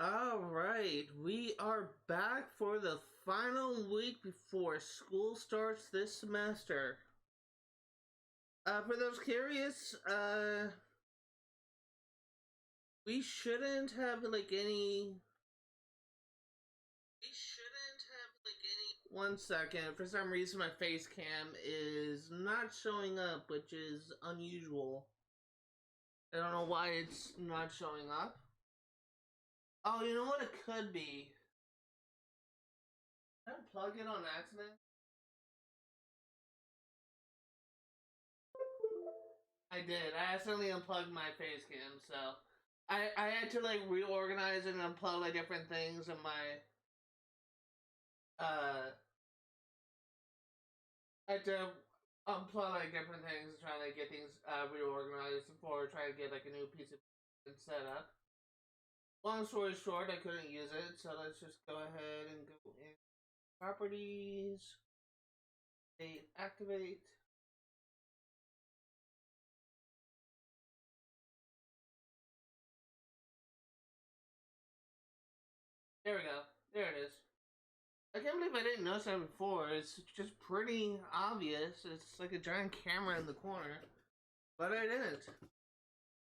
Alright, we are back for the final week before school starts this semester. For those curious, we shouldn't have like any. We shouldn't have like any. One second, for some reason my face cam is not showing up, which is unusual. I don't know why it's not showing up. Oh, you know what it could be? Did I plug it on accident? I did. I accidentally unplugged my face cam, so I had to like reorganize and unplug like different things in my uh I had to unplug like different things and try to like get things reorganized before trying to get like a new piece of set up. Long story short, I couldn't use it, so let's just go ahead and go in properties, save, activate. There we go. There it is. I can't believe I didn't notice that before. It's just pretty obvious. It's like a giant camera in the corner. But I didn't.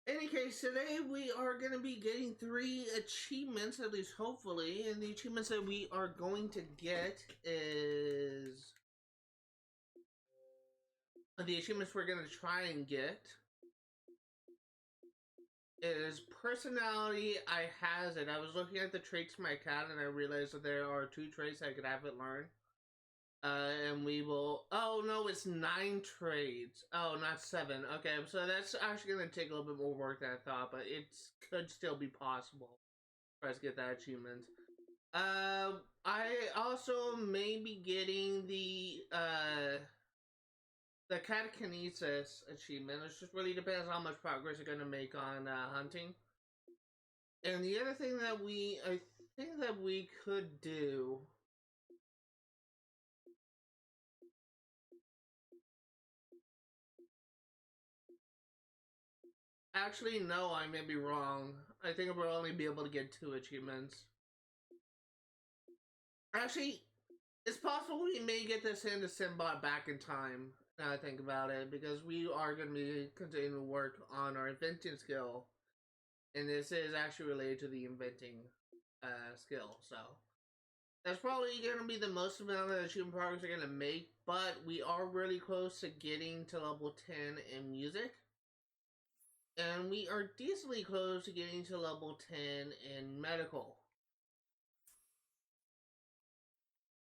In any case, today we are going to be getting 3 achievements, at least hopefully. And the achievements that we are going to get is... The achievements we're going to try and get is personality. I has it. I was looking at the traits for my cat and I realized that there are 2 traits I could have it learn. And we will. Oh no, it's 9 trades. Oh, not 7. Okay, so that's actually gonna take a little bit more work than I thought, but it could still be possible for us to get that achievement. I also may be getting the catakinesis achievement. It just really depends on how much progress you're gonna make on hunting. And the other thing that I think that we could do. Actually, no, I may be wrong. I think we'll only be able to get 2 achievements. Actually, it's possible we may get this into Simbot back in time, now I think about it, because we are going to be continuing to work on our inventing skill. And this is actually related to the inventing skill, so. That's probably going to be the most amount of achievement progress we're going to make, but we are really close to getting to level 10 in music. And we are decently close to getting to level 10 in medical.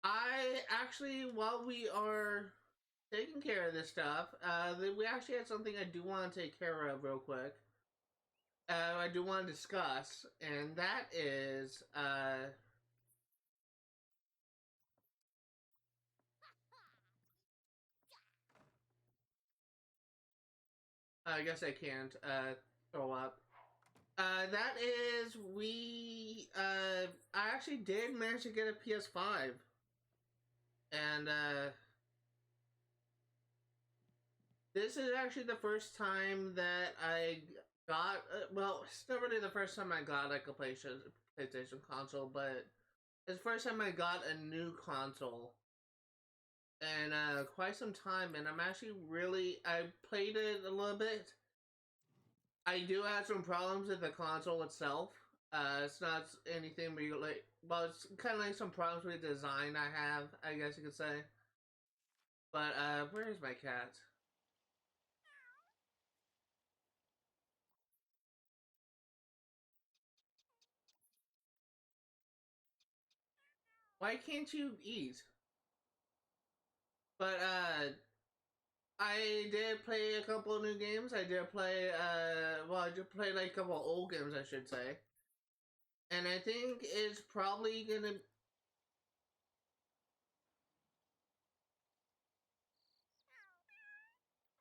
I actually, while we are taking care of this stuff, we actually had something I do want to take care of real quick. I do want to discuss, and that is, I guess I can't, throw up. That is, I actually did manage to get a PS5. And, this is actually the first time that I got, well, it's not really the first time I got like a PlayStation console, but it's the first time I got a new console in quite some time, and I'm actually really, I played it a little bit. I do have some problems with the console itself. It's not anything really, well, it's kind of like some problems with the design I have, I guess you could say. But, where is my cat? Why can't you eat? But, I did play a couple of new games. I did play, well, I did play like a couple of old games, I should say. And I think it's probably gonna...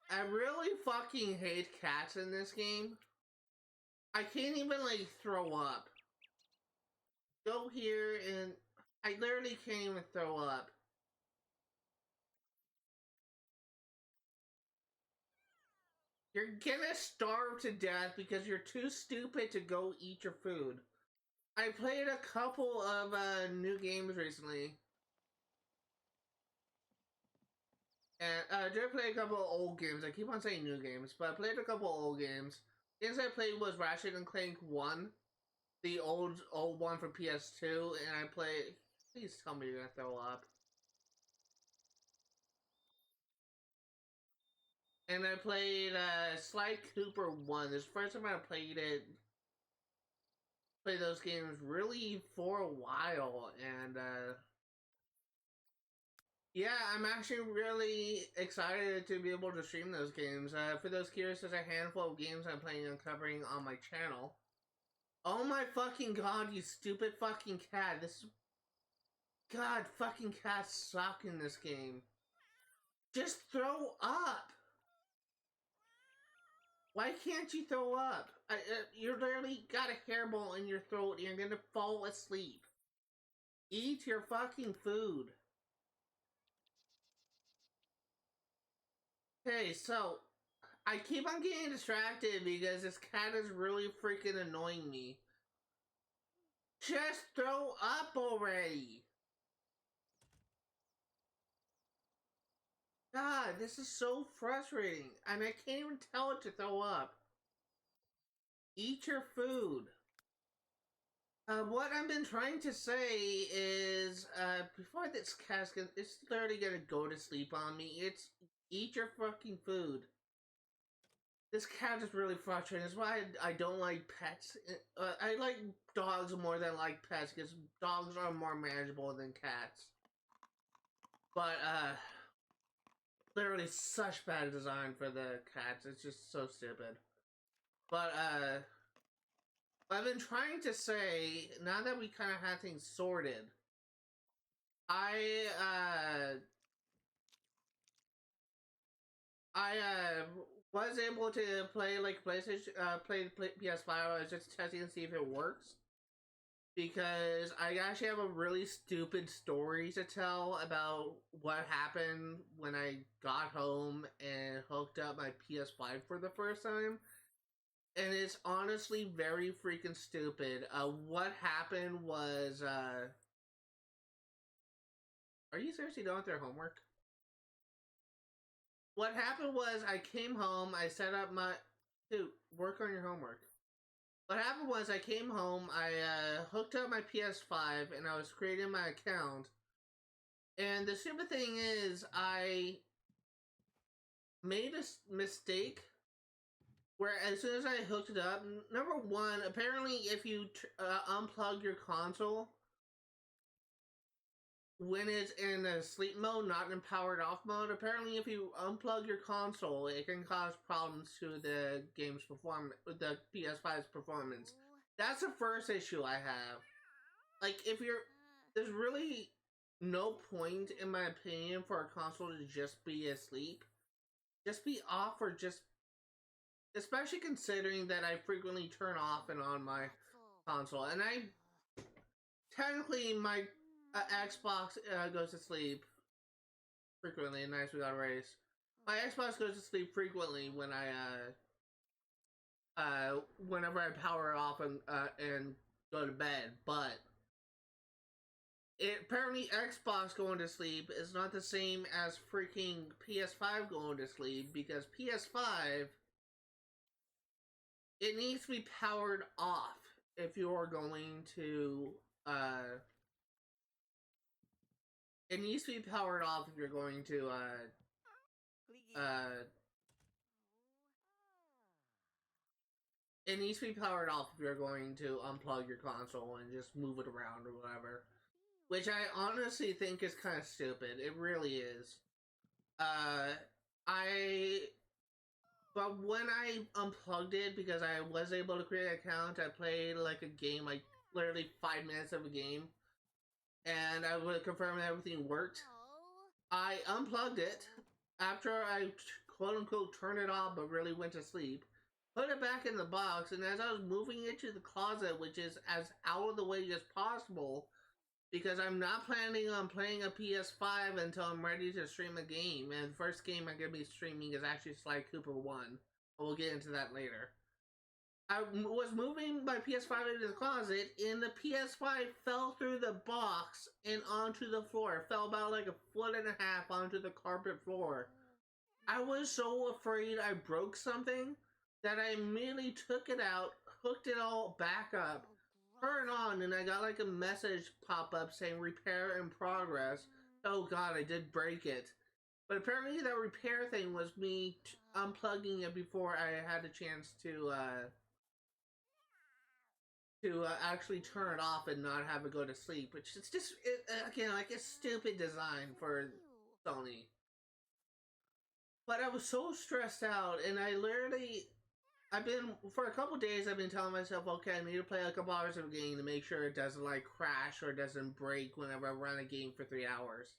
I really fucking hate cats in this game. I can't even, like, throw up. Go here and... I literally can't even throw up. You're gonna starve to death because you're too stupid to go eat your food. I played a couple of new games recently. And I did play a couple of old games. I keep on saying new games, but I played a couple of old games. Games I played was Ratchet and Clank 1, the old one for PS2, and I played. Please tell me you're gonna throw up. And I played Sly Cooper 1. This is the first time I played it. Played those games really for a while, and yeah, I'm actually really excited to be able to stream those games. For those curious, there's a handful of games I'm planning on covering on my channel. Oh my fucking god, you stupid fucking cat. God, fucking cats suck in this game. Just throw up! Why can't you throw up? You literally got a hairball in your throat and you're gonna fall asleep. Eat your fucking food. Okay, so I keep on getting distracted because this cat is really freaking annoying me. Just throw up already! God, this is so frustrating. And I can't even tell it to throw up. Eat your food. What I've been trying to say is, before this casket, it's literally gonna go to sleep on me. It's eat your fucking food. This cat is really frustrating. That's why I don't like pets. I like dogs more than I like pets because dogs are more manageable than cats. But, literally such bad design for the cats. It's just so stupid. But, I've been trying to say, now that we kind of have things sorted, I was able to play like PlayStation, play PS5. I was just testing to see if it works because I actually have a really stupid story to tell about what happened when I got home and hooked up my PS5 for the first time. And it's honestly very freaking stupid. What happened was, are you seriously done with their homework? What happened was I came home, I set up my... Dude, work on your homework. What happened was I came home, I hooked up my PS5, and I was creating my account. And the stupid thing is, I made a mistake where as soon as I hooked it up, number one, apparently if you unplug your console when it's in a sleep mode, not in powered off mode, apparently if you unplug your console, it can cause problems to the game's performance, the PS5's performance. That's the first issue I have. Like, there's really no point, in my opinion, for a console to just be asleep. Just be off or just, especially considering that I frequently turn off and on my console. And technically, my Xbox goes to sleep frequently. Nice, we got a race. My Xbox goes to sleep frequently when whenever I power it off and go to bed. But apparently Xbox going to sleep is not the same as freaking PS5 going to sleep, because PS5, it needs to be powered off if you're going to it needs to be powered off if you're going to it needs to be powered off if you're going to unplug your console and just move it around or whatever. Which I honestly think is kind of stupid. It really is. But when I unplugged it, because I was able to create an account, I played like a game, like literally 5 minutes of a game, and I would confirm that everything worked. I unplugged it after I quote unquote turned it off, but really went to sleep. Put it back in the box, and as I was moving it to the closet, which is as out of the way as possible, because I'm not planning on playing a PS5 until I'm ready to stream a game, and the first game I'm going to be streaming is actually Sly Cooper 1. We'll get into that later. I was moving my PS5 into the closet, and the PS5 fell through the box and onto the floor. It fell about like a foot and a half onto the carpet floor. I was so afraid I broke something that I immediately took it out, hooked it all back up, turned on, and I got like a message pop up saying repair in progress. Oh god, I did break it. But apparently that repair thing was me unplugging it before I had a chance to actually turn it off and not have it go to sleep, which is just again like a stupid design for Sony. But I was so stressed out, and I've been for a couple days. I've been telling myself, okay, I need to play a couple hours of a game to make sure it doesn't like crash or doesn't break whenever I run a game for 3 hours.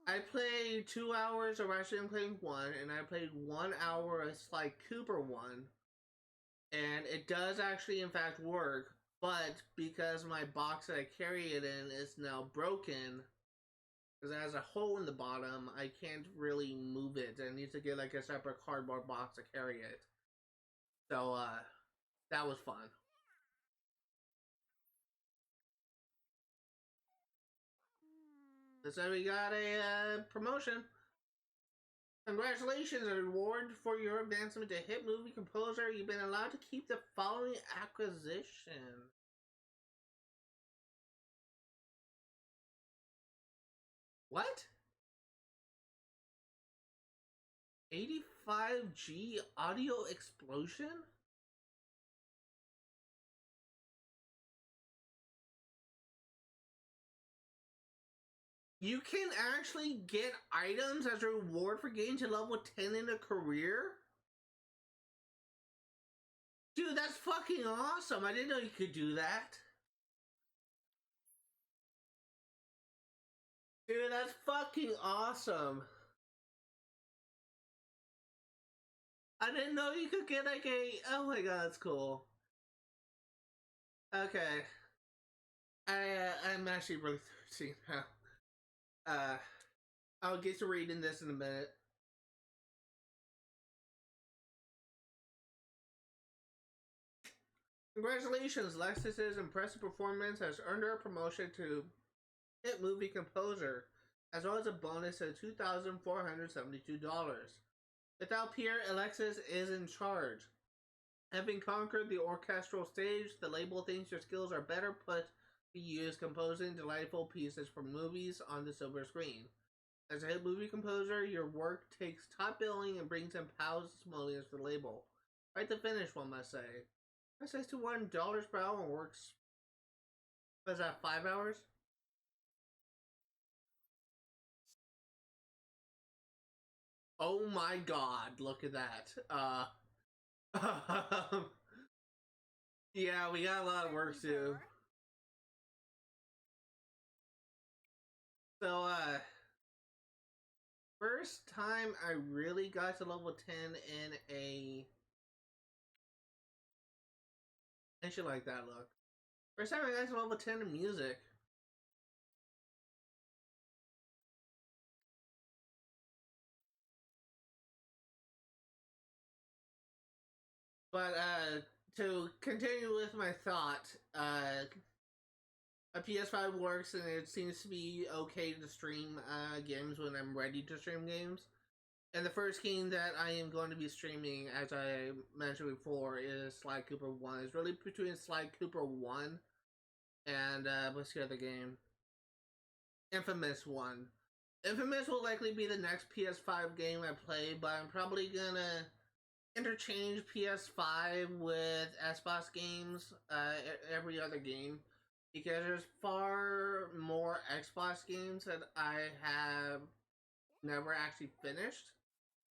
I played 2 hours of Ratchet and Clank 1, and I played 1 hour of Sly Cooper 1, and it does actually in fact work, but because my box that I carry it in is now broken, because it has a hole in the bottom, I can't really move it. I need to get like a separate cardboard box to carry it. So, that was fun. So we got a promotion. Congratulations, a reward for your advancement to hit movie composer. You've been allowed to keep the following acquisition. What? 85G audio explosion? You can actually get items as a reward for getting to level 10 in a career? Dude, that's fucking awesome. I didn't know you could do that. Dude, that's fucking awesome. I didn't know you could get like a... Oh my god, that's cool. Okay. I'm actually really thirsty now. I'll get to reading this in a minute. Congratulations, Lexus's impressive performance has earned her a promotion to hit movie composer, as well as a bonus of $2,472. Without peer, Alexis is in charge. Having conquered the orchestral stage, the label thinks your skills are better put to use composing delightful pieces for movies on the silver screen. As a hit movie composer, your work takes top billing and brings in pounds and simoleons for the label. Right to finish, one must say. That says to $1 per hour and works. Was that 5 hours? Oh my god, look at that. Yeah, we got a lot of work to do. So, first time I really got to level 10 in a... I should like that look. First time I got to level 10 in music. But, to continue with my thought, a PS5 works and it seems to be okay to stream games when I'm ready to stream games. And the first game that I am going to be streaming, as I mentioned before, is Sly Cooper 1. It's really between Sly Cooper 1 and, what's the other game? Infamous 1. Infamous will likely be the next PS5 game I play, but I'm probably gonna interchange PS5 with Xbox games every other game, because there's far more Xbox games that I have never actually finished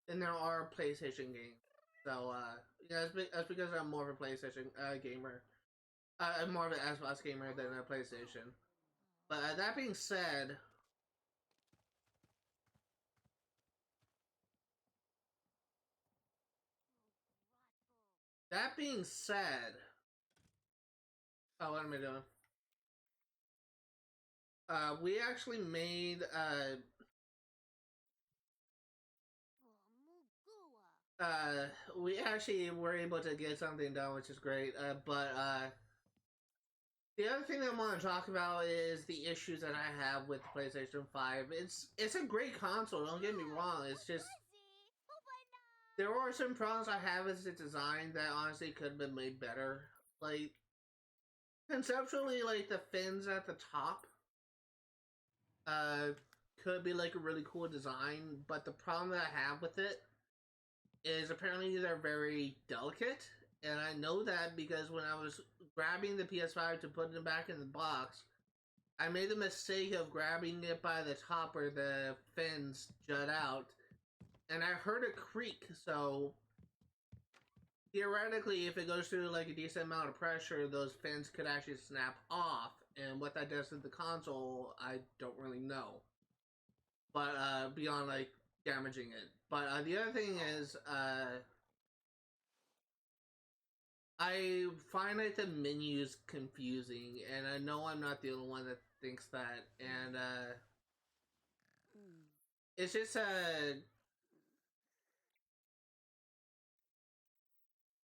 than there are PlayStation games. So, yeah, that's because I'm more of a PlayStation gamer. I'm more of an Xbox gamer than a PlayStation. But that being said, that being said, oh, what am I doing? We actually made we actually were able to get something done, which is great. But the other thing that I want to talk about is the issues that I have with the PlayStation 5. It's a great console, don't get me wrong. It's just there are some problems I have with its design that honestly could have been made better. Like conceptually, like the fins at the top, uh, could be like a really cool design, but the problem that I have with it is apparently they're very delicate, and I know that because when I was grabbing the PS5 to put it back in the box, I made the mistake of grabbing it by the top where the fins jut out, and I heard a creak. So theoretically, if it goes through like a decent amount of pressure, those fins could actually snap off. And what that does to the console, I don't really know. But beyond like damaging it. But the other thing is, I find like the menus confusing, and I know I'm not the only one that thinks that. And it's just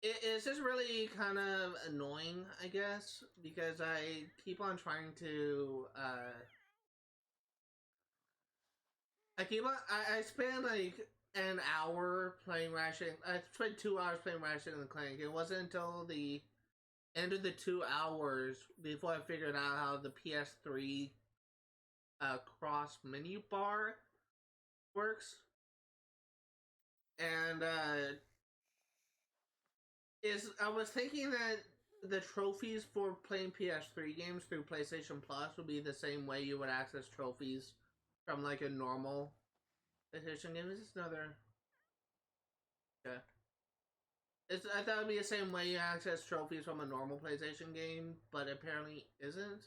it's just really kind of annoying, I guess, because I keep on trying to I spend like an hour playing Ratchet. I spent 2 hours playing Ratchet and Clank. It wasn't until the end of the 2 hours before I figured out how the PS3 cross menu bar works. And is I was thinking that the trophies for playing PS3 games through PlayStation Plus would be the same way you would access trophies from like a normal PlayStation game. Is this another? Okay. I thought it'd be the same way you access trophies from a normal PlayStation game, but apparently isn't.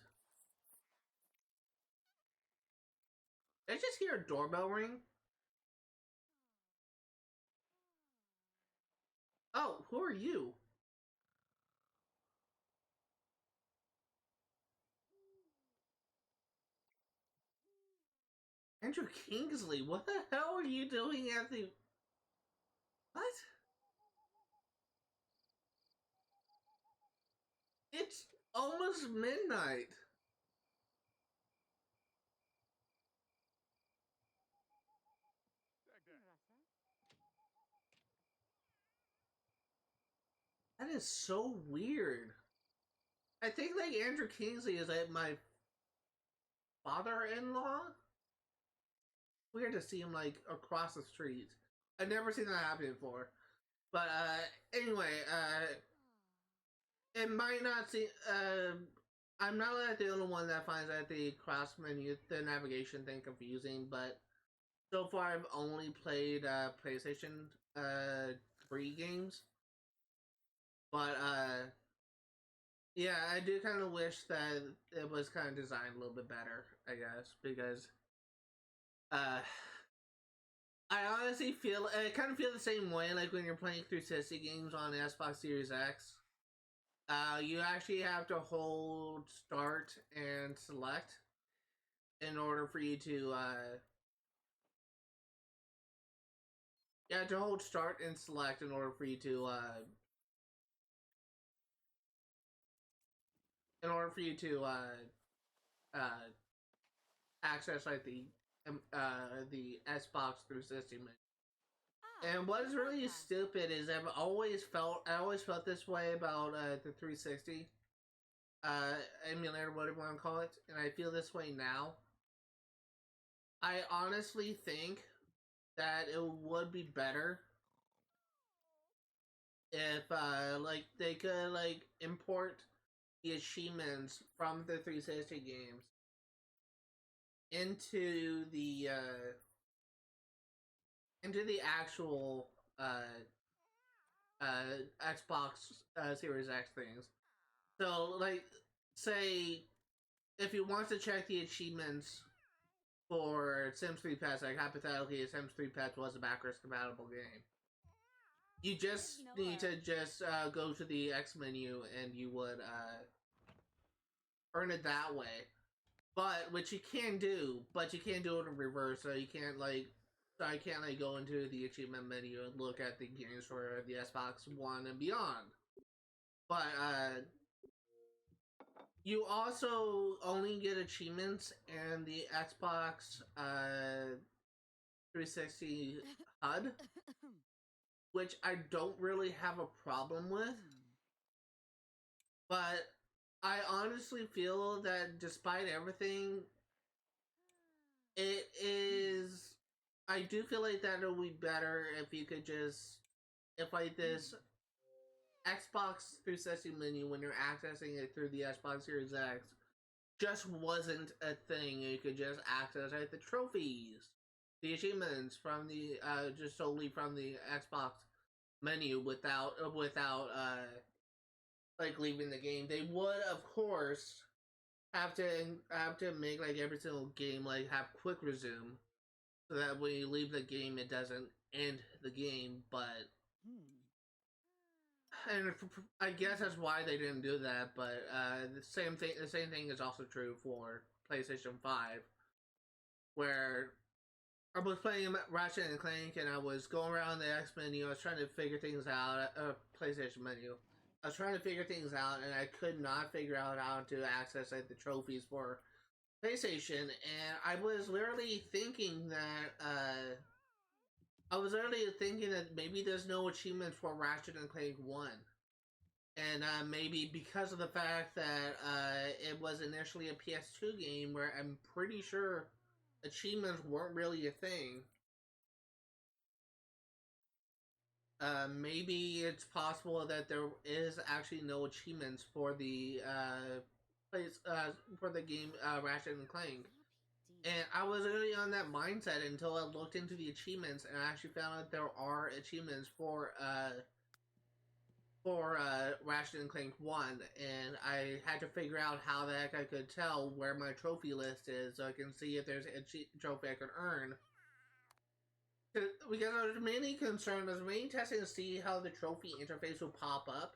Did I just hear a doorbell ring? Oh, who are you? Andrew Kingsley, what the hell are you doing at the... What? It's almost midnight. That is so weird. I think like Andrew Kingsley is like my father-in-law. Weird to see him like across the street. I've never seen that happen before. But anyway, it might not seem. I'm not like the only one that finds that the cross menu, the navigation thing confusing. But so far, I've only played PlayStation 3 games. But yeah, I do kind of wish that it was kind of designed a little bit better. I guess because uh, I honestly feel I kind of feel the same way like when you're playing 360 games on the Xbox Series X. You actually have to hold start and select in order for you to you have to hold start and select in order for you to in order for you to uh access like the Xbox 360 menu. And what is really stupid is I always felt this way about the 360 emulator, whatever you want to call it, and I feel this way now. I honestly think that it would be better if like they could like import the achievements from the 360 games into the actual Xbox Series X things. So like say if you want to check the achievements for Sims 3 Pets, like hypothetically, Sims 3 Pets was a backwards compatible game. You just need to just go to the X menu and you would earn it that way. But which you can do, but you can't do it in reverse. So you can't like so I can't like go into the achievement menu and look at the games for the Xbox One and beyond. But you also only get achievements in the Xbox 360 HUD, which I don't really have a problem with. But I honestly feel that despite everything, it is. I do feel like that it would be better if you could just. If like this Xbox 360 menu, when you're accessing it through the Xbox Series X, just wasn't a thing. You could just access like the trophies, the achievements from the just solely from the Xbox menu without like leaving the game. They would, of course, have to make like every single game like have quick resume, so that when you leave the game, it doesn't end the game. But and I guess that's why they didn't do that. But the same thing is also true for PlayStation 5, where I was playing Ratchet and Clank, and I was going around the X menu. I was trying to figure things out. PlayStation menu. I was trying to figure things out, and I could not figure out how to access like the trophies for PlayStation. And I was literally thinking that maybe there's no achievements for Ratchet and Clank 1. And maybe because of the fact that it was initially a PS2 game, where I'm pretty sure achievements weren't really a thing. Maybe it's possible that there is actually no achievements for the for the game Ratchet and Clank. And I was really on that mindset until I looked into the achievements, and I actually found out there are achievements for Ratchet and Clank 1, and I had to figure out how the heck I could tell where my trophy list is so I can see if there's a trophy I could earn. Because I was mainly concerned, I was mainly testing to see how the trophy interface would pop up.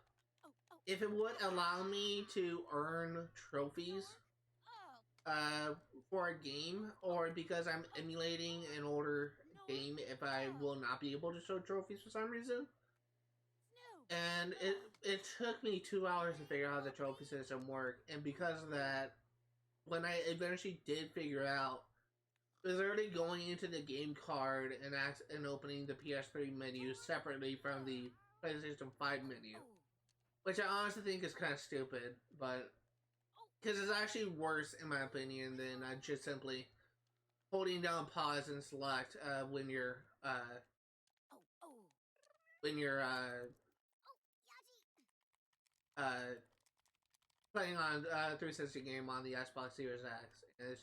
If it would allow me to earn trophies for a game, or because I'm emulating an older game, if I will not be able to show trophies for some reason. And it took me 2 hours to figure out how the trophy system worked, and because of that, when I eventually did figure out, it was already going into the game card and opening the PS3 menu separately from the PlayStation 5 menu, which I honestly think is kind of stupid, but because it's actually worse in my opinion than just simply holding down pause and select when you're playing on 360 game on the Xbox Series X, and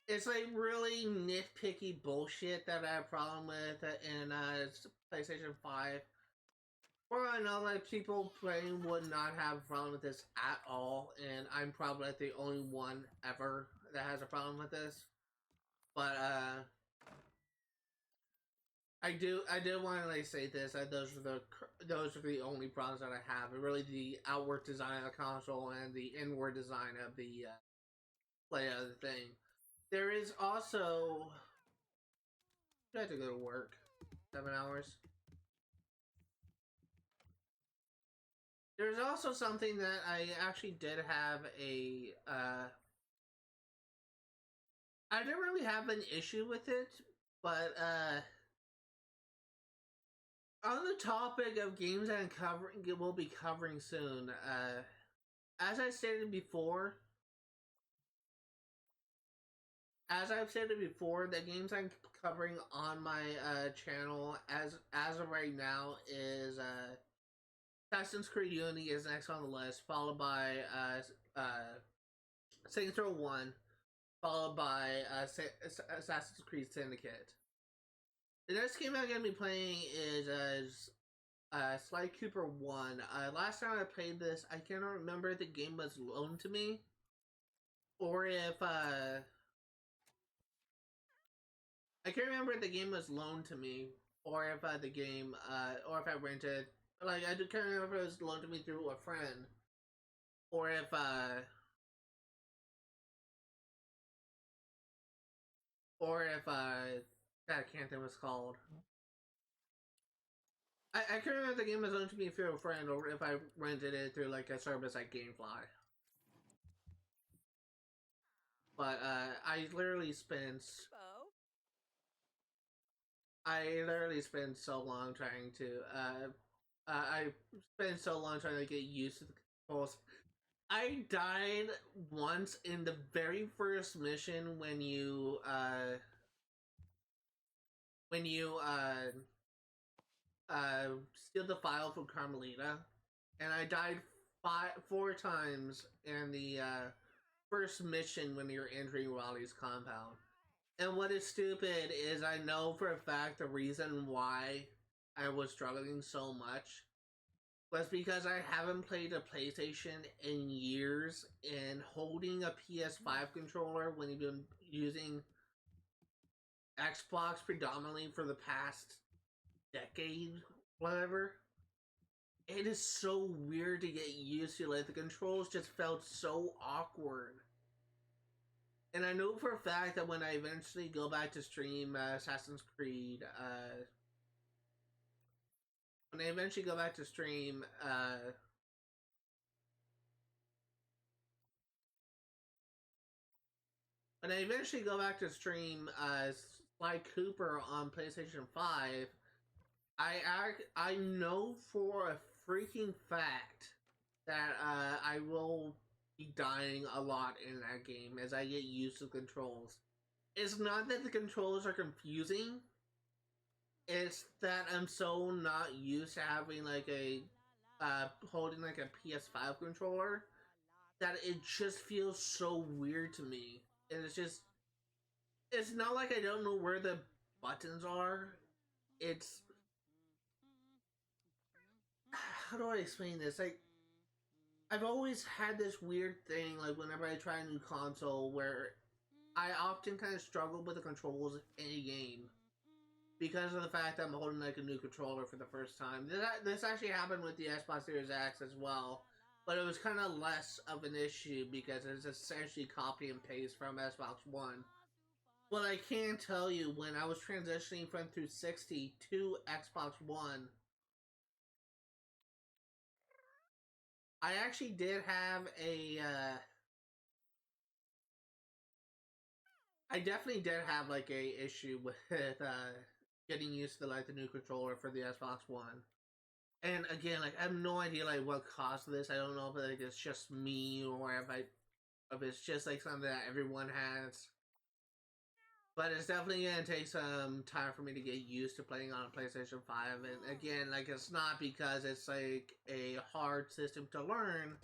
it's like really nitpicky bullshit that I have a problem with in PlayStation 5. Or I know like people playing would not have a problem with this at all, and I'm probably like the only one ever that has a problem with this. But I do want to like say this, that those are the only problems that I have. Really, the outward design of the console and the inward design of the layout of the thing. There is also, I have to go to work 7 hours. There's also something that I actually did have I didn't really have an issue with it, but on the topic of games that we'll be covering soon, as I stated before, the games I'm covering on my channel as of right now is Assassin's Creed Unity is next on the list, followed by Saints Row 1, followed by Assassin's Creed Syndicate. The next game I'm going to be playing is Sly Cooper 1. Last time I played this, I cannot remember if the game was loaned to me, or if I can't remember if the game was loaned to me, or if the game, or if I rented. Like, I can't remember if it was loaned to me through a friend, or if I can't think what it's called. I can't remember if the game was going to be through a friend or if I rented it through like a service like GameFly. But I literally spent so long trying to I spent so long trying to get used to the controls. I died once in the very first mission when you steal the file from Carmelita, and I died four times in the first mission when you're entering Raleigh's compound. And what is stupid is I know for a fact the reason why I was struggling so much was because I haven't played a PlayStation in years, and holding a PS5 controller when you've been using Xbox predominantly for the past decade, whatever. It is so weird to get used to. Like, the controls just felt so awkward. And I know for a fact that when I eventually go back to stream Assassin's Creed, when I eventually go back to stream, when I eventually go back to stream Sly Cooper on PlayStation 5, I know for a freaking fact that I will be dying a lot in that game as I get used to the controls. It's not that the controls are confusing, it's that I'm so not used to having like a holding like a PS5 controller that it just feels so weird to me. And it's not like I don't know where the buttons are. It's how do I explain this? Like, I've always had this weird thing, like whenever I try a new console, where I often kind of struggle with the controls in a game because of the fact that I'm holding like a new controller for the first time. This actually happened with the Xbox Series X as well, but it was kind of less of an issue because it's essentially copy and paste from Xbox One. But I can tell you, when I was transitioning from 360 to Xbox One, I actually did have a. I definitely did have like a issue with getting used to like the new controller for the Xbox One. And again, like I have no idea like what caused this. I don't know if like it's just me or if it's just like something that everyone has. But it's definitely gonna take some time for me to get used to playing on a PlayStation 5. And again, like it's not because it's like a hard system to learn.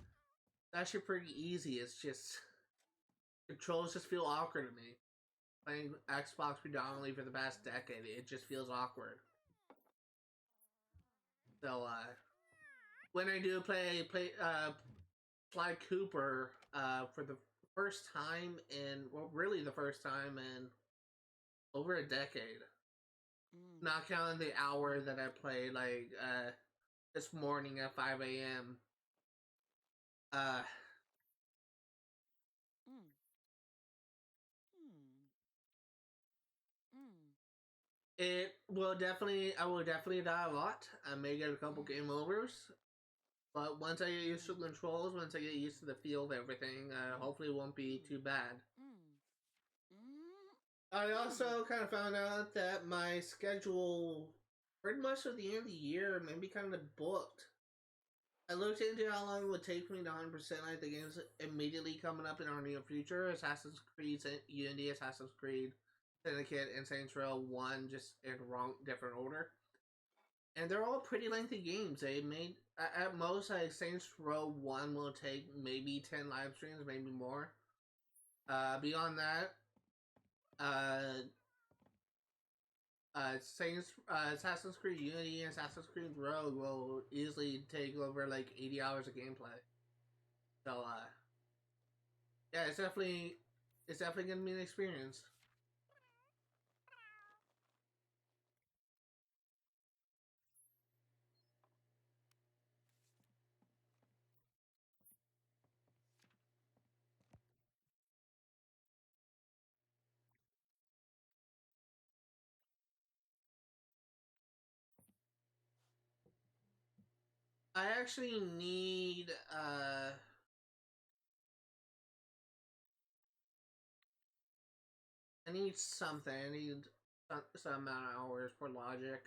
It's actually pretty easy. It's just controls just feel awkward to me. Playing Xbox predominantly for the past decade, it just feels awkward. So when I do Sly Cooper for the first time in, well, really the first time in over a decade. Not counting the hour that I played like this morning at 5 a.m. Uh, it will definitely, I will definitely die a lot. I may get a couple game overs, but once I get used to the controls, once I get used to the feel of everything, hopefully it won't be too bad. I also kind of found out that my schedule, pretty much at the end of the year, may be kind of booked. I looked into how long it would take me to 100% like the games immediately coming up in our near future: Assassin's Creed Unity, Assassin's Creed Syndicate, and Saints Row 1, just in wrong different order. And they're all pretty lengthy games. They made at most like Saints Row 1 will take maybe 10 live streams, maybe more. Beyond that, uh, Assassin's Creed Unity and Assassin's Creed Rogue will easily take over like 80 hours of gameplay. So yeah, it's definitely gonna be an experience. I actually need I need something. I need some amount of hours for logic.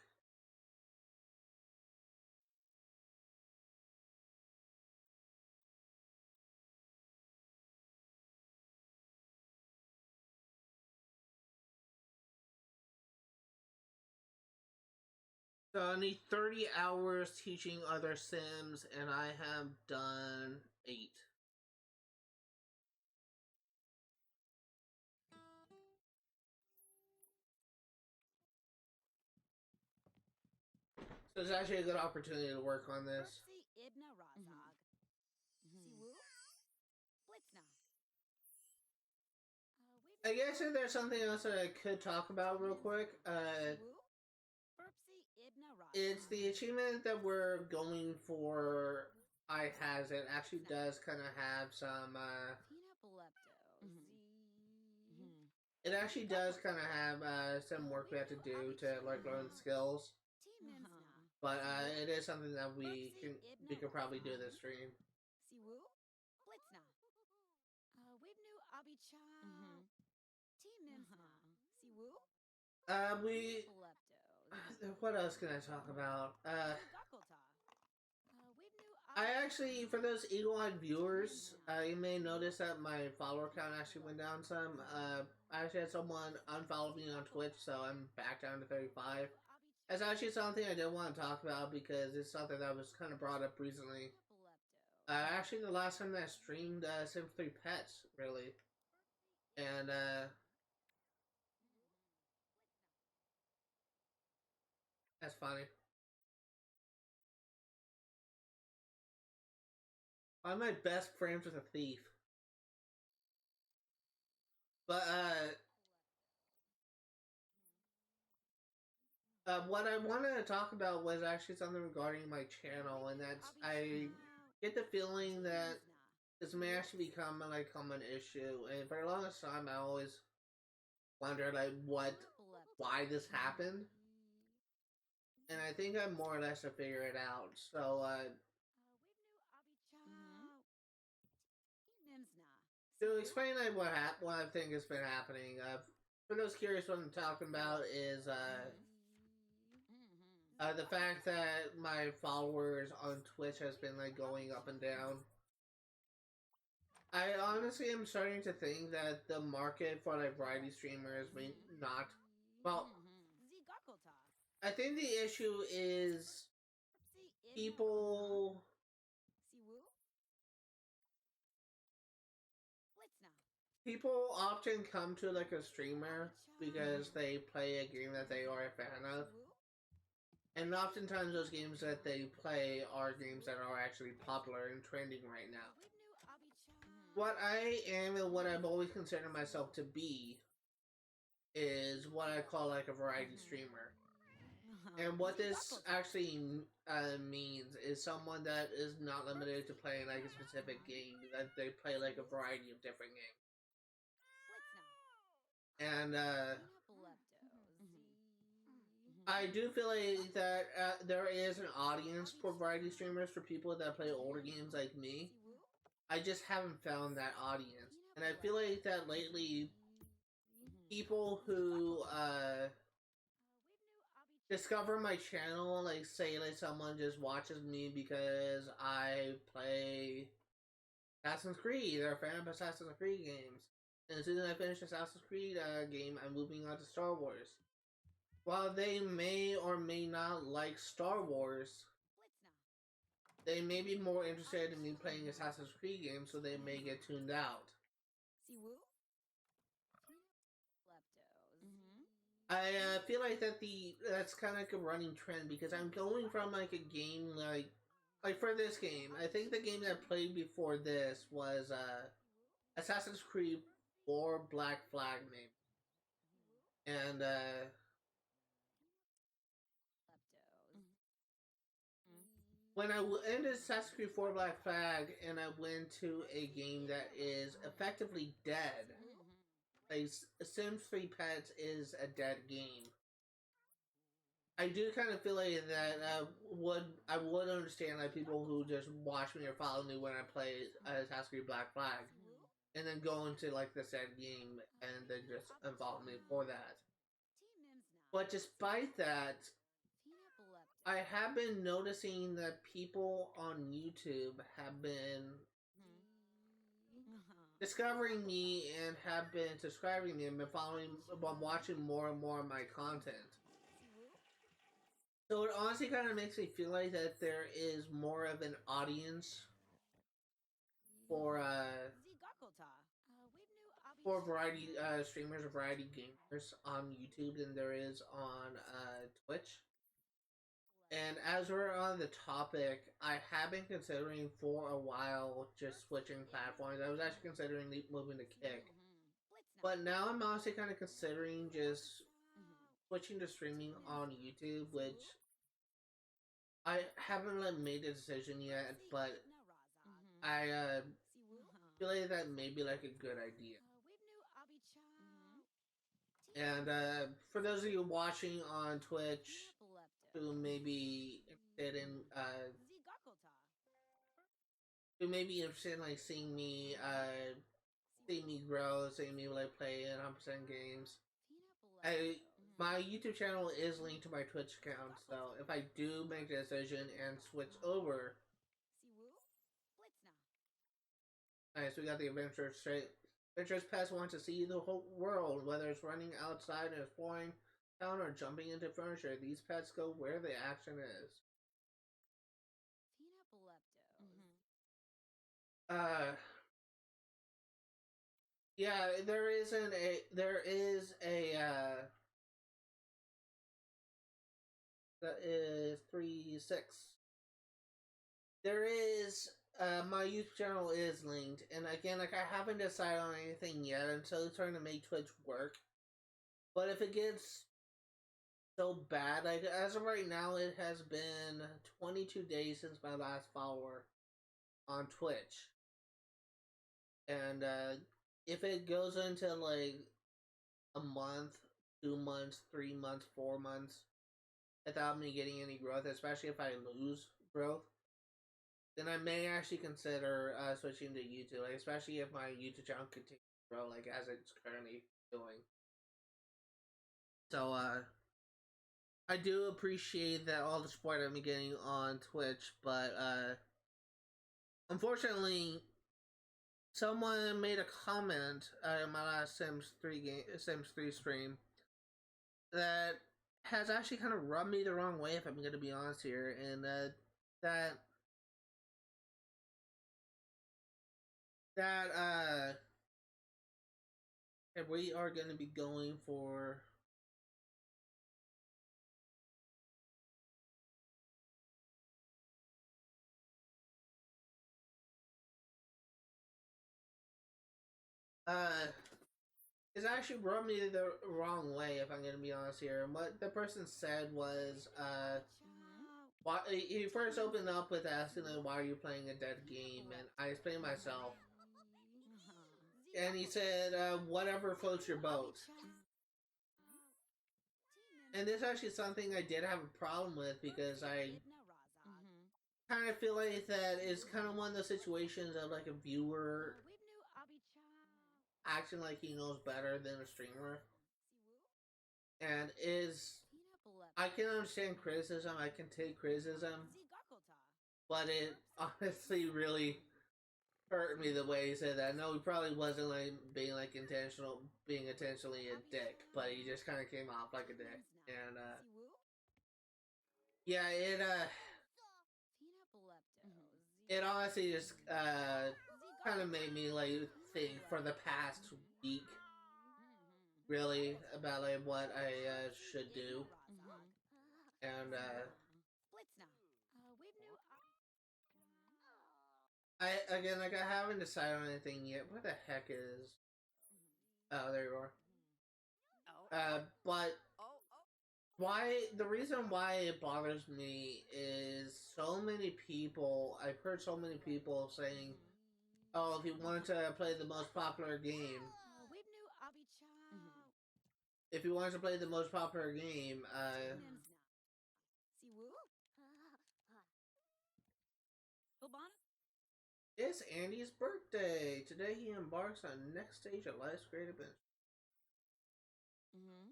So I need 30 hours teaching other Sims, and I have done 8. So it's actually a good opportunity to work on this. I guess if there's something else that I could talk about real quick, it's the achievement that we're going for. I has it actually does kind of have some. It actually does kind of have some work we have to do to like learn the skills, but it is something that we could probably do this stream. We. What else can I talk about? I actually, for those eagle-eyed viewers, you may notice that my follower count actually went down some. I actually had someone unfollow me on Twitch, so I'm back down to 35. That's actually something I did want to talk about because it's something that was kind of brought up recently. Actually, the last time that I streamed Sim 3 Pets, really. And, that's funny. One of my best friends was a thief. But, what I wanted to talk about was actually something regarding my channel, and that's I get the feeling that this may actually become like a common issue, and for the longest time, I always wondered like why this happened, and I think I'm more or less to figure it out. So, to explain like what I think has been happening, for those curious, what I'm talking about is the fact that my followers on Twitch has been like going up and down. I honestly am starting to think that the market for like variety streamers may not. Well, I think the issue is people. People often come to like a streamer because they play a game that they are a fan of, and oftentimes those games that they play are games that are actually popular and trending right now. What I am and what I've always considered myself to be is what I call like a variety streamer. And what this actually means is someone that is not limited to playing like a specific game, that they play like a variety of different games. And I do feel like that there is an audience for variety streamers for people that play older games like me. I just haven't found that audience. And I feel like that lately, people who discover my channel, like say like someone just watches me because I play Assassin's Creed, they're a fan of Assassin's Creed games. And as soon as I finish Assassin's Creed game, I'm moving on to Star Wars. While they may or may not like Star Wars, they may be more interested in me playing Assassin's Creed games, so they may get tuned out. I feel like that's kind of like a running trend because I'm going from like a game like for this game. I think the game that I played before this was Assassin's Creed 4 Black Flag name, and when I ended Assassin's Creed 4 Black Flag and I went to a game that is effectively dead, like Sims 3 Pets is a dead game. I do kind of feel like that I would understand like people who just watch me or follow me when I play Assassin's Creed Black Flag, and then go into like the said game and then just unfollow me for that. But despite that, I have been noticing that people on YouTube have been discovering me and have been subscribing me and been following, been watching more and more of my content. So it honestly kind of makes me feel like that there is more of an audience for variety streamers or variety gamers on YouTube than there is on Twitch. And as we're on the topic, I have been considering for a while just switching platforms. I was actually considering moving to Kick, but now I'm honestly kind of considering just switching to streaming on YouTube, which I haven't like made a decision yet, but I feel like that may be like a good idea. And for those of you watching on Twitch who may be interested in like seeing me grow, seeing me like play 100% games. My YouTube channel is linked to my Twitch account, so if I do make the decision and switch over, nice, we got the adventure straight. Adventurous pets want to see the whole world, whether it's running outside and exploring town or jumping into furniture. These pets go where the action is. Yeah, there is that is 3-6. There is my YouTube channel is linked, and again, like I haven't decided on anything yet until it's trying to make Twitch work. But if it gets so bad, like as of right now, it has been 22 days since my last follower on Twitch, and if it goes into like a month, 2 months, 3 months, 4 months without me getting any growth, especially if I lose growth, then I may actually consider switching to YouTube, like, especially if my YouTube channel continues to grow, like as it's currently doing. So, I do appreciate that all the support I'm getting on Twitch, but unfortunately, someone made a comment in my last Sims 3 stream that has actually kind of rubbed me the wrong way, if I'm going to be honest here, and that if we are going to be going for it's actually rubbed me the wrong way, if I'm going to be honest here. And what the person said was why he first opened up with asking like, why are you playing a dead game, and I explained myself, and he said whatever floats your boat. And this is actually something I did have a problem with, because I kind of feel like that is kind of one of those situations of like a viewer acting like he knows better than a streamer. And I can understand criticism, I can take criticism, but it honestly really hurt me the way he said that. No, he probably wasn't like being intentionally a dick, but he just kind of came off like a dick. And yeah, it honestly just kind of made me like think for the past week, really, about like what I should do. And I haven't decided on anything yet. What the heck is? Oh, there you are. But the reason why it bothers me is so many people. I've heard so many people saying, "Oh, if you want to play the most popular game, if you want to play the most popular game, It's Andy's birthday. Today he embarks on the next stage of life's great adventure. Mm-hmm.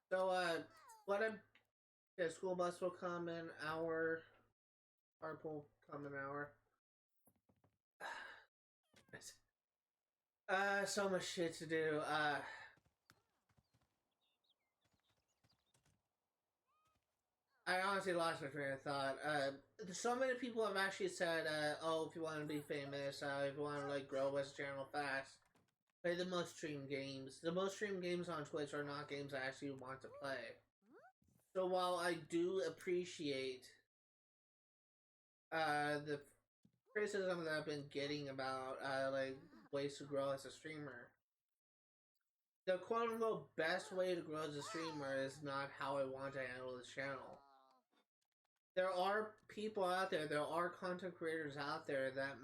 So, what a the school bus will come in hour. Carpool come in hour. So much shit to do. I honestly lost my train of thought. So many people have actually said, "Oh, if you want to be famous, if you want to like grow as a channel fast, play the most streamed games. The most streamed games on Twitch are not games I actually want to play." So while I do appreciate the criticism that I've been getting about like ways to grow as a streamer, the quote unquote best way to grow as a streamer is not how I want to handle this channel. There are people out there, there are content creators out there that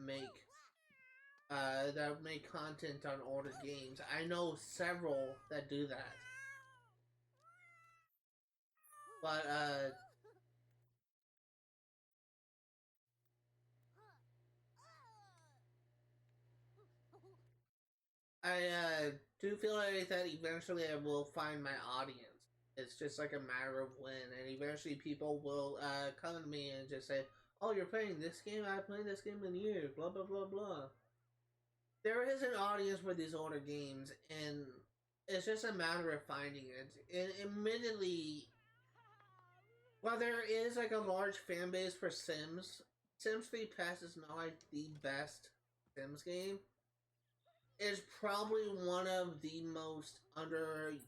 make content on older games. I know several that do that. But I do feel like that eventually I will find my audience. It's just like a matter of when, and eventually people will come to me and just say, "Oh, you're playing this game? I played this game in years." Blah blah blah blah. There is an audience for these older games, and it's just a matter of finding it. And admittedly, while there is like a large fan base for Sims, Sims 3 Pets is not like the best Sims game. It's probably one of the most underused,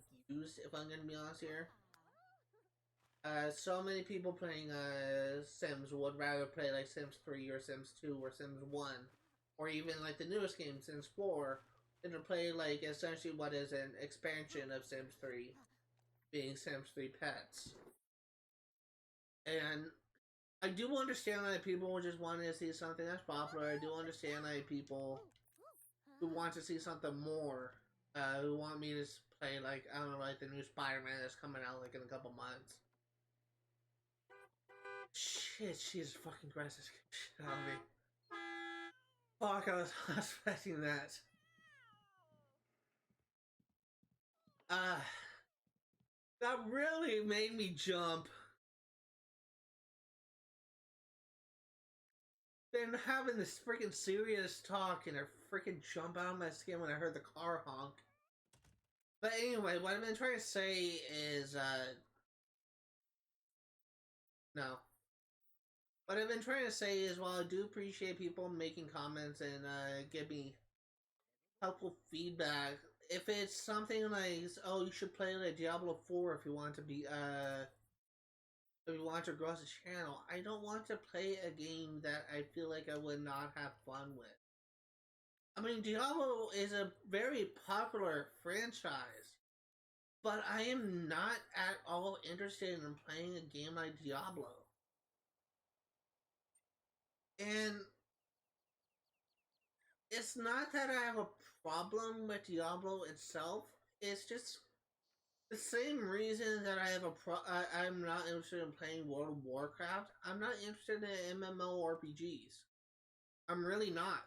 if I'm gonna be honest here. So many people playing Sims would rather play like Sims 3 or Sims 2 or Sims 1, or even like the newest game, Sims 4, than to play like essentially what is an expansion of Sims 3, being Sims 3 Pets. And I do understand that people just want to see something that's popular. I do understand that people who want to see something more, who want me to play like I don't know, like the new Spider-Man that's coming out like in a couple months. Shit, she's fucking aggressive shit out of me. Fuck, I was not expecting that. Uh, that really made me jump. Been having this freaking serious talk and I freaking jump out of my skin when I heard the car honk. But anyway, what I've been trying to say is, no. What I've been trying to say is, while I do appreciate people making comments and give me helpful feedback, if it's something like, oh, you should play like Diablo 4 if you want to be, if you want to grow as a channel, I don't want to play a game that I feel like I would not have fun with. I mean, Diablo is a very popular franchise, but I am not at all interested in playing a game like Diablo. And it's not that I have a problem with Diablo itself. It's just the same reason that I have I'm not interested in playing World of Warcraft. I'm not interested in MMORPGs. I'm really not.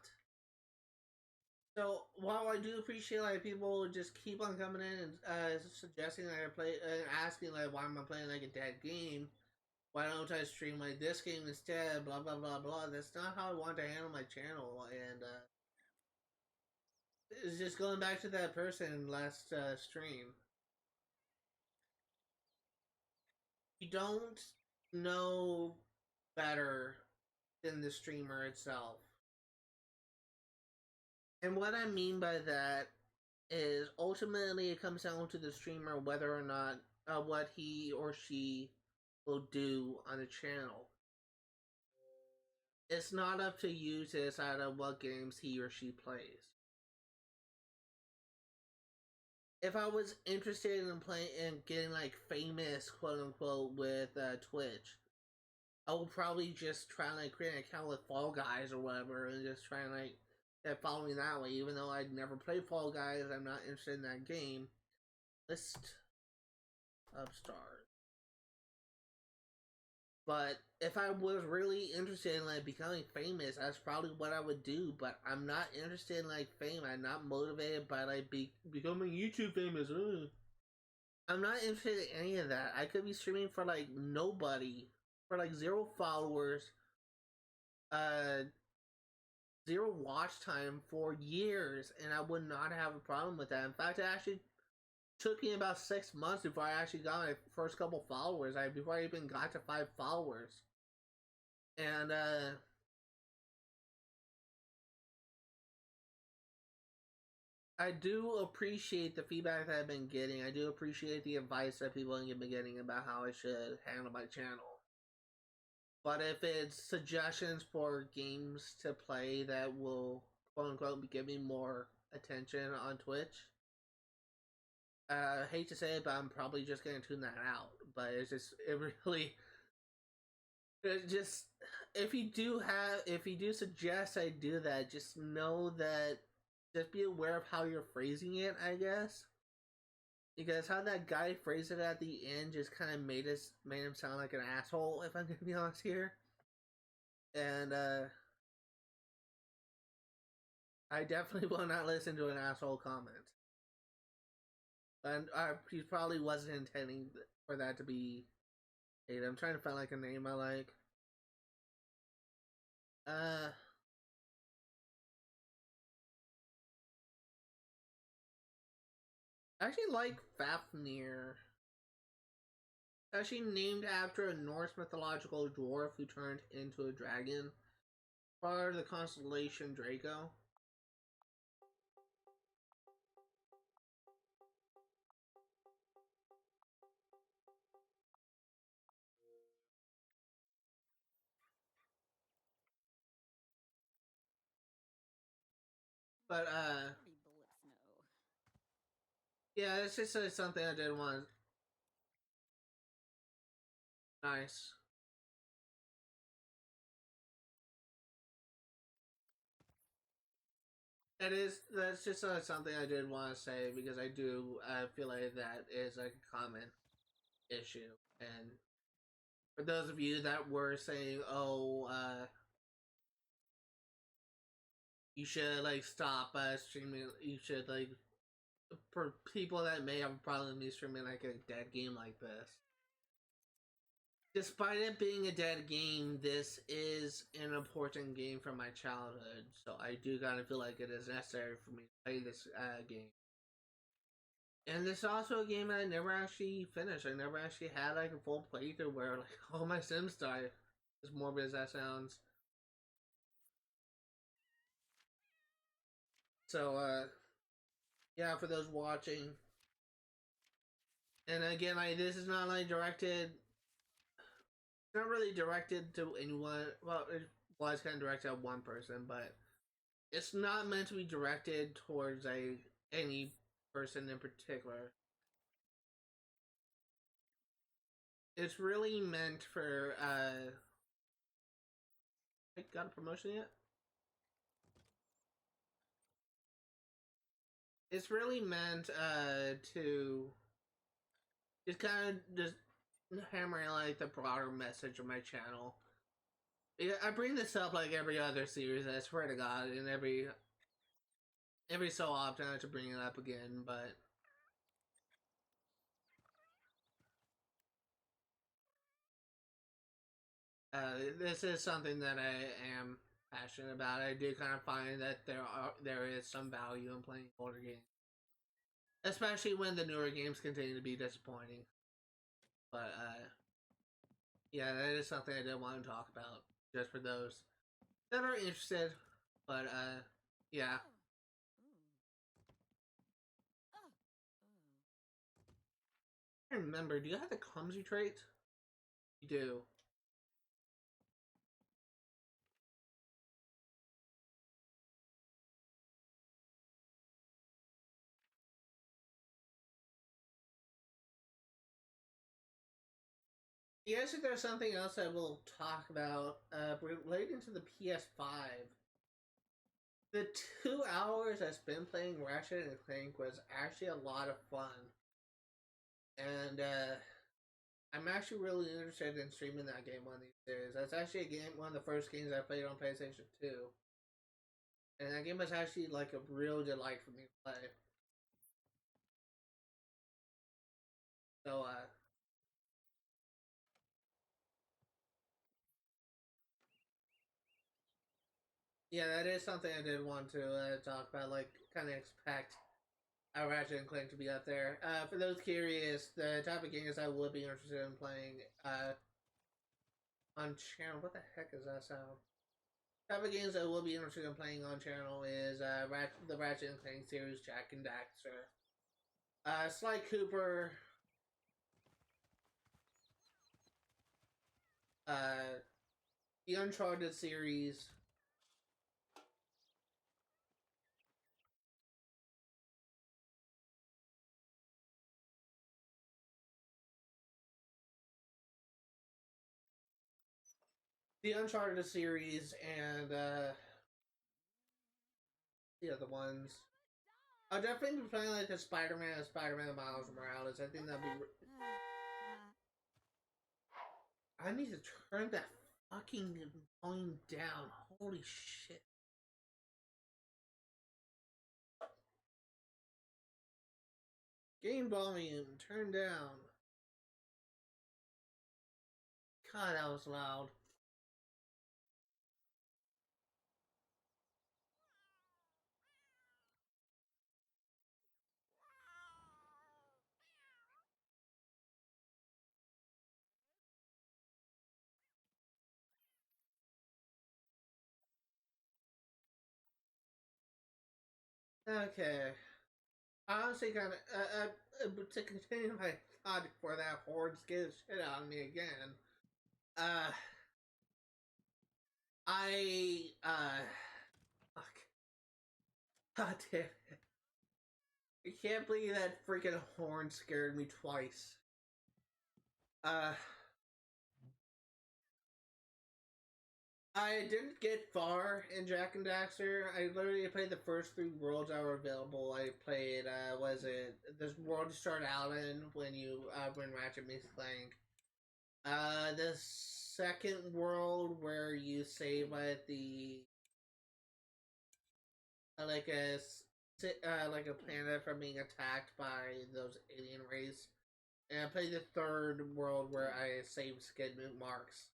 So while I do appreciate like people just keep on coming in and suggesting that I play and asking like why am I playing like a dead game? Why don't I stream like this game instead? Blah blah blah blah. That's not how I want to handle my channel, and it's just going back to that person last stream. You don't know better than the streamer itself. And what I mean by that is ultimately it comes down to the streamer whether or not what he or she will do on the channel. It's not up to you to decide on what games he or she plays. If I was interested in playing and getting like famous, quote unquote, with Twitch, I will probably just try and like create an account with Fall Guys or whatever, and just try and like get following that way. Even though I'd never play Fall Guys, I'm not interested in that game. List of stars. But if I was really interested in like becoming famous, that's probably what I would do. But I'm not interested in like fame. I'm not motivated by like becoming YouTube famous. Ugh. I'm not interested in any of that. I could be streaming for like nobody, for like 0 followers, uh, 0 watch time for years, and I would not have a problem with that. In fact, it actually took me about 6 months before I actually got my first couple followers. Before I even got to 5 followers, and I do appreciate the feedback that I've been getting. I do appreciate the advice that people have been getting about how I should handle my channel. But if it's suggestions for games to play that will quote unquote give me more attention on Twitch, I hate to say it, but I'm probably just gonna tune that out. But it really, it just, if you do suggest I do that, just know that, just be aware of how you're phrasing it, I guess. Because how that guy phrased it at the end just kind of made him sound like an asshole, if I'm gonna be honest here. And I definitely will not listen to an asshole comment. And he probably wasn't intending for that to be hate. I'm trying to find like a name I like. I actually like Fafnir. Actually named after a Norse mythological dwarf who turned into a dragon. Part of the constellation Draco. But yeah, it's just something I did want. Nice. That's just something I did want to say because I do feel like that is like a common issue. And for those of you that were saying, "Oh, you should like stop streaming," you should like, for people that may have a problem with me streaming like a dead game like this. Despite it being a dead game, this is an important game from my childhood, so I do kind of feel like it is necessary for me to play this game. And this is also a game that I never actually finished. I never actually had like a full playthrough where like all my Sims die. As morbid as that sounds. So yeah, for those watching. And again, like this is not like directed, it's not really directed to anyone. Well, it was kind of directed at one person, but it's not meant to be directed towards any person in particular. It's really meant for I got a promotion yet? It's really meant to just kind of just hammering like the broader message of my channel. Yeah, I bring this up like every other series, I swear to God, and every so often I have to bring it up again, but this is something that I am passionate about. I do kind of find that there is some value in playing older games, especially when the newer games continue to be disappointing. But yeah, that is something I did want to talk about, just for those that are interested. But yeah. I remember. Do you have the clumsy trait? You do. Yes, if there's something else I will talk about relating to the PS5. The 2 hours I spent playing Ratchet and Clank was actually a lot of fun. and I'm actually really interested in streaming that game one of these days. That's actually a game, one of the first games I played on PlayStation 2, and that game was actually like a real delight for me to play. So, yeah, that is something I did want to talk about, like, kind of expect Ratchet and Clank to be up there. For those curious, the type of games I would be interested in playing on channel. What the heck is that sound? Type of games I will be interested in playing on channel is the Ratchet and Clank series, Jak and Daxter, Sly Cooper, uh, the Uncharted series, and the other ones. I'll definitely be playing like the Spider-Man and Spider-Man Miles Morales. I think that'd be. I need to turn that fucking volume down. Holy shit. Game volume, turn down. God, that was loud. Okay. I honestly kind of, to continue my thought before that horde scares shit out of me again, uh, fuck. God damn it. I can't believe that freaking horn scared me twice. Uh, I didn't get far in Jak and Daxter. I literally played the first three worlds that were available. I played, was it this world you start out in when Ratchet meets Clank. The second world where you save at the like a like a planet from being attacked by those alien race. And I played the third world where I saved skid marks,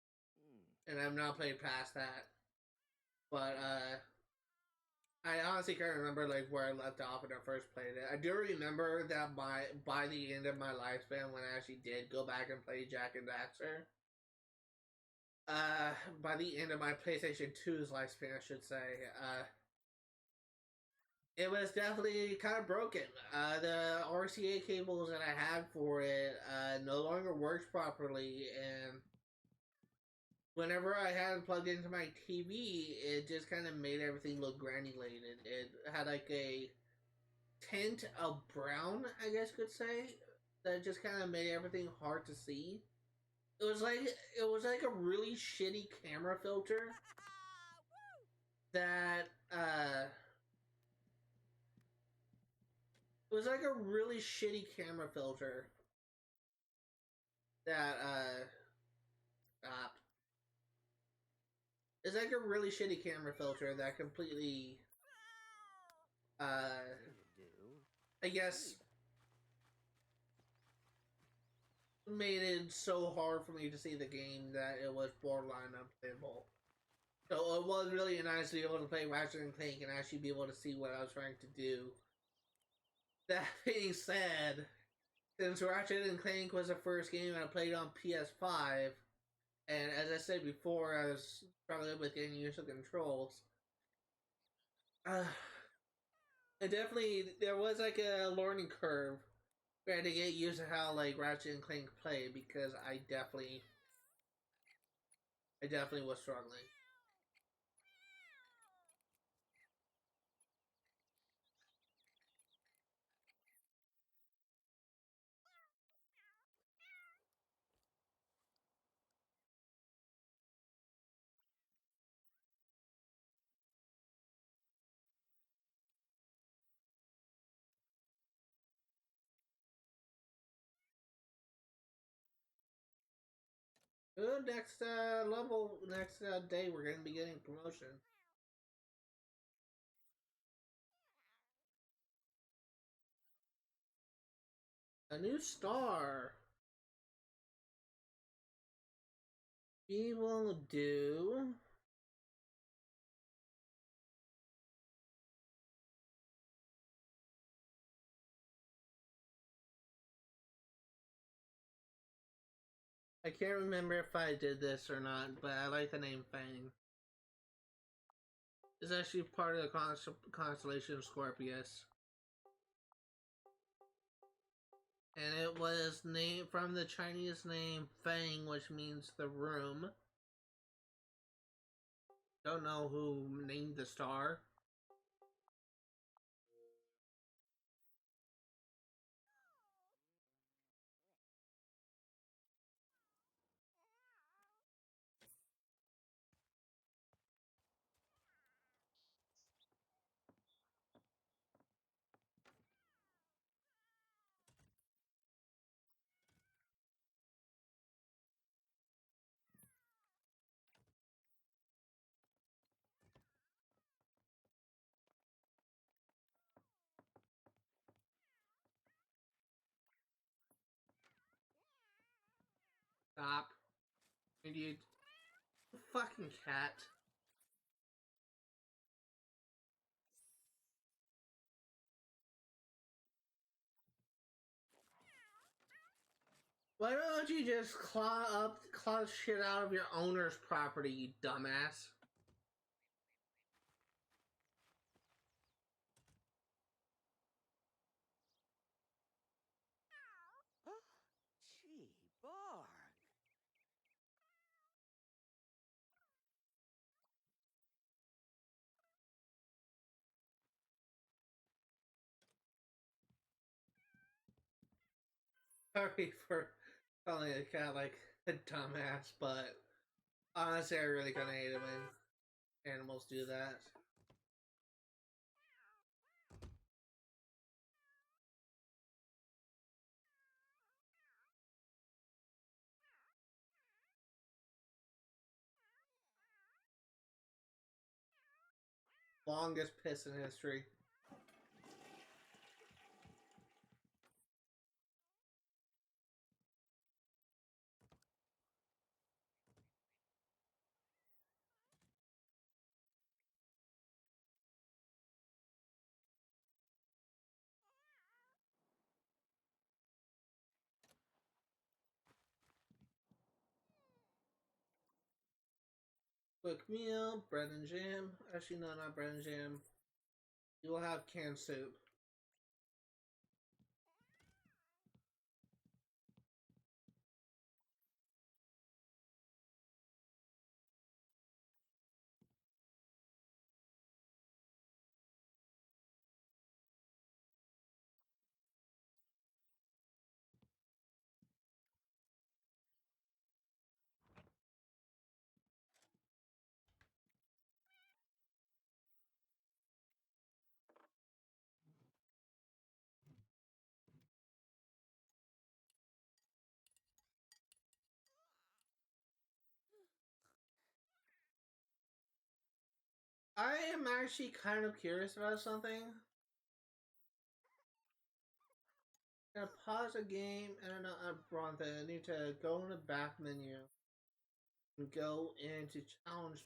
and I've not played past that. But I honestly can't remember like where I left off when I first played it. I do remember that by the end of my lifespan, when I actually did go back and play Jak and Daxter, by the end of my PlayStation 2's lifespan, I should say, it was definitely kind of broken. The RCA cables that I had for it no longer worked properly, and whenever I had it plugged into my TV, it just kind of made everything look granulated. It had like a tint of brown, I guess could say, that just kind of made everything hard to see. It was like a really shitty camera filter that it was like a really shitty camera filter that stopped. It's like a really shitty camera filter that completely uh I guess made it so hard for me to see the game that it was borderline unplayable. So it was really nice to be able to play Ratchet and Clank and actually be able to see what I was trying to do. That being said, since Ratchet and Clank was the first game I played on PS5, and as I said before, I was struggling with getting used to controls. Uh, it definitely there was like a learning curve. We had to get used to how like Ratchet and Clank play because I definitely was struggling. Good, next level, next day, we're going to be getting promotion. A new star. We will do. I can't remember if I did this or not, but I like the name Fang. It's actually part of the constellation Scorpius. And it was named from the Chinese name Fang, which means the room. Don't know who named the star. Stop. Idiot. Fucking cat. Why don't you just claw shit out of your owner's property, you dumbass? Gee, Bark. Sorry for calling a cat like a dumbass, but honestly, I really kind of hate it when animals do that. Longest piss in history. Quick meal, bread and jam. Actually, no, not bread and jam. You will have canned soup. I am actually kind of curious about something. I'm gonna pause the game and Bronte, I need to go in the back menu and go into challenge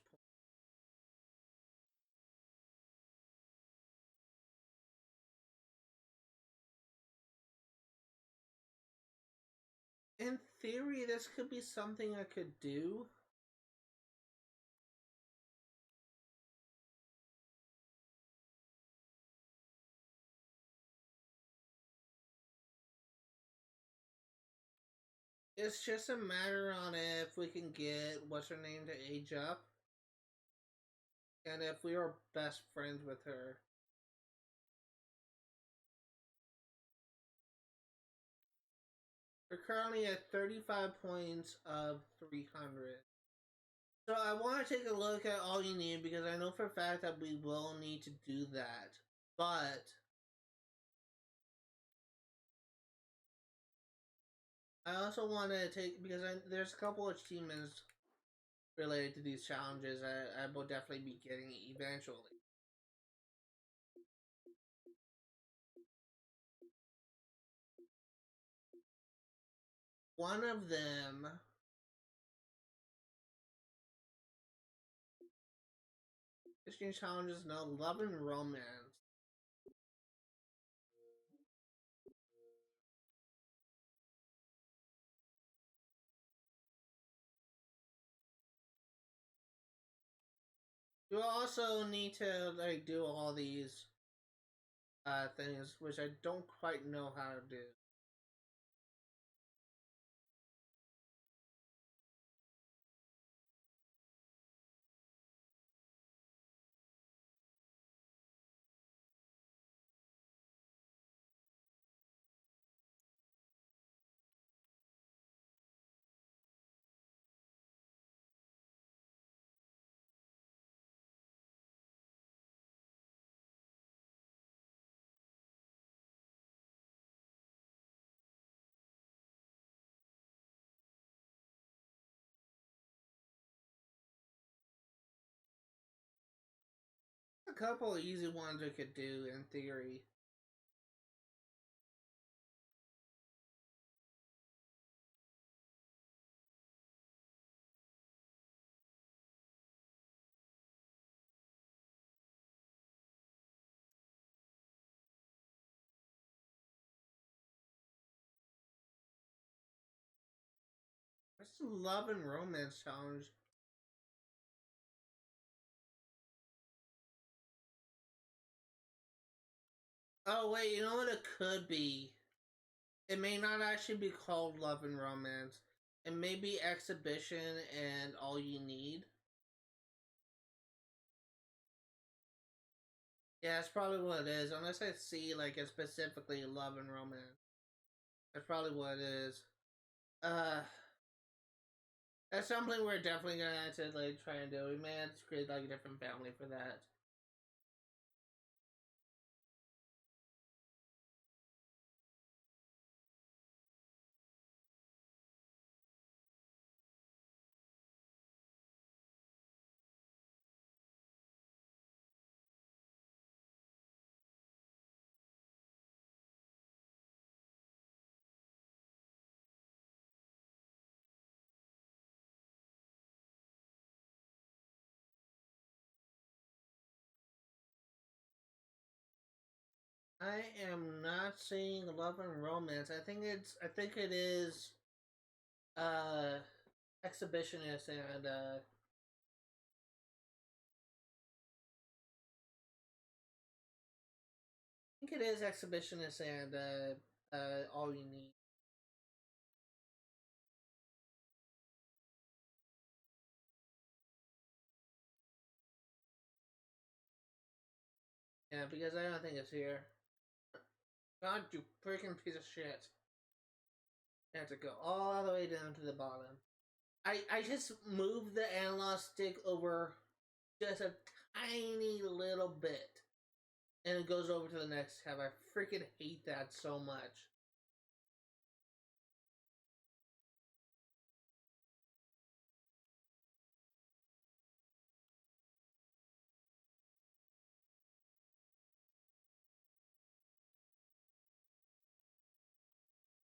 point. In theory, this could be something I could do. It's just a matter on if we can get what's her name to age up, and if we are best friends with her. We're currently at 35 points of 300. So I want to take a look at all you need because I know for a fact that we will need to do that. But I also want to take because there's a couple of achievements related to these challenges. I will definitely be getting eventually. One of them. Fishing challenges, no love and romance. You also need to like do all these things, which I don't quite know how to do. A couple of easy ones I could do in theory. What's the love and romance challenge? Oh wait, you know what it could be? It may not actually be called love and romance. It may be exhibition and all you need. Yeah, that's probably what it is. Unless I see like it's specifically love and romance. That's probably what it is. Uh that's something we're definitely gonna have to like try and do. We may have to create like a different family for that. I am not seeing love and romance. I think it is uh exhibitionist and I think it is exhibitionist and all you need. Yeah, because I don't think it's here. God, you freaking piece of shit. I have to go all the way down to the bottom. I just moved the analog stick over just a tiny little bit. And it goes over to the next tab. I freaking hate that so much.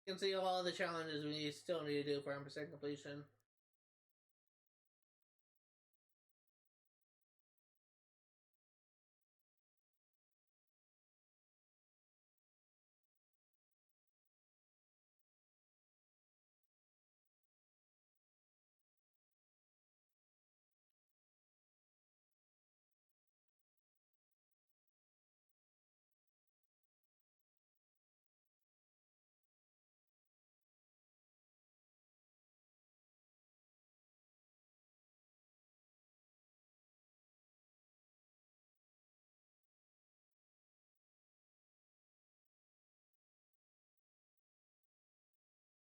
You can see all the challenges we still need to do for 100% completion.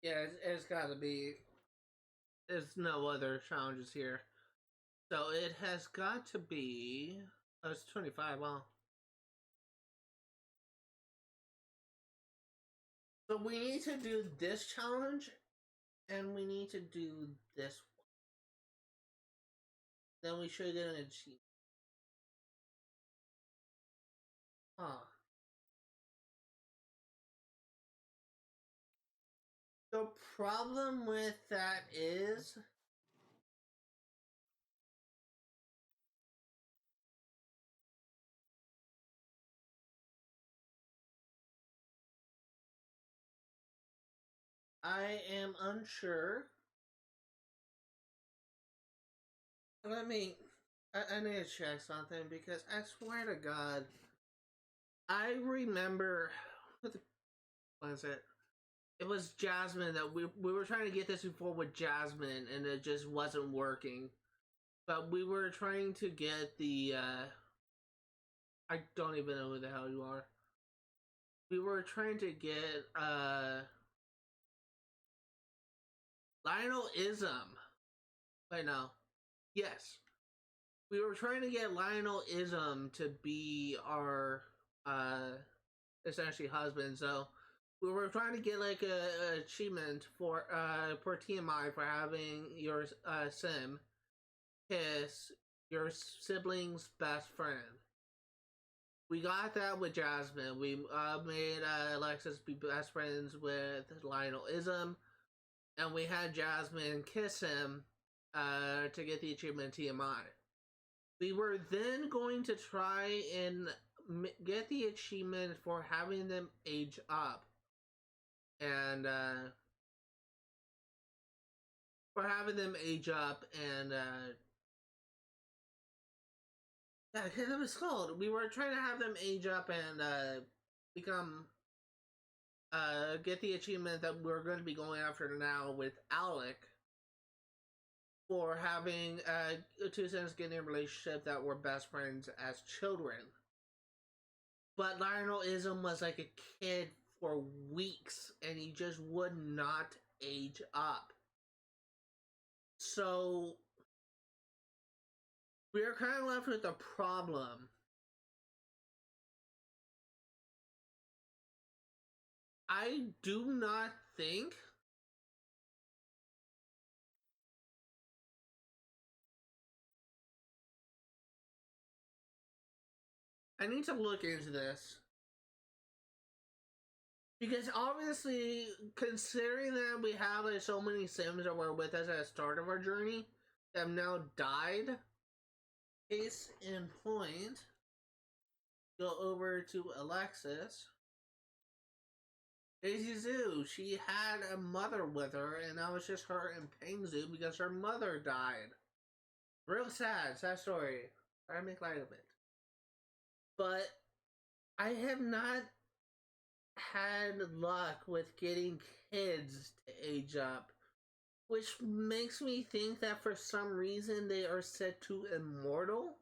Yeah, it's gotta be. There's no other challenges here. So it has got to be. Oh, it's 25. Wow. So we need to do this challenge and we need to do this one. Then we should get an achievement. Huh. The problem with that is I am unsure. Let me. I need to check something because I swear to God, I remember. What the was it? It was Jasmine that we were trying to get this before with Jasmine, and it just wasn't working. But we were trying to get the. I don't even know who the hell you are. We were trying to get Lionel Ism. Wait, no. Yes. We were trying to get Lionel Ism to be our essentially husband, so we were trying to get like a achievement for TMI for having your sim kiss your sibling's best friend. We got that with Jasmine. We made Alexis be best friends with Lionel Ism, and we had Jasmine kiss him to get the achievement TMI. We were then going to try and get the achievement for having them age up. And for having them age up and yeah, that was called. We were trying to have them age up and become get the achievement that we're going to be going after now with Alec for having two siblings getting a relationship that were best friends as children. But Lionel Ism was like a kid for weeks and he just would not age up. So we are kind of left with a problem. I do not think I need to look into this. Because obviously, considering that we have like, so many Sims that were with us at the start of our journey that have now died, case in point, go over to Alexis. Daisy Zoo, she had a mother with her, and that was just her and Peng Zoo because her mother died. Real sad story. I make light of it. But I have not had luck with getting kids to age up, which makes me think that for some reason they are set to immortal.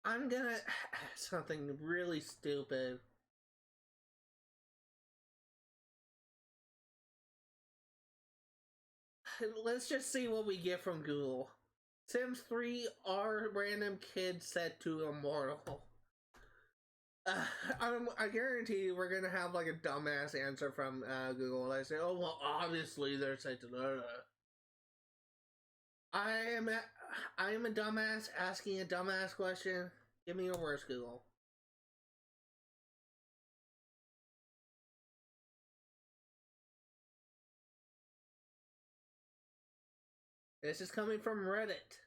I'm gonna something really stupid. Let's just see what we get from Google. Sims 3 are random kids set to immortal. I guarantee you we're gonna have like a dumbass answer from Google. I say, oh well, obviously they're set to. I am a dumbass asking a dumbass question. Give me your worst, Google. This is coming from Reddit.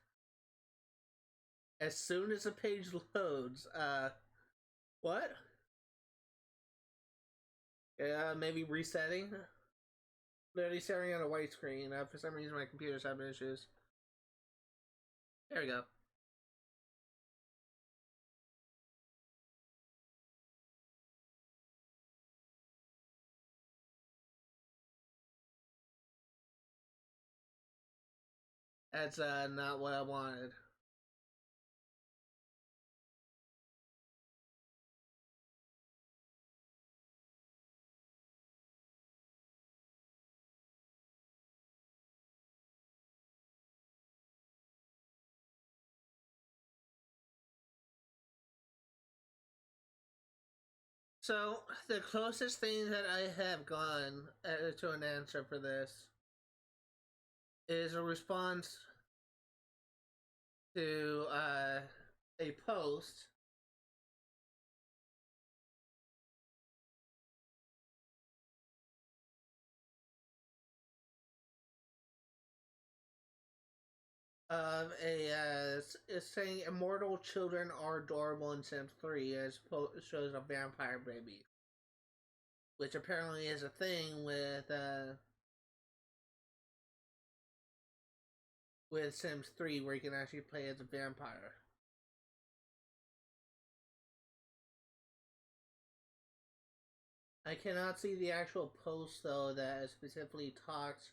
As soon as the page loads, what? Maybe resetting? Literally staring at a white screen. For some reason my computer's having issues. There we go. That's not what I wanted. So, the closest thing that I have gone to an answer for this is a response to a post of it's saying immortal children are adorable in Sims 3 as shows a vampire baby, which apparently is a thing with Sims 3 where you can actually play as a vampire. I cannot see the actual post though that specifically talks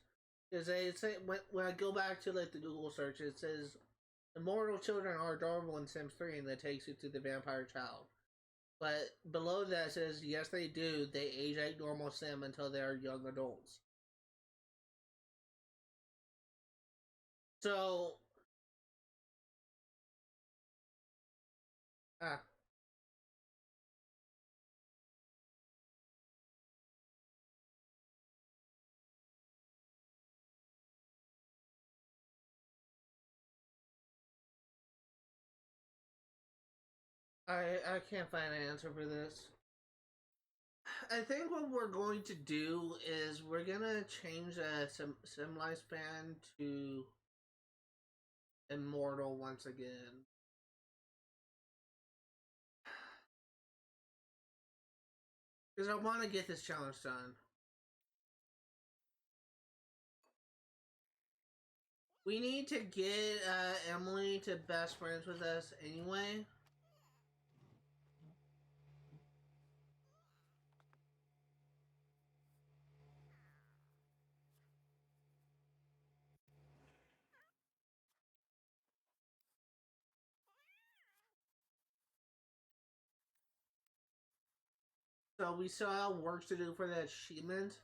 because they say when I go back to like the Google search, it says immortal children are adorable in Sims 3, and that takes you to the vampire child. But below that says yes, they do. They age like normal Sim until they are young adults. So, ah, I can't find an answer for this. I think what we're going to do is we're gonna change the sim lifespan to immortal once again. Because I want to get this challenge done. We need to get Emily to best friends with us anyway. So we still have work to do for that achievement.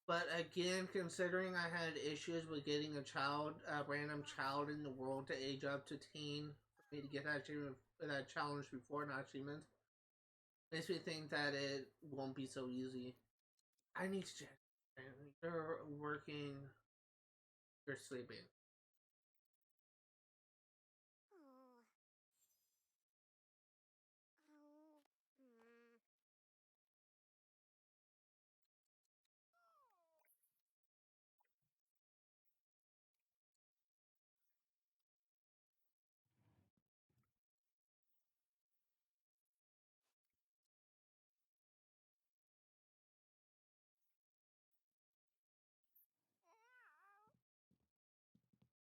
But again, considering I had issues with getting a random child in the world to age up to teen for me to get that achievement, that challenge before an achievement, makes me think that it won't be so easy. I need to check. You're working. You're sleeping.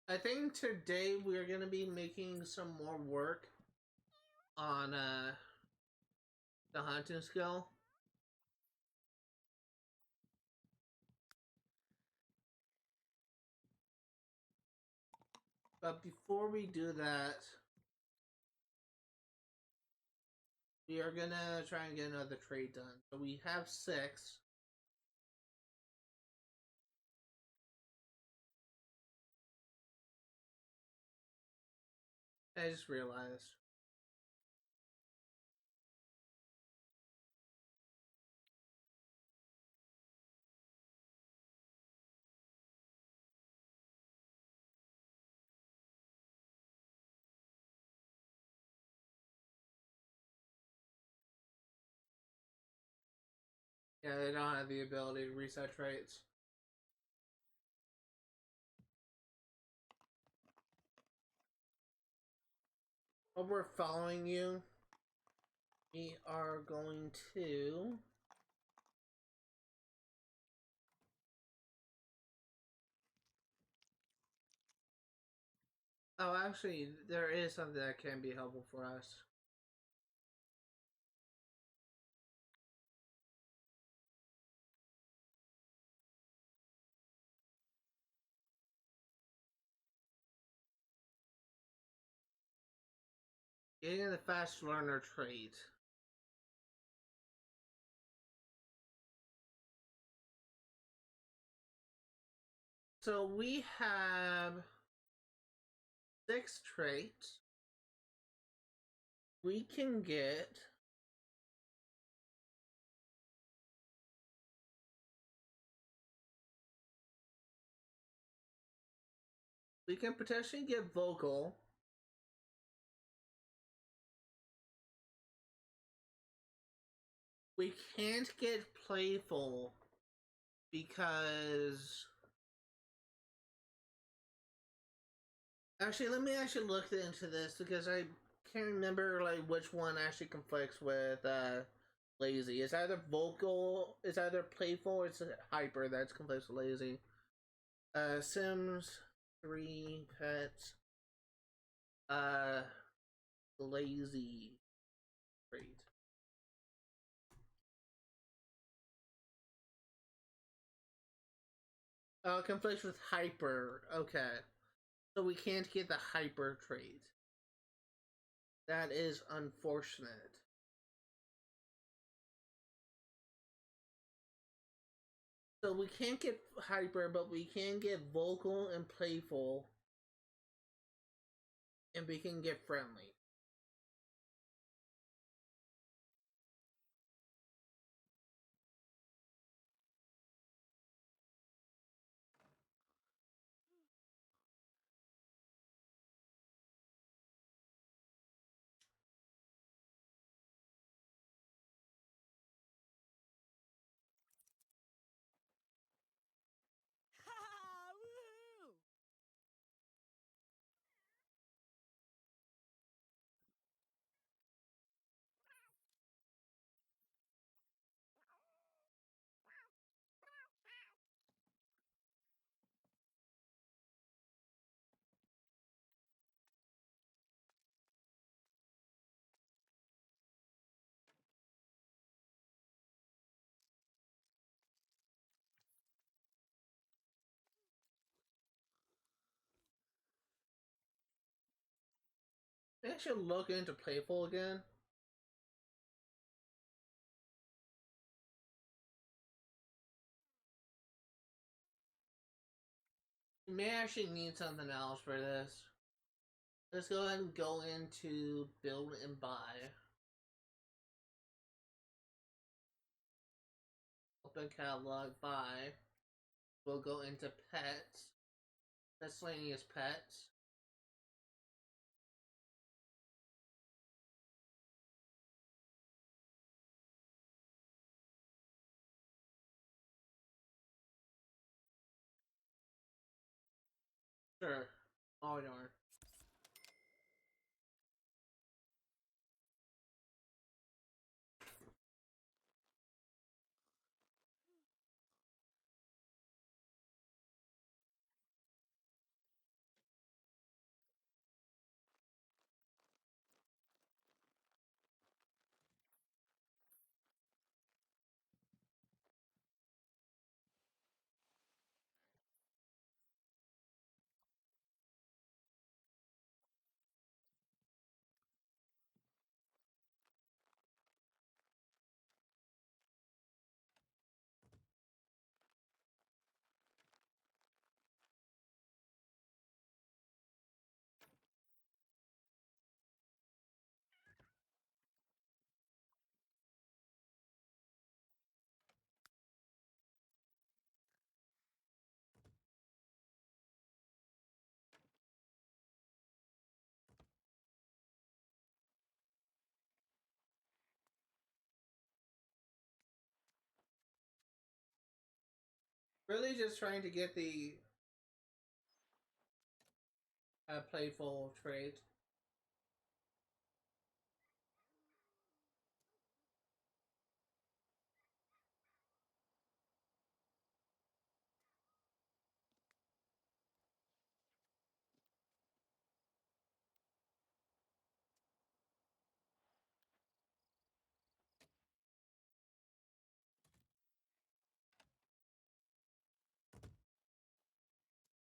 I think today we're gonna be making some more work on the hunting skill. But before we do that, we are gonna try and get another trade done. So we have 6. I just realized. Yeah, they don't have the ability to reset traits. While we're following you, we are going to oh, actually, there is something that can be helpful for us. Getting the fast learner trait. So we have 6 traits. We can get We can potentially get vocal. We can't get playful because actually, let me actually look into this because I can't remember like which one actually conflicts with lazy. It's either vocal, it's either playful, or it's hyper that's conflicts with lazy. Sims 3 pets. Uh, lazy trait. Conflicts with hyper. Okay. So we can't get the hyper trait. That is unfortunate. So we can't get hyper, but we can get vocal and playful. And we can get friendly. Ha! Woohoo! Maybe I should look into playful again. We may actually need something else for this. Let's go ahead and go into build and buy. Open catalog, buy. We'll go into pets. Miscellaneous pets. Sure. Oh darn. Really just trying to get the playful trait.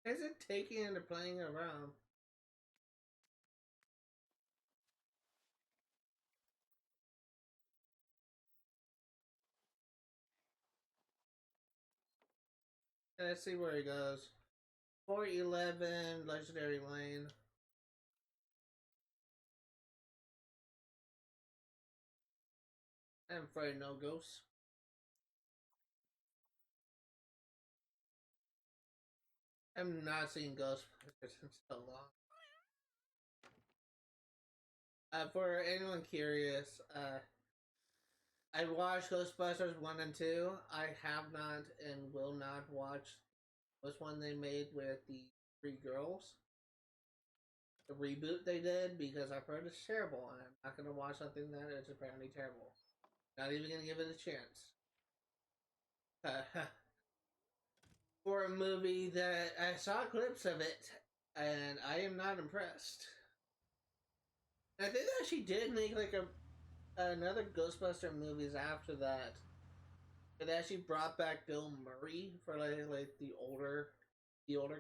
Is it taking into playing around? Let's see where it goes. 411 Legendary Lane. I'm afraid no ghosts. I'm not seeing Ghostbusters in so long. For anyone curious, I watched Ghostbusters 1 and 2. I have not and will not watch this one they made with the three girls. The reboot they did because I've heard it's terrible and I'm not going to watch something that is apparently terrible. Not even going to give it a chance. For a movie that I saw clips of it and I am not impressed. And I think that she did make like another Ghostbuster movies after that. It actually brought back Bill Murray for like the older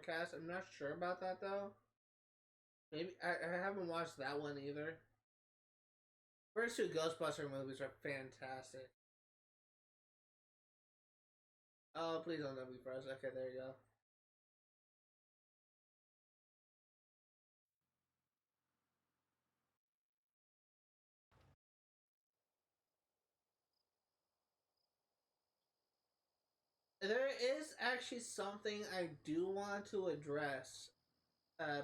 cast. I'm not sure about that though. Maybe I haven't watched that one either. First two Ghostbuster movies are fantastic. Oh, please don't let me froze. Okay, there you go. There is actually something I do want to address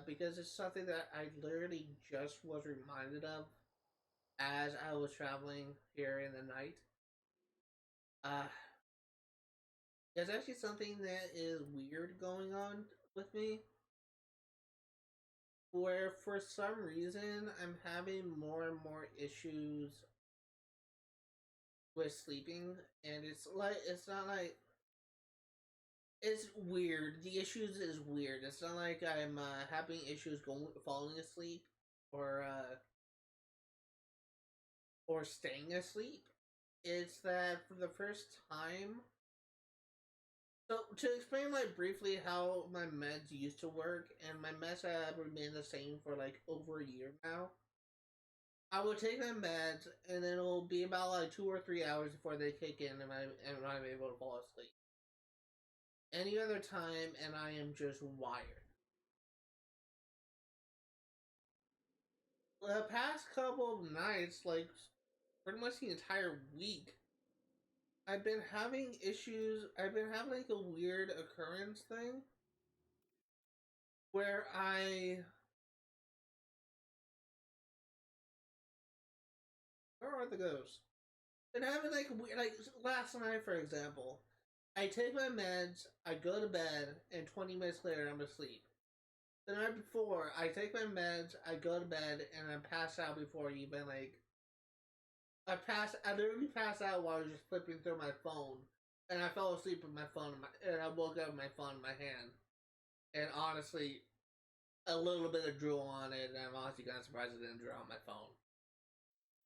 because it's something that I literally just was reminded of as I was traveling here in the night. Uh, there's actually something that is weird going on with me, where for some reason I'm having more and more issues with sleeping, and it's not like it's weird. The issues is weird. It's not like I'm having issues going falling asleep or uh, or staying asleep. It's that for the first time. So to explain like briefly how my meds used to work, and my meds have remained the same for like over a year now. I would take my meds, and then it'll be about like 2 or 3 hours before they kick in, and I'm able to fall asleep. Any other time, and I am just wired. The past couple of nights, like pretty much the entire week, I've been having issues. I've been having like a weird occurrence thing where where are the ghosts? Been having like like last night for example. I take my meds, I go to bed, and 20 minutes later I'm asleep. The night before, I take my meds, I go to bed, and I pass out before even like I literally passed out while I was just flipping through my phone, and I fell asleep with my phone, and I woke up with my phone in my hand, and honestly, a little bit of drool on it, and I'm honestly kind of surprised it didn't drool on my phone.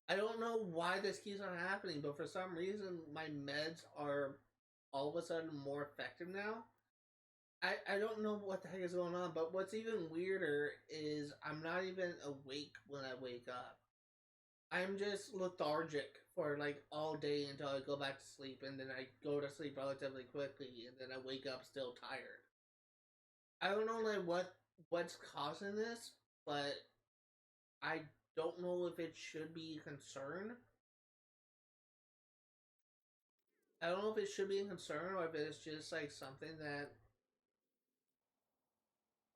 I don't know why this keeps on happening, but for some reason, my meds are all of a sudden more effective now. I don't know what the heck is going on, but what's even weirder is I'm not even awake when I wake up. I'm just lethargic for like all day until I go back to sleep, and then I go to sleep relatively quickly, and then I wake up still tired. I don't know like what's causing this, but I don't know if it should be a concern. I don't know if it should be a concern or if it's just like something that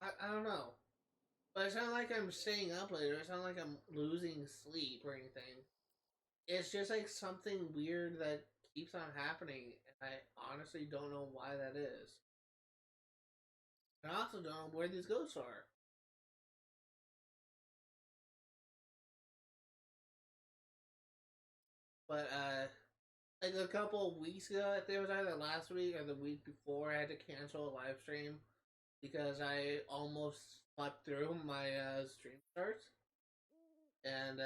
I don't know. But it's not like I'm staying up later. It's not like I'm losing sleep or anything. It's just like something weird that keeps on happening, and I honestly don't know why that is. And I also don't know where these ghosts are. But like a couple of weeks ago, I think it was either last week or the week before, I had to cancel a live stream because I almost slept through my stream starts, and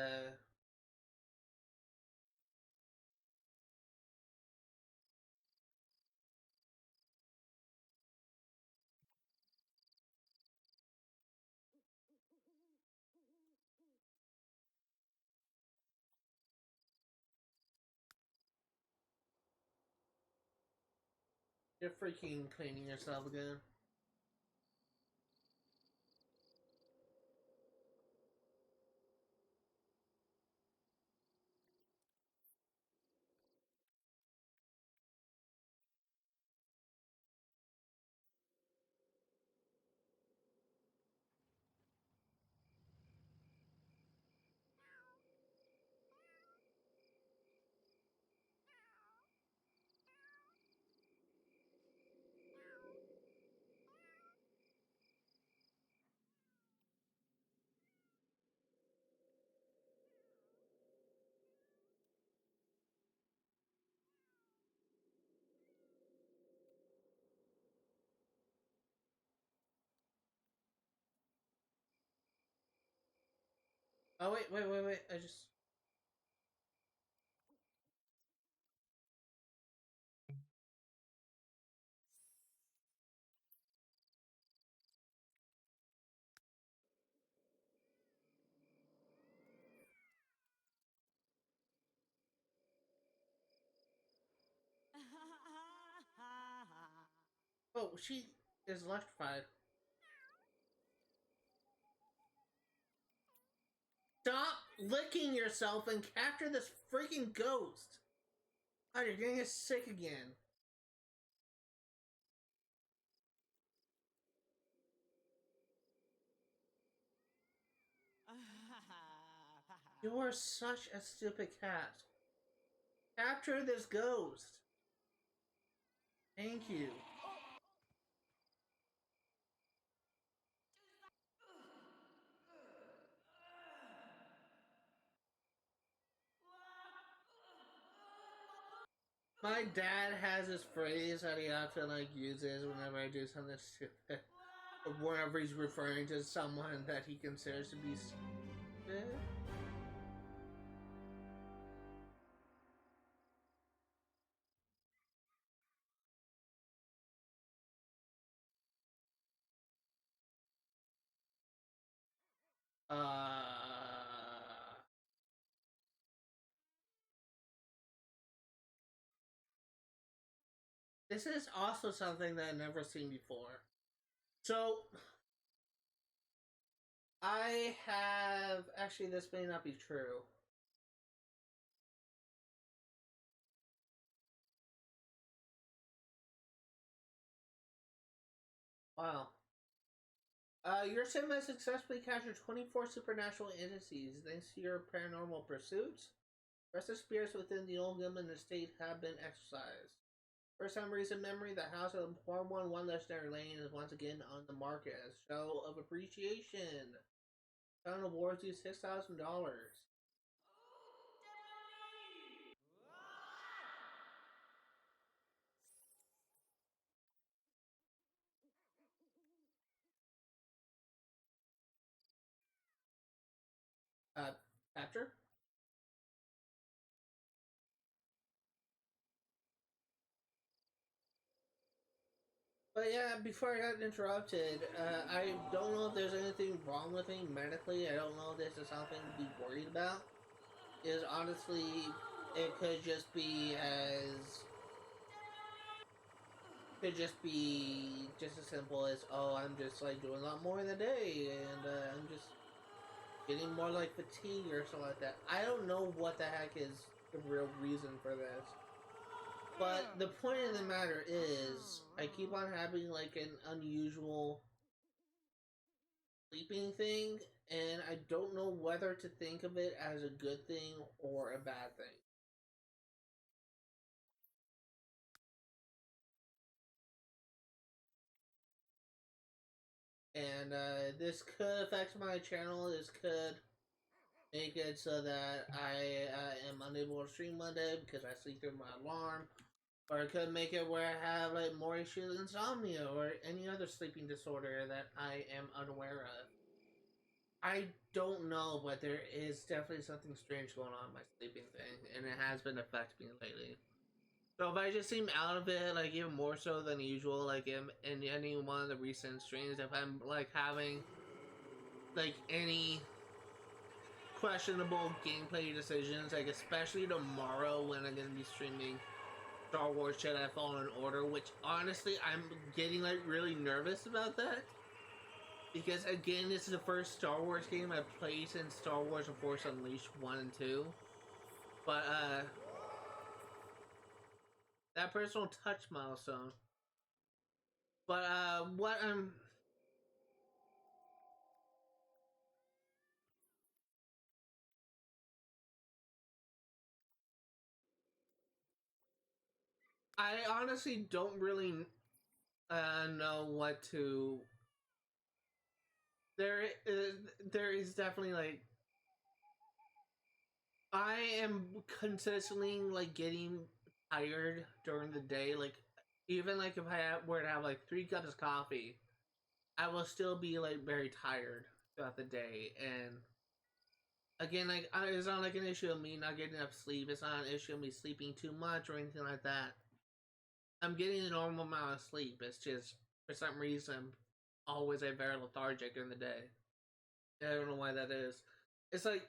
you're freaking cleaning yourself again. Oh wait! I just. Oh, she is electrified. Stop licking yourself and capture this freaking ghost. Oh, you're getting us sick again. You are such a stupid cat. Capture this ghost. Thank you. My dad has this phrase that he often uses whenever I do something stupid, or whenever he's referring to someone that he considers to be stupid. This is also something that I've never seen before. So, I have actually. This may not be true. Wow. Your sim has successfully captured 24 supernatural entities thanks to your paranormal pursuits. Rest of spirits within the old Gilman estate have been exorcised. For some recent memory, the House of 411 Legendary Lane is once again on the market as a show of appreciation. Town awards you $6,000. Uh, Capture? But yeah, before I got interrupted, I don't know if there's anything wrong with me medically. I don't know if this is something to be worried about. Is honestly, it could just be just as simple as, oh, I'm just doing a lot more in the day, and I'm just getting more fatigue or something like that. I don't know what the heck is the real reason for this. But the point of the matter is, I keep on having an unusual sleeping thing, and I don't know whether to think of it as a good thing or a bad thing. And this could affect my channel. This could make it so that I am unable to stream Monday because I sleep through my alarm. Or it could make it where I have more issues with insomnia or any other sleeping disorder that I am unaware of. I don't know, but there is definitely something strange going on with my sleeping thing, and it has been affecting me lately. So if I just seem out of it, even more so than usual, in any one of the recent streams, if I'm having any questionable gameplay decisions, especially tomorrow when I'm gonna be streaming Star Wars Jedi Fallen Order, which honestly I'm getting really nervous about that. Because again, this is the first Star Wars game I've played since Star Wars The Force Unleashed 1 and 2. But that personal touch milestone. But what I honestly don't really know what to. There is definitely I am consistently getting tired during the day. Even if I were to have 3 cups of coffee, I will still be very tired throughout the day. And again, like it's not like an issue of me not getting enough sleep. It's not an issue of me sleeping too much or anything like that. I'm getting the normal amount of sleep. It's just for some reason I'm always very lethargic during the day. I don't know why that is. It's like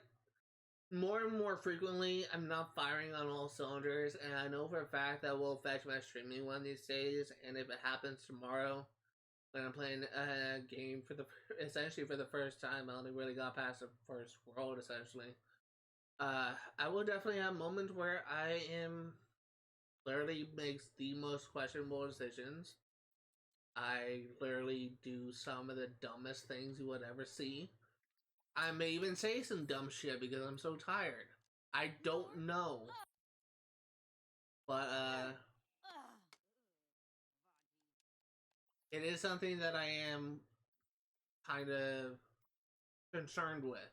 more and more frequently I'm not firing on all cylinders, and I know for a fact that will affect my streaming one of these days. And if it happens tomorrow, when I'm playing a game for the essentially for the first time, I only really got past the first world essentially. I will definitely have moments where I am literally makes the most questionable decisions. I literally do some of the dumbest things you would ever see. I may even say some dumb shit because I'm so tired. I don't know. But it is something that I am kind of concerned with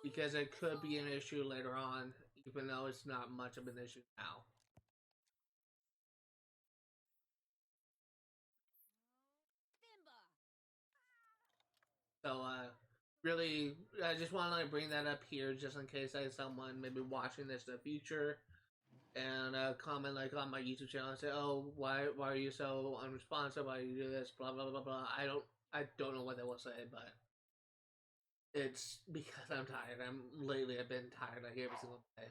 because it could be an issue later on, even though it's not much of an issue now. So, really, I just want to bring that up here just in case I have someone maybe watching this in the future and comment like on my YouTube channel and say, "Oh, why are you so unresponsive? Why do you do this? Blah blah blah blah." I don't know what they will say, but it's because I'm tired. I've been tired like every single day.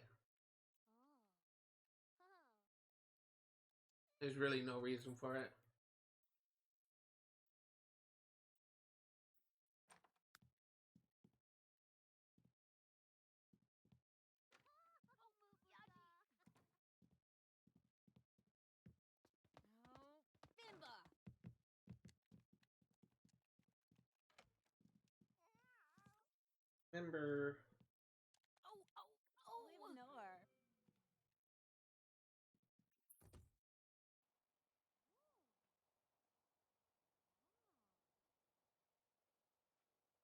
There's really no reason for it. Remember,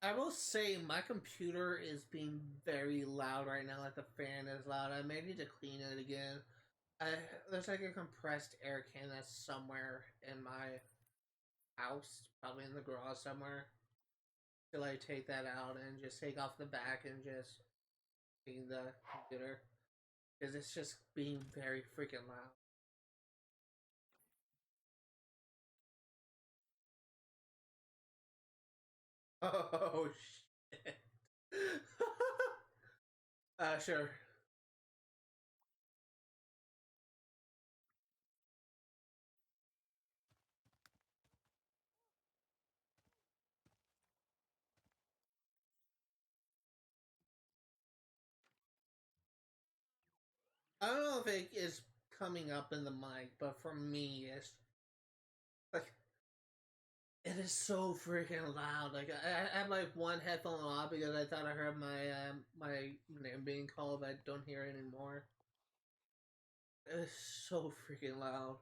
I will say my computer is being very loud right now. Like the fan is loud. I may need to clean it again. I, there's like a compressed air can that's somewhere in my house, probably in the garage somewhere. Till I take that out and just take off the back and just clean the computer because it's just being very freaking loud. Oh shit. Sure. I don't know if it is coming up in the mic, but for me, it's like it is so freaking loud. Like I have like one headphone off because I thought I heard my name being called, but I don't hear it anymore. It's so freaking loud.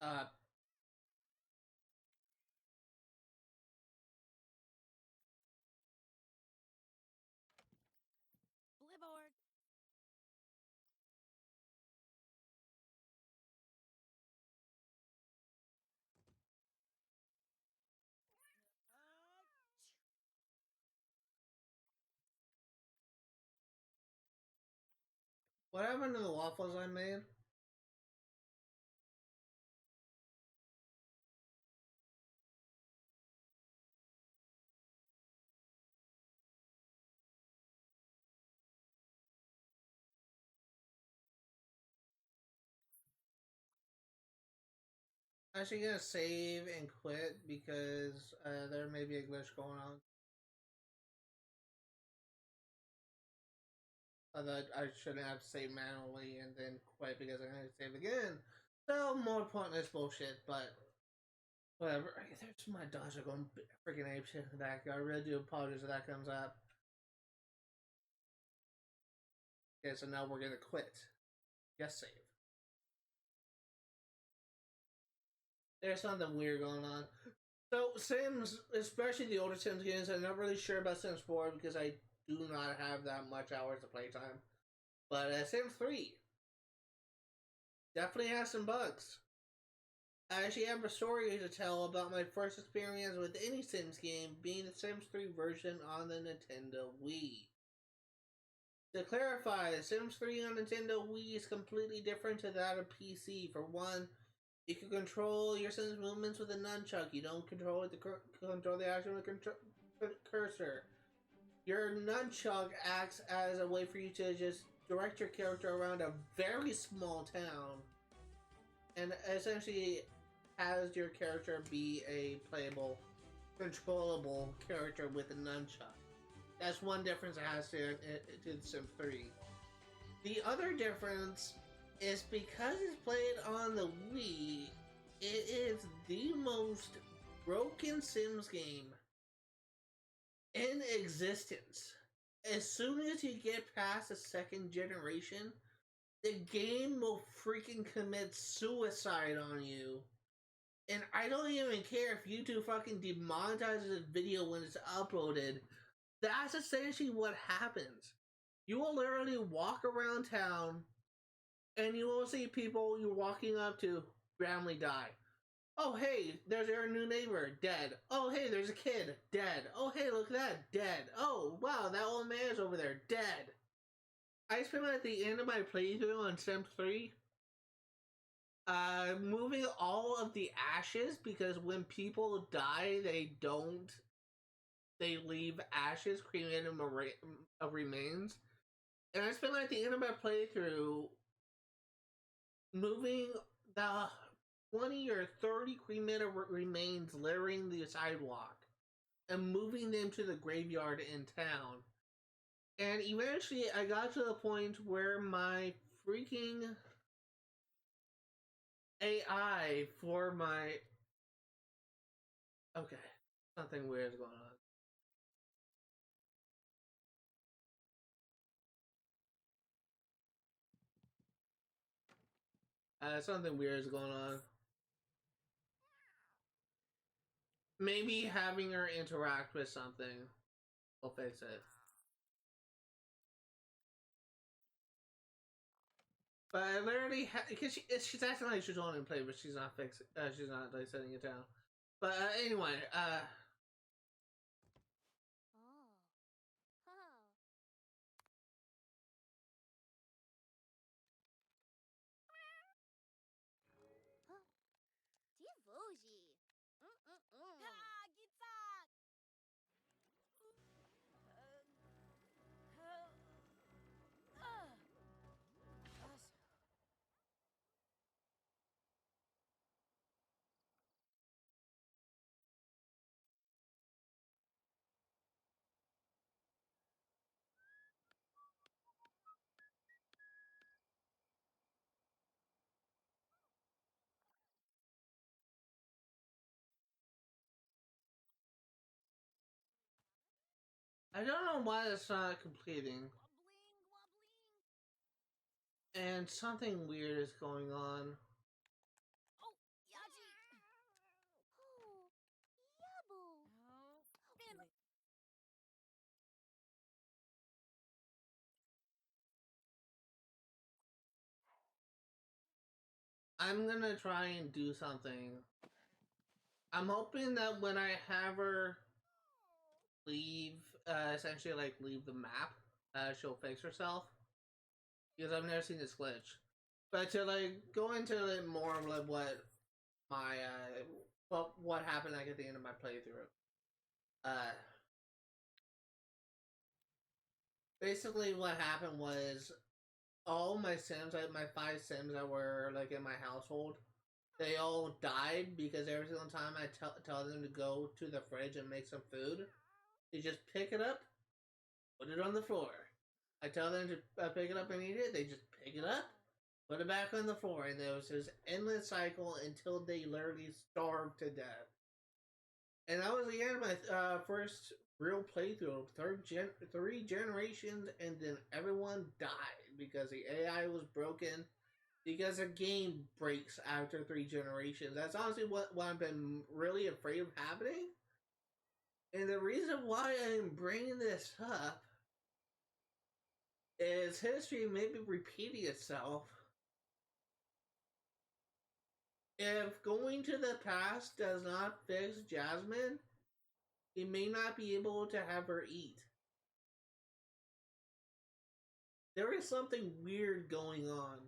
Uh, what happened to the waffles I made? I'm actually gonna save and quit because there may be a glitch going on. Although I shouldn't have saved manually and then quit because I'm gonna save again. So more pointless bullshit, but whatever. There's my dogs are going freaking apeshit in the backyard. I really do apologize if that comes up. Okay, so now we're gonna quit. Yes, save. There's something weird going on. So Sims, especially the older Sims games, I'm not really sure about Sims 4 because I do not have that much hours of playtime. But Sims 3 definitely has some bugs. I actually have a story to tell about my first experience with any Sims game being the Sims 3 version on the Nintendo Wii. To clarify, the Sims 3 on Nintendo Wii is completely different to that of PC. For one, you can control your Sims movements with a nunchuck. You don't control the action with a cursor. Your nunchuck acts as a way for you to just direct your character around a very small town, and essentially has your character be a playable, controllable character with a nunchuck. That's one difference it has to The Sims 3. The other difference is because it's played on the Wii, it is the most broken Sims game in existence. As soon as you get past the second generation, the game will freaking commit suicide on you. And I don't even care if YouTube fucking demonetizes this video when it's uploaded. That's essentially what happens. You will literally walk around town and you will see people you're walking up to randomly die. Oh, hey, there's our new neighbor, dead. Oh, hey, there's a kid, dead. Oh, hey, look at that, dead. Oh, wow, that old man's over there, dead. I spent at the end of my playthrough on Sims 3 moving all of the ashes because when people die, they leave ashes, cremated remains. And I spent at the end of my playthrough moving the 20 or 30 cremated remains littering the sidewalk and moving them to the graveyard in town. And eventually I got to the point where my freaking AI for my... Okay, something weird is going on. Something weird is going on. Maybe having her interact with something will fix it. But I literally because she's acting like she's on in play, but she's not fixing. She's not like setting it down. But anyway, Oh. Oh. Huh? Tivoji. Mm-mm-mm. Ha! Gitsak! I don't know why it's not completing, Wobbling, wobbling. and something weird is going on. Oh, Yaji. Oh, Yabu. Oh, Phil. I'm gonna try and do something. I'm hoping that when I have her leave, essentially like leave the map, she'll fix herself. Because I've never seen this glitch. But to like go into like more of like what my what happened like at the end of my playthrough. Uh, Basically what happened was all my Sims, like my 5 Sims that were like in my household, they all died because every single time I tell them to go to the fridge and make some food, they just pick it up, put it on the floor. I tell them to pick it up and eat it. They just pick it up, put it back on the floor, and there was this endless cycle until they literally starved to death. And that was the end of my first real playthrough. Three generations, and then everyone died because the AI was broken. Because a game breaks after 3 generations. That's honestly what I've been really afraid of happening. And the reason why I'm bringing this up is history may be repeating itself. If going to the past does not fix Jasmine, he may not be able to have her eat. There is something weird going on.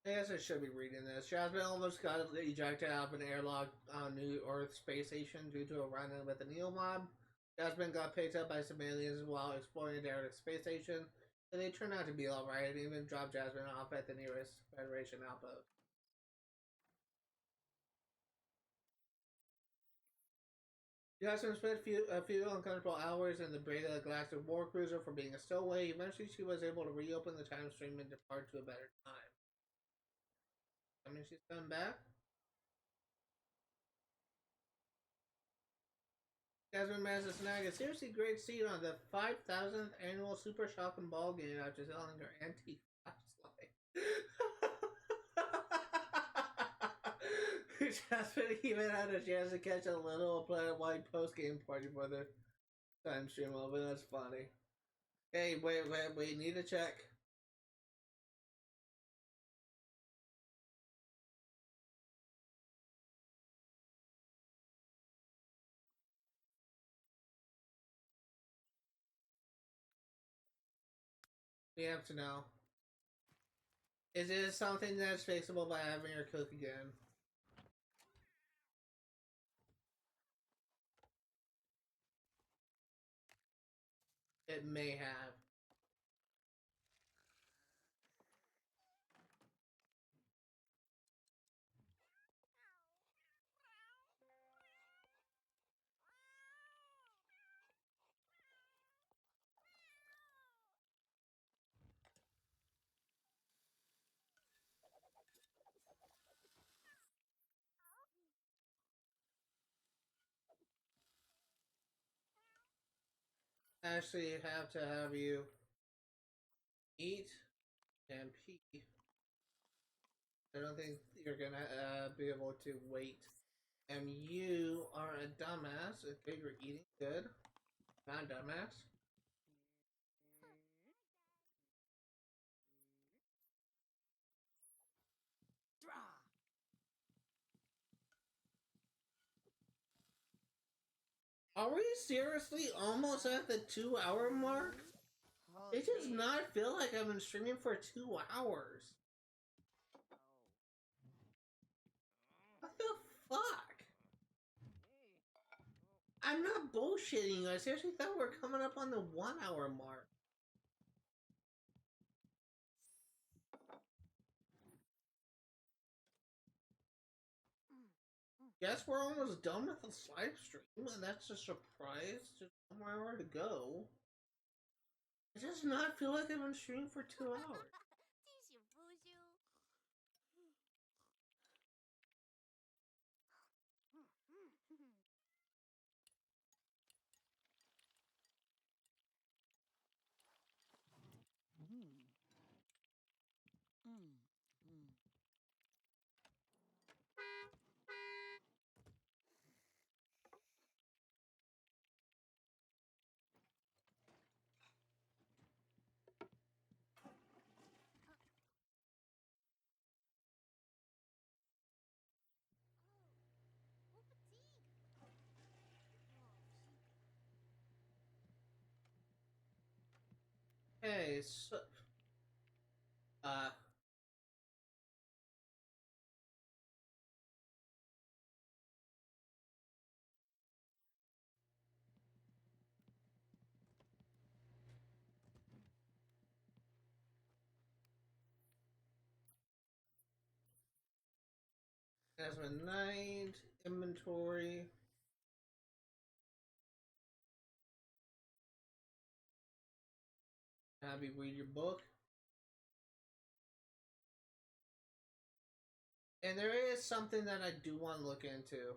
I guess I should be reading this. Jasmine almost got ejected out of an airlock on New Earth space station due to a run-in with a Neo mob. Jasmine got picked up by some aliens while exploring the Earth space station, and they turned out to be alright and even dropped Jasmine off at the nearest Federation outpost. Jasmine spent a few uncomfortable hours in the brig of the Galactic War Cruiser for being a stowaway. Eventually, she was able to reopen the time stream and depart to a better time. I mean, she's come back. Jasmine managed to snag a seriously great seat on the 5,000th annual Super Shock and Ball game after selling her antique flashlight. Jasmine even had a chance to catch a little Planet White post game party for the time stream open. That's funny. Hey, wait, need to check. We have to know. Is it something that's fixable by having her cook again? It may have. Actually, have to have you eat and pee. I don't think you're gonna be able to wait. And you are a dumbass. Okay, you're eating good. Not a dumbass. Are we seriously almost at the 2 hour mark? It does not feel like I've been streaming for 2 hours. What the fuck? I'm not bullshitting you. I seriously thought we were coming up on the 1 hour mark. Guess we're almost done with the live stream, and that's a surprise. Just 1 hour to go. It does not feel like I've been streaming for 2 hours. Okay, so uh as a night inventory. Have you read your book. And there is something that I do want to look into.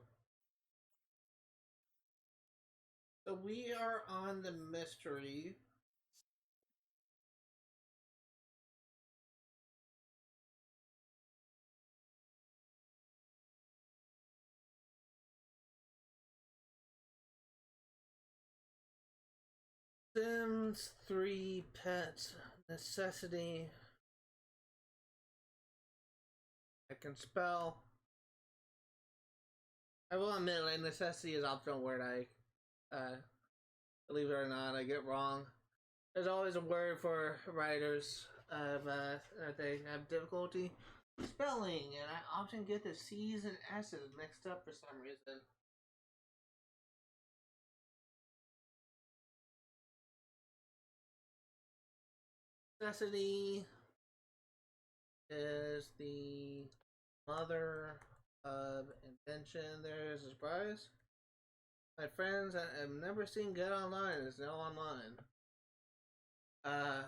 So we are on the mystery. Sims 3 pets necessity. I can spell. I will admit, like, necessity is often a word believe it or not, I get wrong. There's always a word for writers that they have difficulty spelling, and I often get the C's and S's mixed up for some reason. Necessity is the mother of invention. There is a surprise. My friends I have never seen get online is now online. Uh,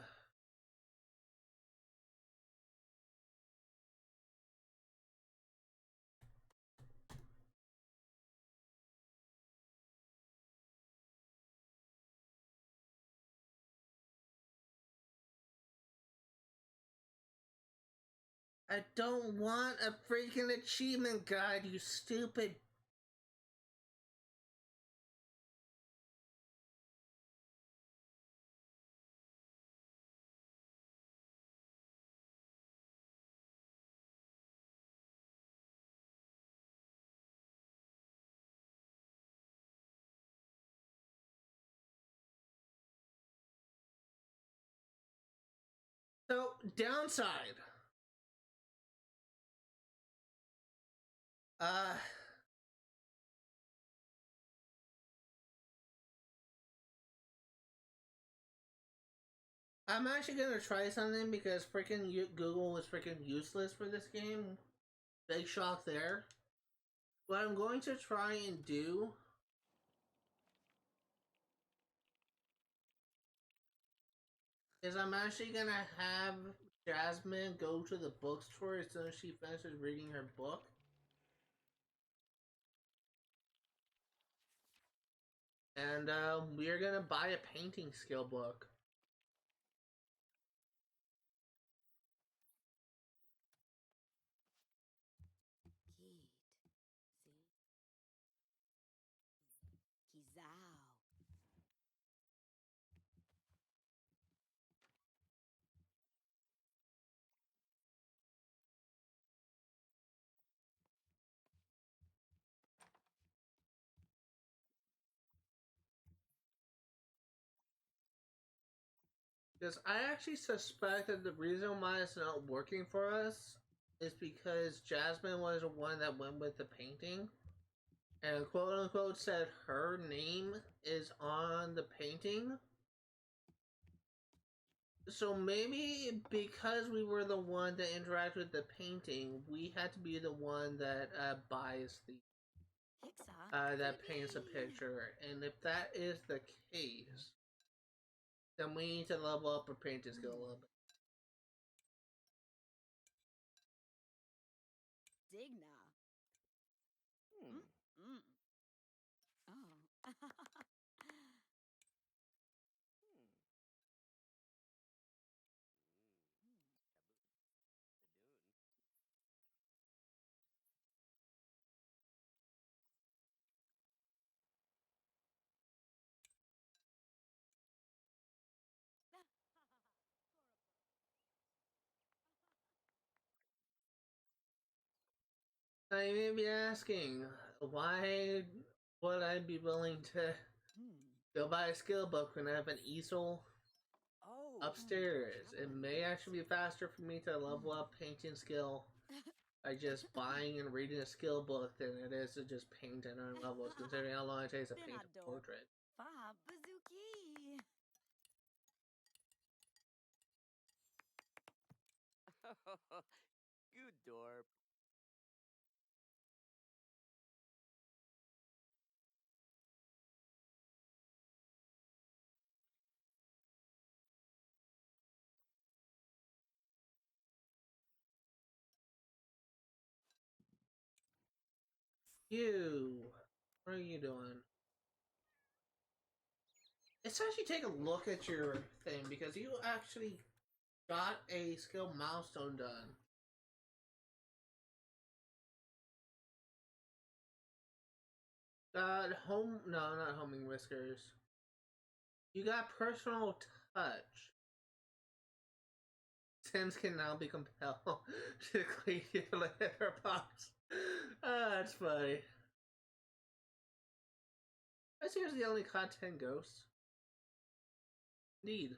I don't want a freaking achievement guide, you stupid. So, downside. Uh, I'm actually gonna try something because freaking Google was freaking useless for this game. Big shock there. What I'm going to try and do is I'm actually gonna have Jasmine go to the bookstore as soon as she finishes reading her book. And we're gonna buy a painting skill book. Kid. See? Kizao. Because I actually suspect that the reason why it's not working for us is because Jasmine was the one that went with the painting. And quote unquote said her name is on the painting. So maybe because we were the one that interacted with the painting, we had to be the one that buys the that paints a picture. And if that is the case, then we need to level up our painting skill a little bit. Digna. Oh. Now you may be asking, why would I be willing to go buy a skill book when I have an easel? Oh. upstairs. It may actually be faster for me to level up painting skill by just buying and reading a skill book than it is to just paint at our levels, considering how long it takes to paint a portrait. Bazuki. Good dorp. You, what are you doing? Let's actually take a look at your thing because you actually got a skill milestone done. Home, no, not homing whiskers. You got personal touch. Sims can now be compelled to clean your litter box. That's funny. That's here's the only content ghost. Indeed.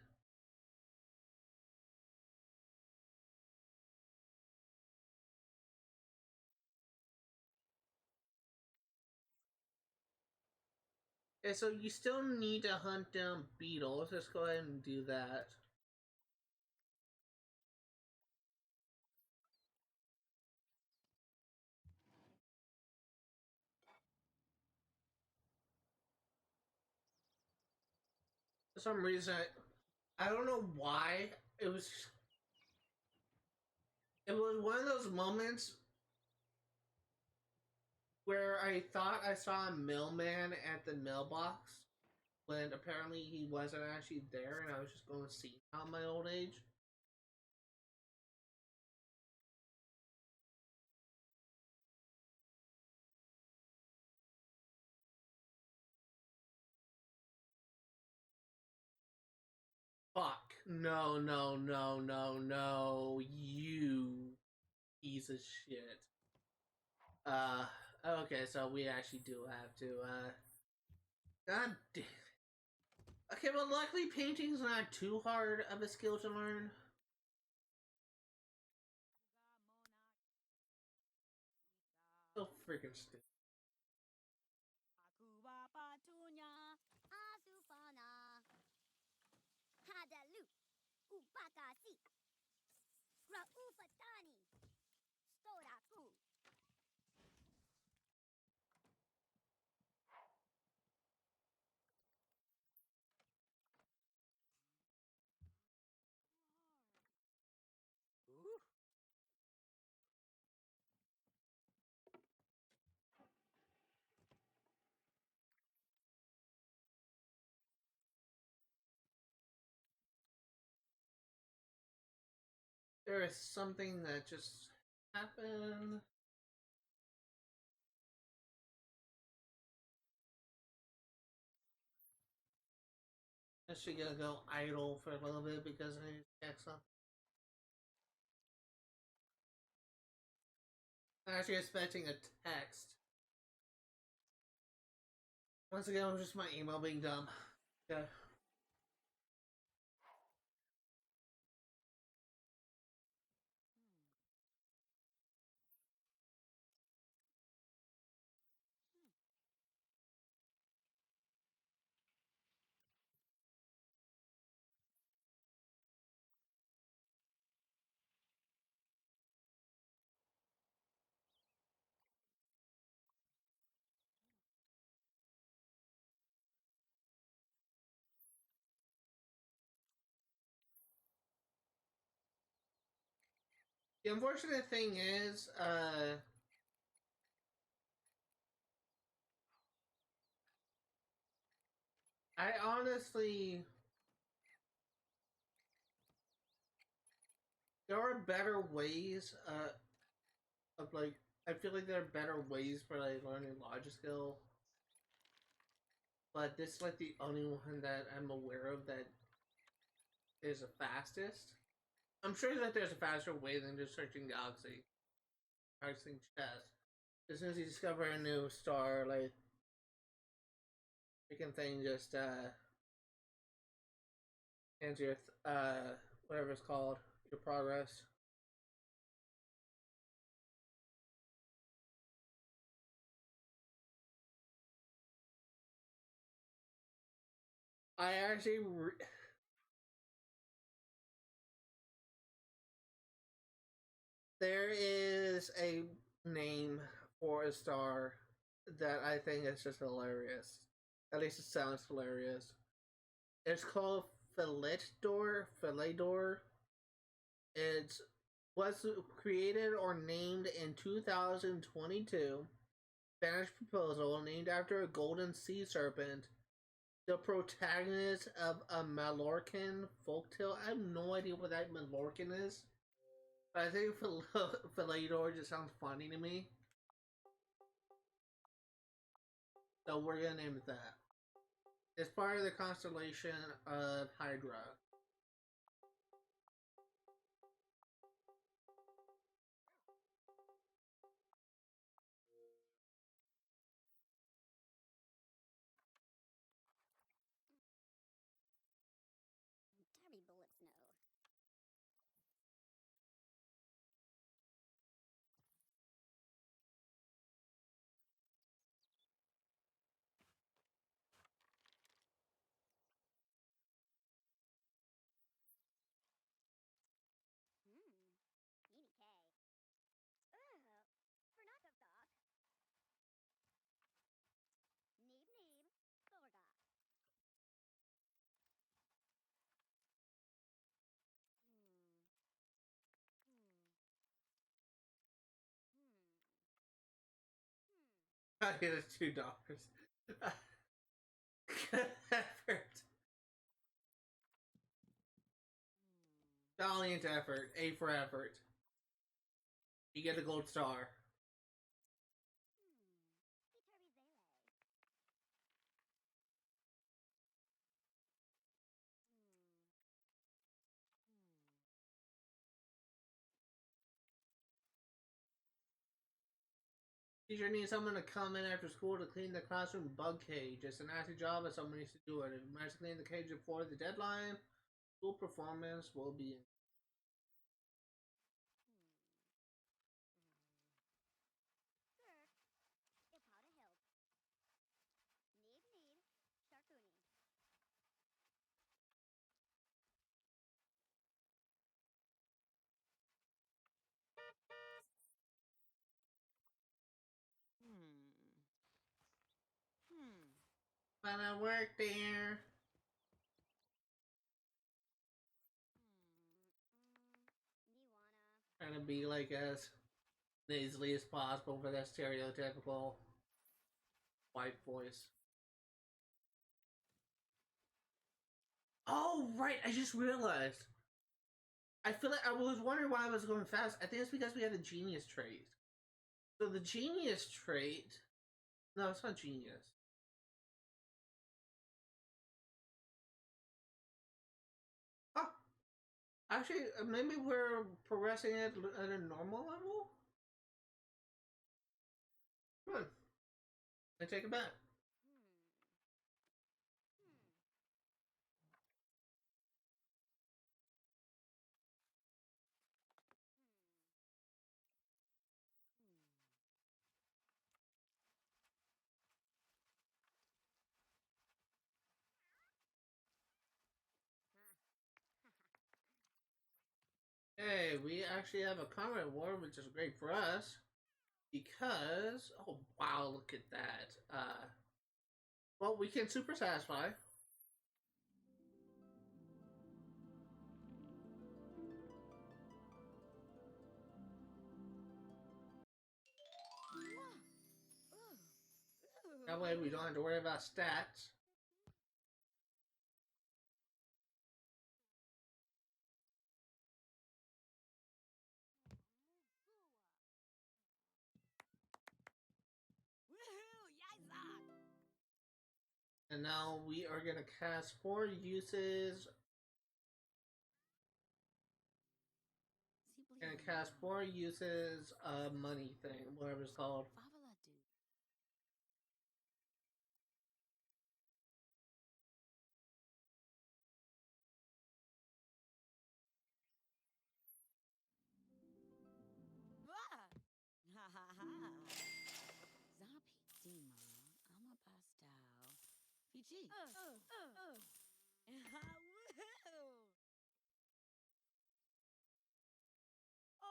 Okay, so you still need to hunt down beetles. Let's go ahead and do that. For some reason, I don't know why it was. It was one of those moments where I thought I saw a mailman at the mailbox when apparently he wasn't actually there, and I was just going to see him on my old age. Fuck. No, no, no, no, no. You piece of shit. Okay, so we actually do have to, God damn. Okay, but luckily painting's not too hard of a skill to learn. So freaking stupid. Akuba patunya. Asupana. Hadalu. Upakasi. Raufatani. Storaku. Ooh. There is something that just happened. I'm actually gonna go idle for a little bit because I need to check something. I'm actually expecting a text. Once again, it was just my email being dumb. Okay. The unfortunate thing is, I honestly, there are better ways, of like, I feel like there are better ways for like learning logic skill, but this is like the only one that I'm aware of that is the fastest. I'm sure that there's a faster way than just searching Galaxy, searching chess. As soon as you discover a new star, like, freaking thing just, and your whatever it's called, your progress. I actually there is a name for a star that I think is just hilarious. At least it sounds hilarious. It's called Philator. It was created or named in 2022. Spanish proposal named after a golden sea serpent, the protagonist of a Mallorcan folktale. I have no idea what that Mallorcan is, but I think Philator just sounds funny to me. So we're gonna name it that. It's part of the constellation of Hydra. Dirty bullets, no. Yini K. Fernaka thought. Neeb, Thorga. I get it $2. Good effort. Valiant effort. A for effort. You get a gold star. Teacher needs someone to come in after school to clean the classroom bug cage. It's a nasty job, but someone needs to do it. If you manage to clean the cage before the deadline, school performance will be. Wanna work there? Trying to be like as nasally as possible for that stereotypical white voice. Oh, right, I just realized. I feel like I was wondering why I was going fast. I think it's because we had a genius trait. So the genius trait. No, it's not genius. Oh, actually, maybe we're progressing it at a normal level? Good. I take it back. Hey, we actually have a combat award, which is great for us. Because, oh wow, look at that. Well, we can super satisfy. That way we don't have to worry about stats. And now we are going to cast 4 uses. Going to cast 4 uses money thing, whatever it's called.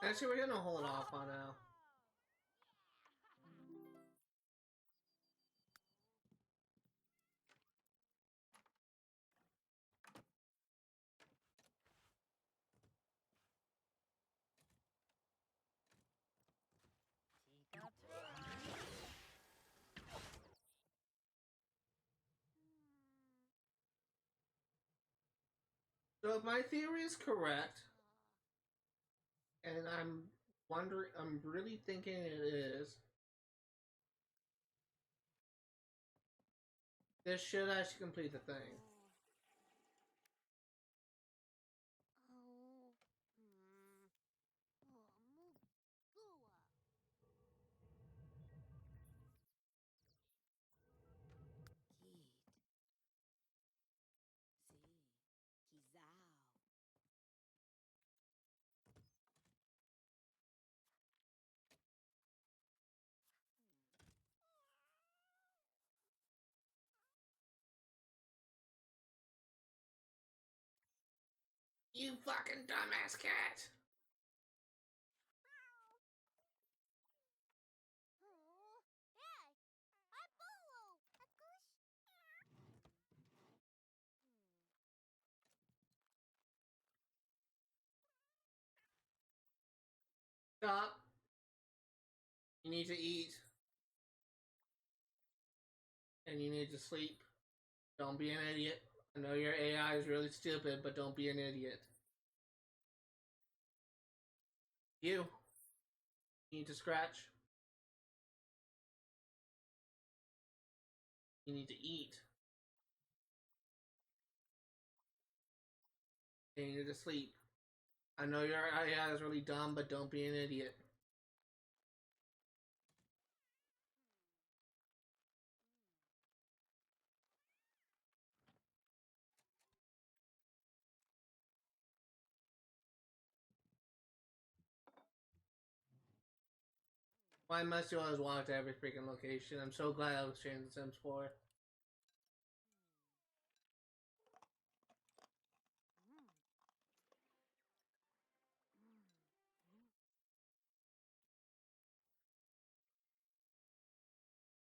Actually, we're gonna hold off on now. So if my theory is correct, and I'm really thinking it is, this should actually complete the thing. You fucking dumbass cat! Stop. You need to eat. And you need to sleep. Don't be an idiot. I know your AI is really stupid, but don't be an idiot. You need to scratch. You need to eat. And you need to sleep. I know your AI is really dumb, but don't be an idiot. Why must you always walk to every freaking location? I'm so glad I was changing The Sims 4.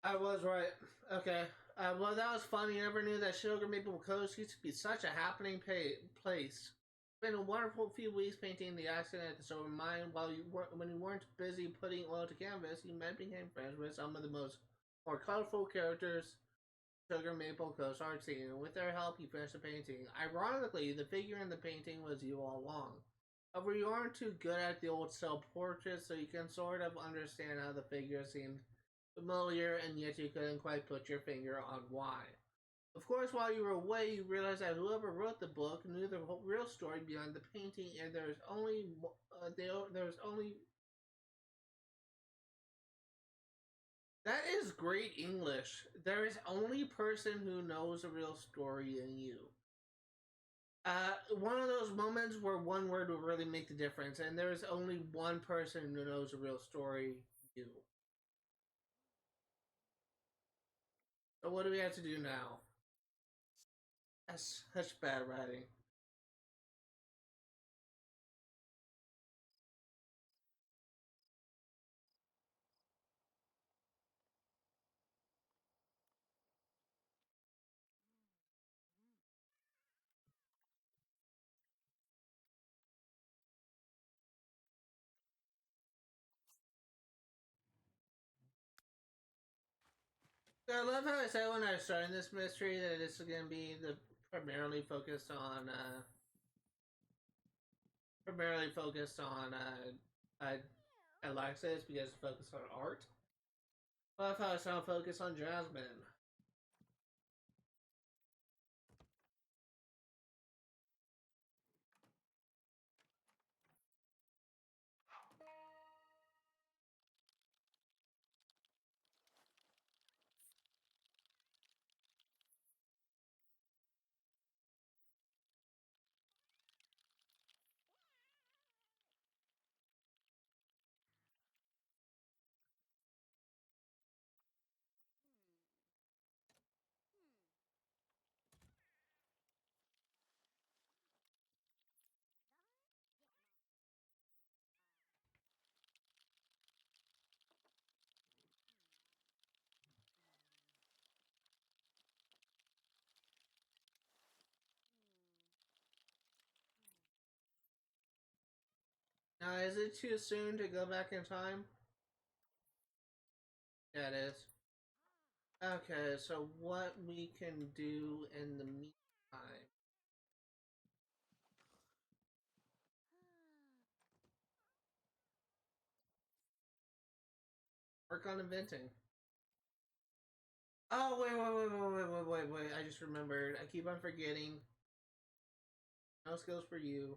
I was right. Okay. Well, that was fun. You never knew that Sugar Maple Coast used to be such a happening place. It's been a wonderful few weeks painting the accident at the Silver Mine. When you weren't busy putting oil to canvas, you met and became friends with some of the more colorful characters Sugar Maple Coast art scene. And with their help, you finished the painting. Ironically, the figure in the painting was you all along. However, you aren't too good at the old self portraits, so you can sort of understand how the figure seemed familiar, and yet you couldn't quite put your finger on why. Of course, while you were away, you realized that whoever wrote the book knew the real story behind the painting, and there's only. That is great English. There is only person who knows the real story in you. One of those moments where one word will really make the difference, and there is only one person who knows the real story. You. So what do we have to do now? That's such bad writing. So I love how I said when I was starting this mystery that this is going to be primarily focused on Alexis because it's focused on art. I love how it's not focused on Jasmine. Now, is it too soon to go back in time? Yeah, it is. Okay, so what we can do in the meantime? Work on inventing. Oh, wait. I just remembered. I keep on forgetting. No skills for you.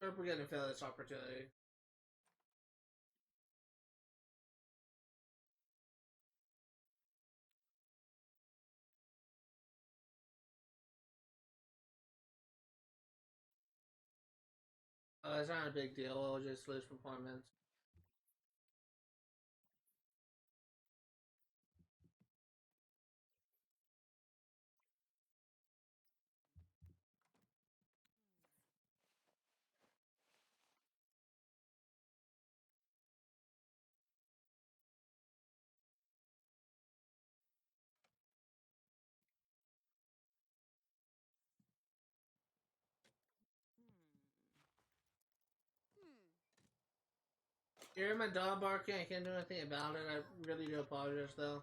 Or we're gonna fail this opportunity. It's not a big deal. We'll just lose performance. You hear my dog barking? I can't do anything about it. I really do apologize, though.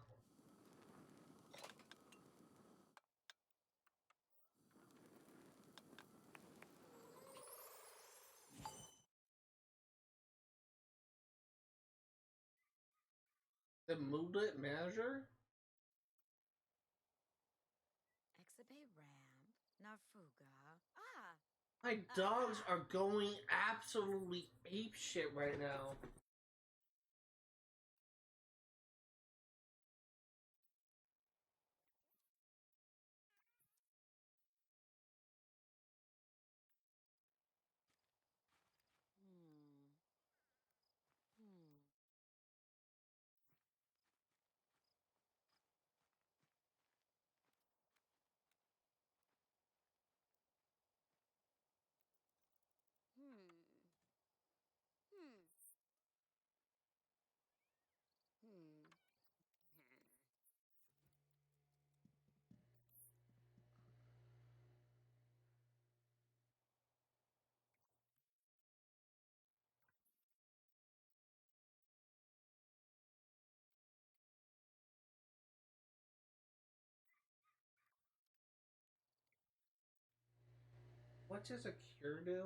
The moodlet manager? Exabe Ramp, Narfuga. Ah! My dogs are going absolutely ape shit right now. What does a cure do?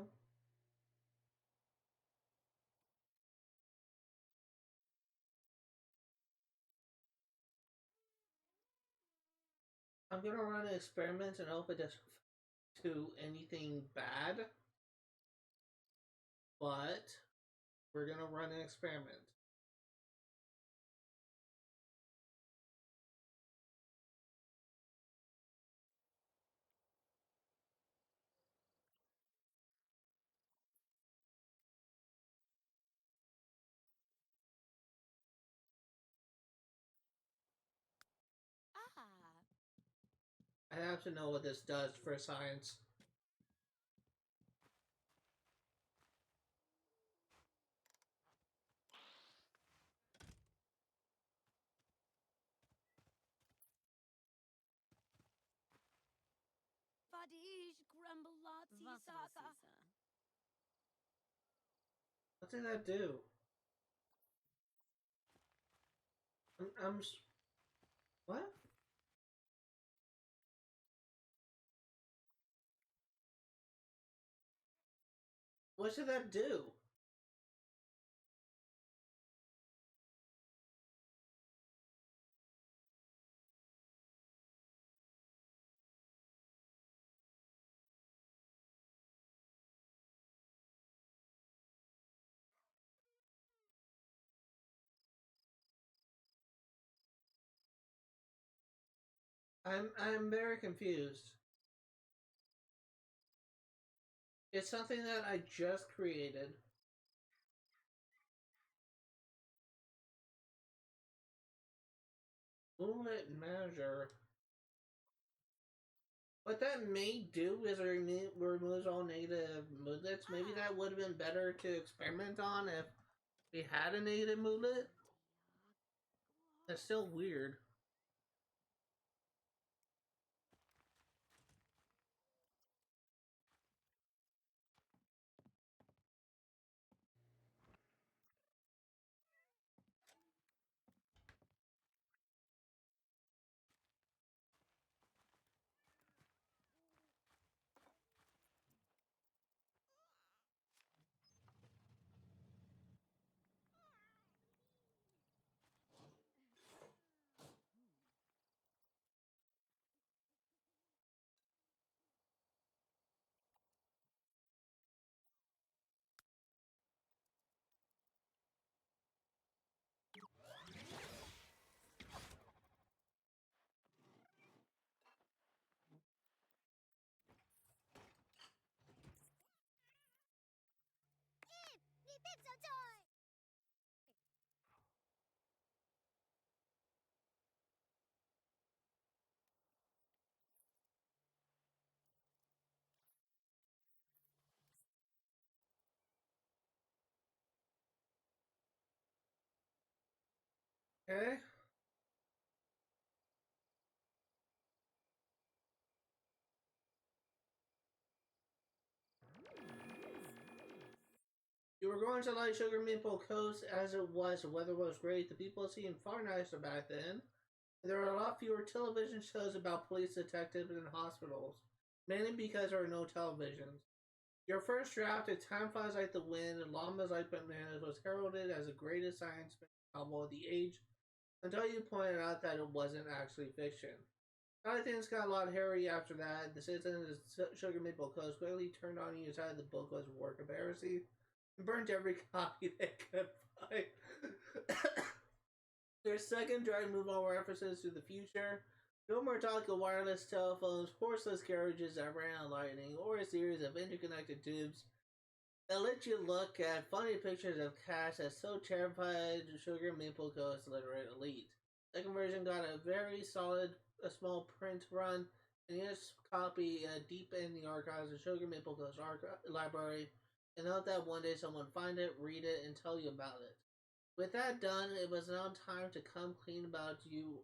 I'm gonna run an experiment and hope it doesn't do anything bad. But we're gonna run an experiment. I have to know what this does for science. Vadish Grumbalati Saka. What did that do? What? What should that do? I'm very confused. It's something that I just created. Movement manager. What that may do is removes all negative moodlets. Maybe that would have been better to experiment on if we had a negative moodlet. That's still weird. Me pizza toy! Okay. You were going to like Sugar Maple Coast as it was. The weather was great. The people seemed far nicer back then. There were a lot fewer television shows about police detectives and hospitals, mainly because there were no televisions. Your first draft of Time Flies Like the Wind and Llamas Like Bananas was heralded as the greatest science fiction novel of the age until you pointed out that it wasn't actually fiction. I think it's got a lot hairy after that. The citizens of Sugar Maple Coast quickly turned on you, decided the book was a work of heresy, and burnt every copy they could find. Their second drive move on references to the future. No more talk of wireless telephones, horseless carriages that ran on lightning, or a series of interconnected tubes that let you look at funny pictures of cats that so terrified Sugar Maple Coast literate elite. Second version got a very solid, a small print run, and yes, copy deep in the archives of Sugar Maple Coast library, and hope that one day someone find it, read it, and tell you about it. With that done, it was now time to come clean about you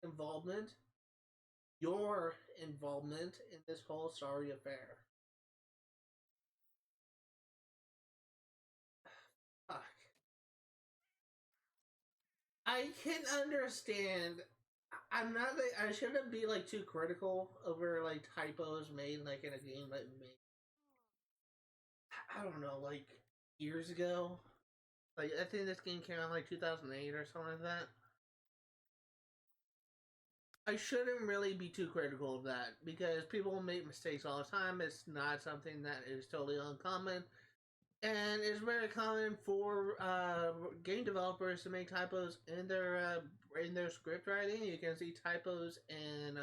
involvement, your involvement in this whole sorry affair. Fuck. I can understand. I'm not like I shouldn't be like too critical over like typos made like in a game that made I don't know like years ago. Like I think this game came out like 2008 or something like that. I shouldn't really be too critical of that because people make mistakes all the time. It's not something that is totally uncommon, and it's very common for game developers to make typos in their script writing. You can see typos in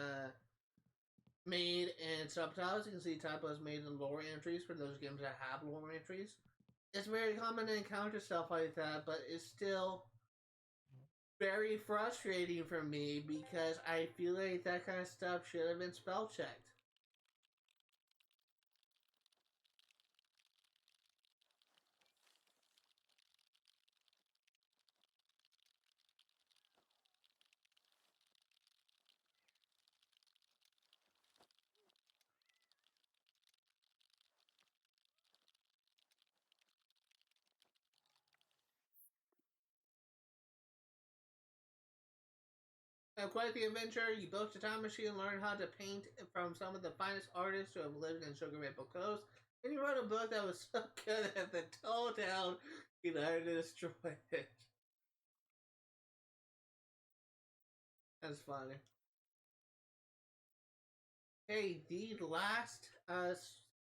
made in subtitles. You can see typos made in lower entries for those games that have lower entries. It's very common to encounter stuff like that, but it's still very frustrating for me because I feel like that kind of stuff should have been spell checked. Quite the adventure. You built a time machine and learned how to paint from some of the finest artists who have lived in Sugar Maple Coast. And you wrote a book that was so good that the whole town united to destroy it. That's funny. Hey, the last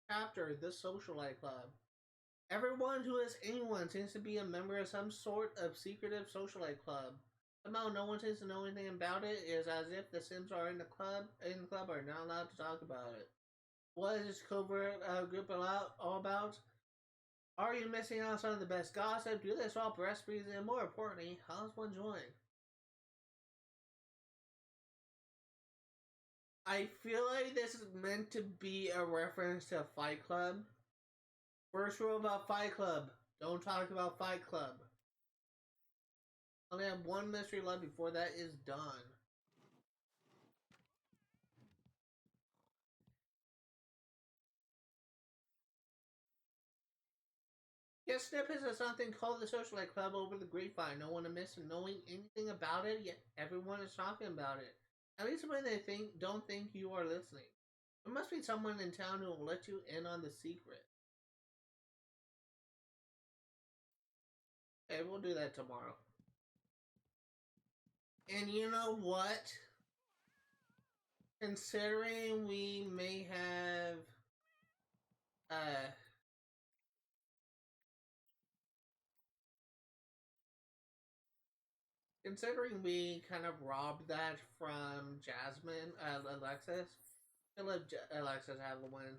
chapter, the Socialite Club. Everyone who is anyone seems to be a member of some sort of secretive socialite club. Somehow no one seems to know anything about it. It is as if the Sims are in the club are not allowed to talk about it. What is this covert group all about? Are you missing out on some of the best gossip? Do they swap recipes? And more importantly, how does one join? I feel like this is meant to be a reference to Fight Club. First rule about Fight Club: don't talk about Fight Club. Only have one mystery left before that is done. Get snippets of something called the Socialite Club over the grapevine. No one to miss and knowing anything about it, yet everyone is talking about it. At least when they don't think you are listening. There must be someone in town who will let you in on the secret. Okay, we'll do that tomorrow. And you know what? Considering we may have considering we kind of robbed that from Jasmine, Alexis, I let Alexis have the win.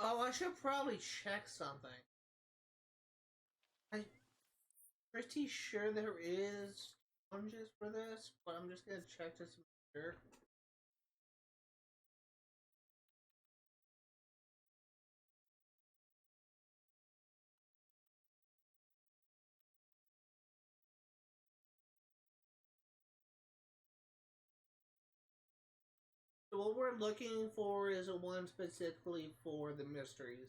Oh, I should probably check something. I'm pretty sure there is challenges for this, but I'm just gonna check to make sure. So what we're looking for is a one specifically for the mysteries.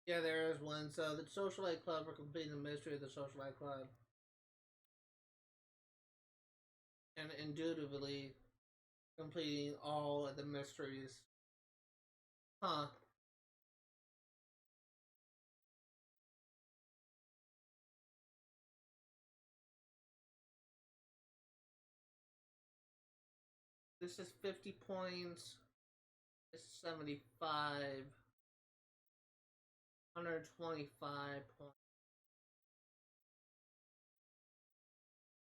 Yeah, there is one. So the Socialite Club, we're completing the mystery of the Socialite Club. And indubitably completing all of the mysteries. Huh. This is 50 points. This is 75. 125 points.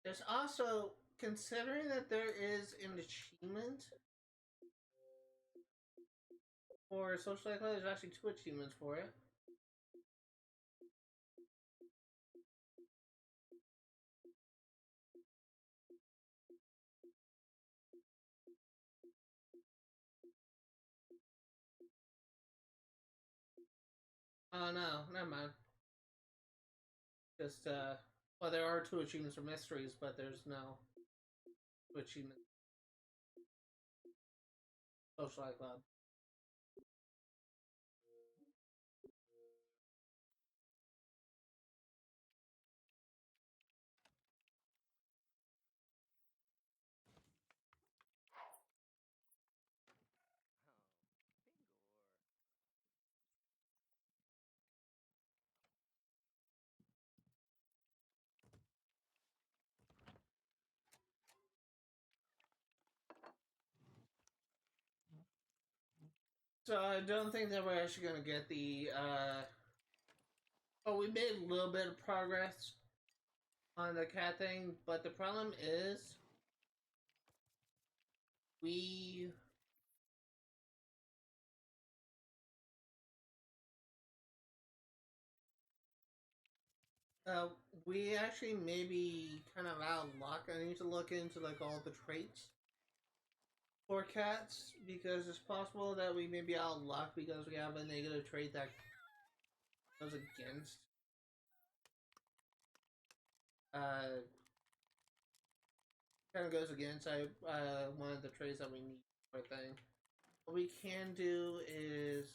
There's also, considering that there is an achievement for Social Life, there's actually two achievements for it. Oh no, never mind. Just, well, there are two achievements for mysteries, but there's no achievement. Social Life Club. So I don't think that we're actually gonna get the oh, we made a little bit of progress on the cat thing, but the problem is we uh we actually maybe kind of out of luck. I need to look into like all the traits for cats because it's possible that we may be out of luck because we have a negative trait that goes against uh kind of goes against one of the traits that we need for a thing. What we can do is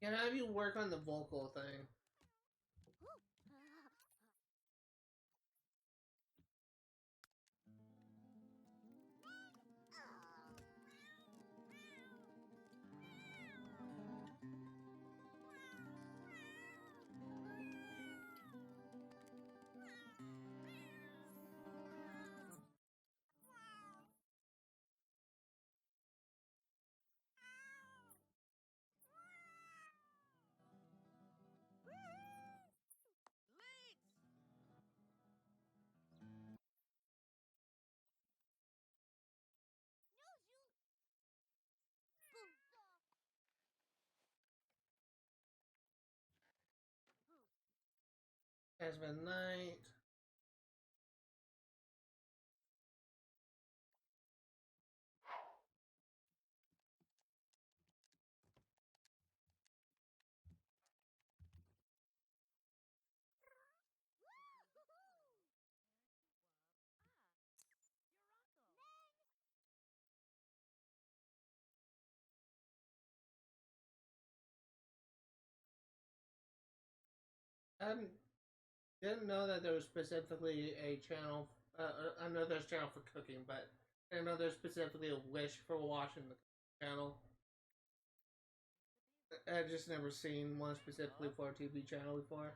can I have you work on the vocal thing. Has been night. I didn't know that there was specifically a channel. I know there's a channel for cooking, but I didn't know there's specifically a wish for watching the channel. I just never seen one specifically for a TV channel before.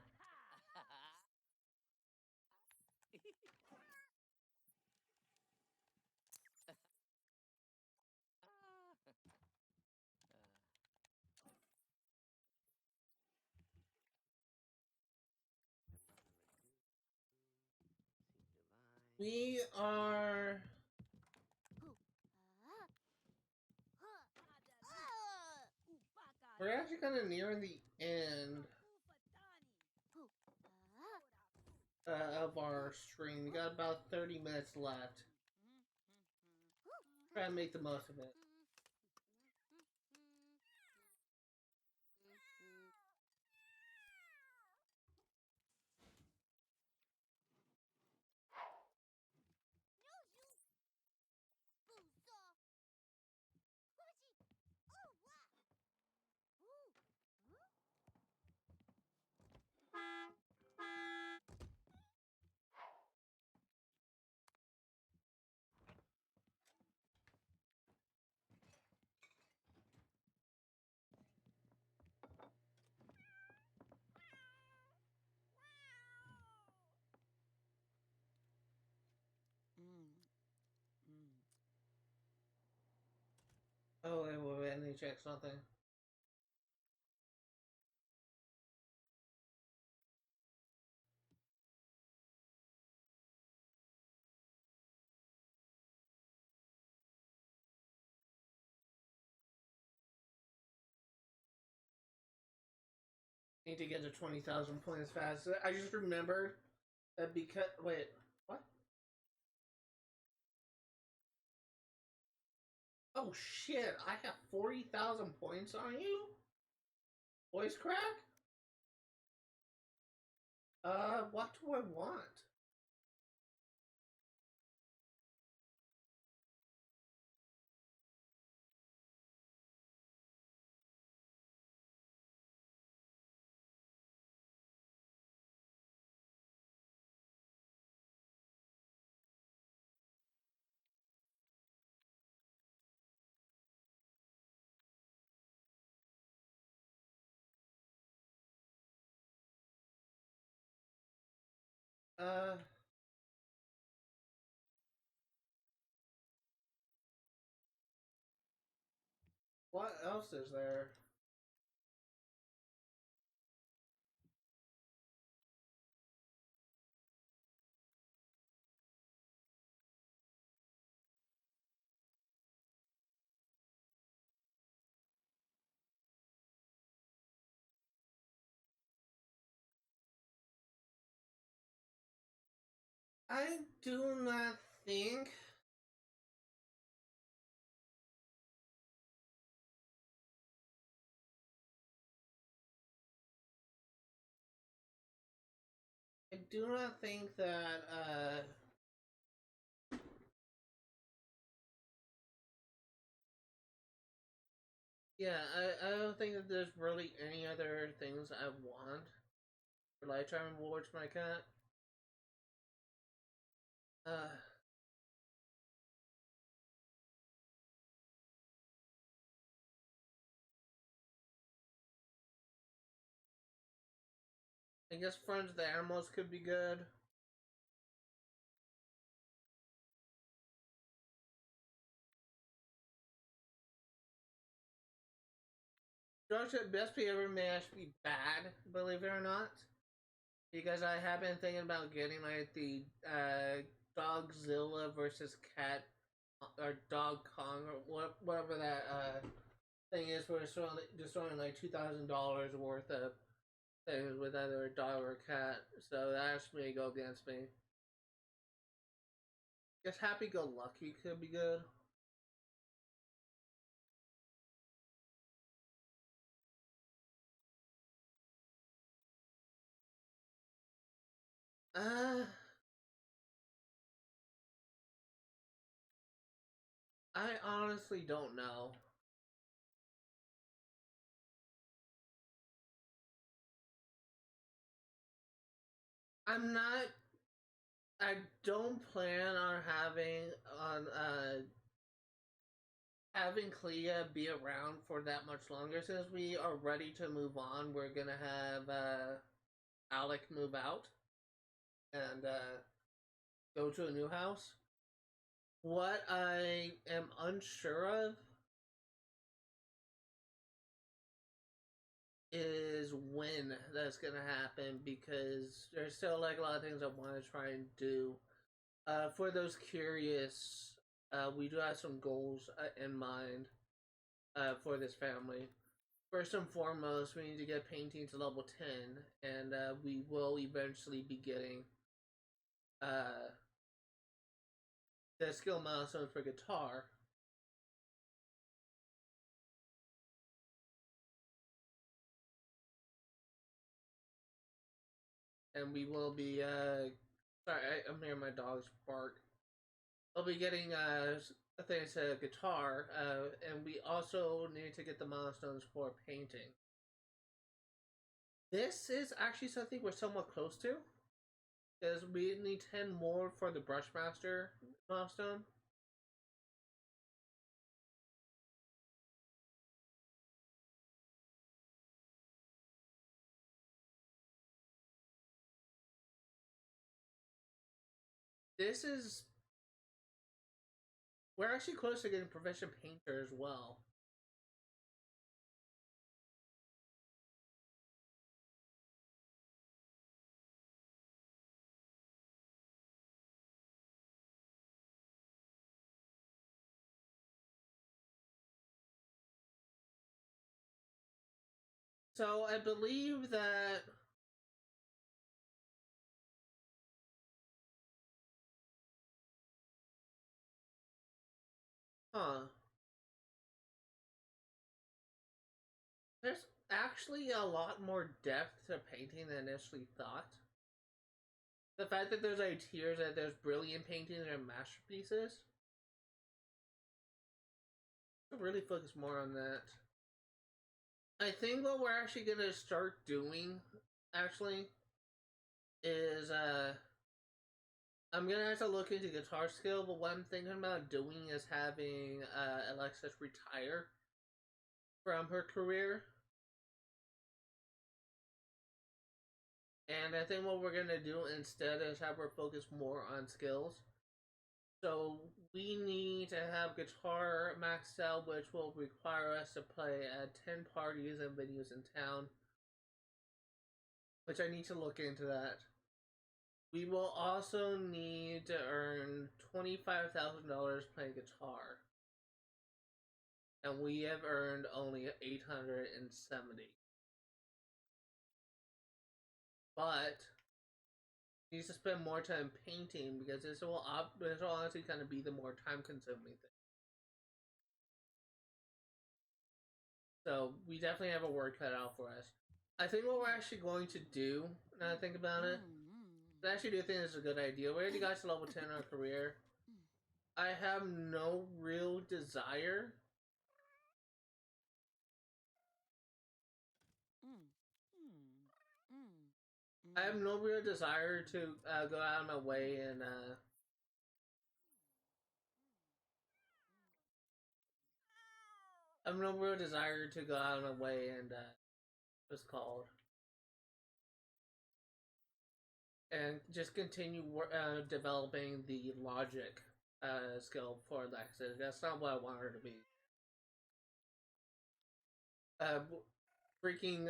We are. We're actually kind of nearing the end of our stream. We got about 30 minutes left. Try to make the most of it. Oh, wait, I need to check something. Need to get to 20,000 points fast. I just remembered that because. Wait, what? Oh shit, I have 40,000 points on you? Voice crack? What do I want? Uh, what else is there? I do not think. I do not think that. Yeah, I don't think that there's really any other things I want for lifetime rewards for my cat. Uh, I guess friends with the animals could be good. Drugs at best ever may actually be bad, believe it or not. Because I have been thinking about getting like the Dogzilla versus Cat or Dog Kong or whatever that thing is, where it's destroying like $2,000 worth of things with either a dog or a cat. So that actually may go against me. Guess Happy Go Lucky could be good. Uh, I honestly don't know. I'm not. I don't plan on having Clea be around for that much longer. Since we are ready to move on, we're gonna have Alec move out and go to a new house. What I am unsure of is when that's gonna happen, because there's still like a lot of things I want to try and do. For those curious, we do have some goals in mind for this family. First and foremost, we need to get painting to level 10, and we will eventually be getting uh, the skill milestones for guitar. And we will be, sorry, I'm hearing my dog's bark. We'll be getting, I think it's a guitar, and we also need to get the milestones for painting. This is actually something we're somewhat close to, because we need 10 more for the Brushmaster milestone. This is. We're actually close to getting Profession Painter as well. So I believe that. Huh. There's actually a lot more depth to painting than initially thought. The fact that there's like tiers, that there's brilliant paintings and masterpieces. I'll really focus more on that. I think what we're actually gonna start doing, actually, is I'm gonna have to look into guitar skill, but what I'm thinking about doing is having Alexis retire from her career. And I think what we're gonna do instead is have her focus more on skills. So we need to have guitar maxed out, which will require us to play at 10 parties and venues in town, which I need to look into that. We will also need to earn $25,000 playing guitar, and we have earned only 870. But needs to spend more time painting because this will honestly kind of be the more time consuming thing. So we definitely have a work cut out for us. I think what we're actually going to do, now I think about it, I actually do think this is a good idea. We already got to level 10 in our career. I have no real desire I have no real desire to go out of my way and I have no real desire to go out of my way and what's called and just continue developing the logic skill for Alexis. That's not what I want her to be. Uh, freaking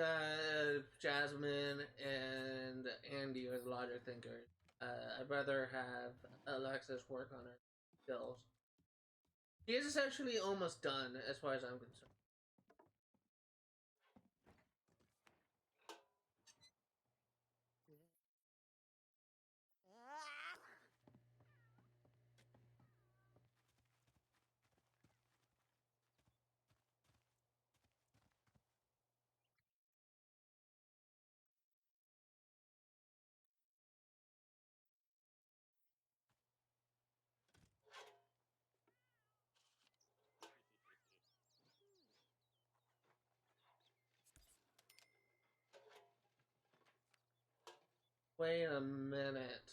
Jasmine and Andy are the logic thinkers. I'd rather have Alexis work on her skills. She is essentially almost done, as far as I'm concerned. Wait a minute.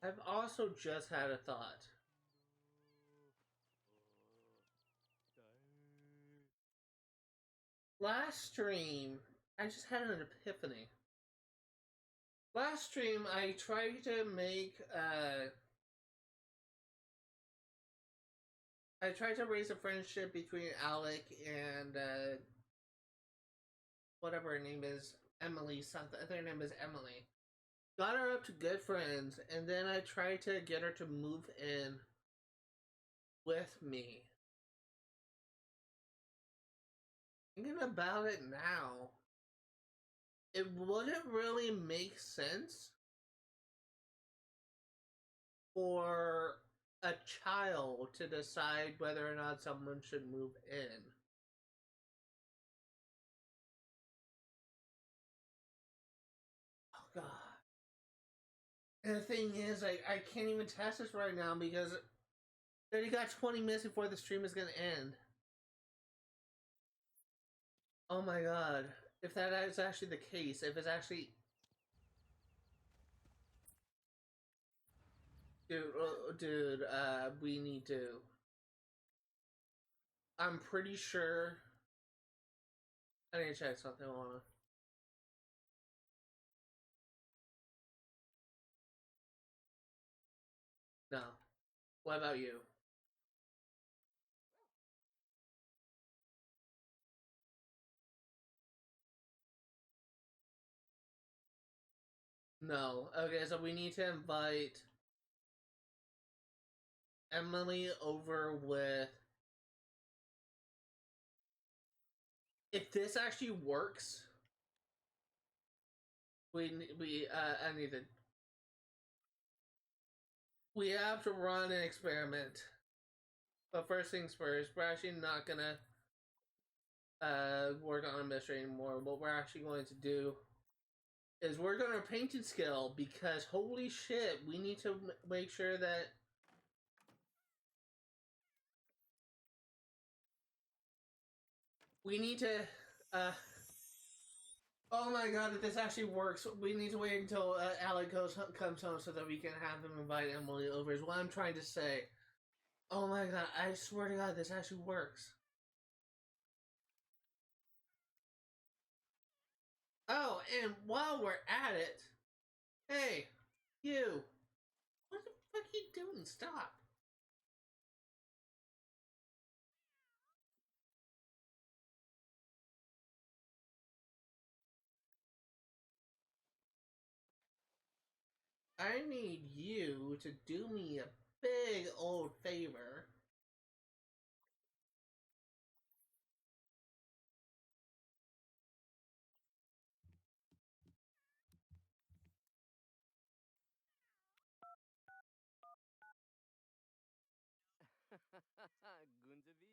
I've also just had a thought. Last stream, I just had an epiphany. Last stream, I tried to make, I tried to raise a friendship between Alec and, whatever her name is, Emily something. I think her name is Emily. Got her up to good friends, and then I tried to get her to move in with me. Thinking about it now, it wouldn't really make sense for a child to decide whether or not someone should move in. Oh god. And the thing is, I can't even test this right now because I already got 20 minutes before the stream is gonna end. Oh my god. If that is actually the case, if it's actually... Dude, we need to... I'm pretty sure... I need to check something on. No. What about you? No. Okay, so we need to invite Emily over with... If this actually works, I need to... We have to run an experiment. But first things first, we're actually not gonna work on a mystery anymore. What we're actually going to do is work on our painting skill because holy shit, we need to make sure that we need to oh my god, if this actually works, we need to wait until Alec comes home so that we can have him invite Emily over is what I'm trying to say. Oh my god, I swear to god, this actually works. Oh, and while we're at it, hey, you, what the fuck are you doing? Stop. I need you to do me a big old favor. Gunzavid.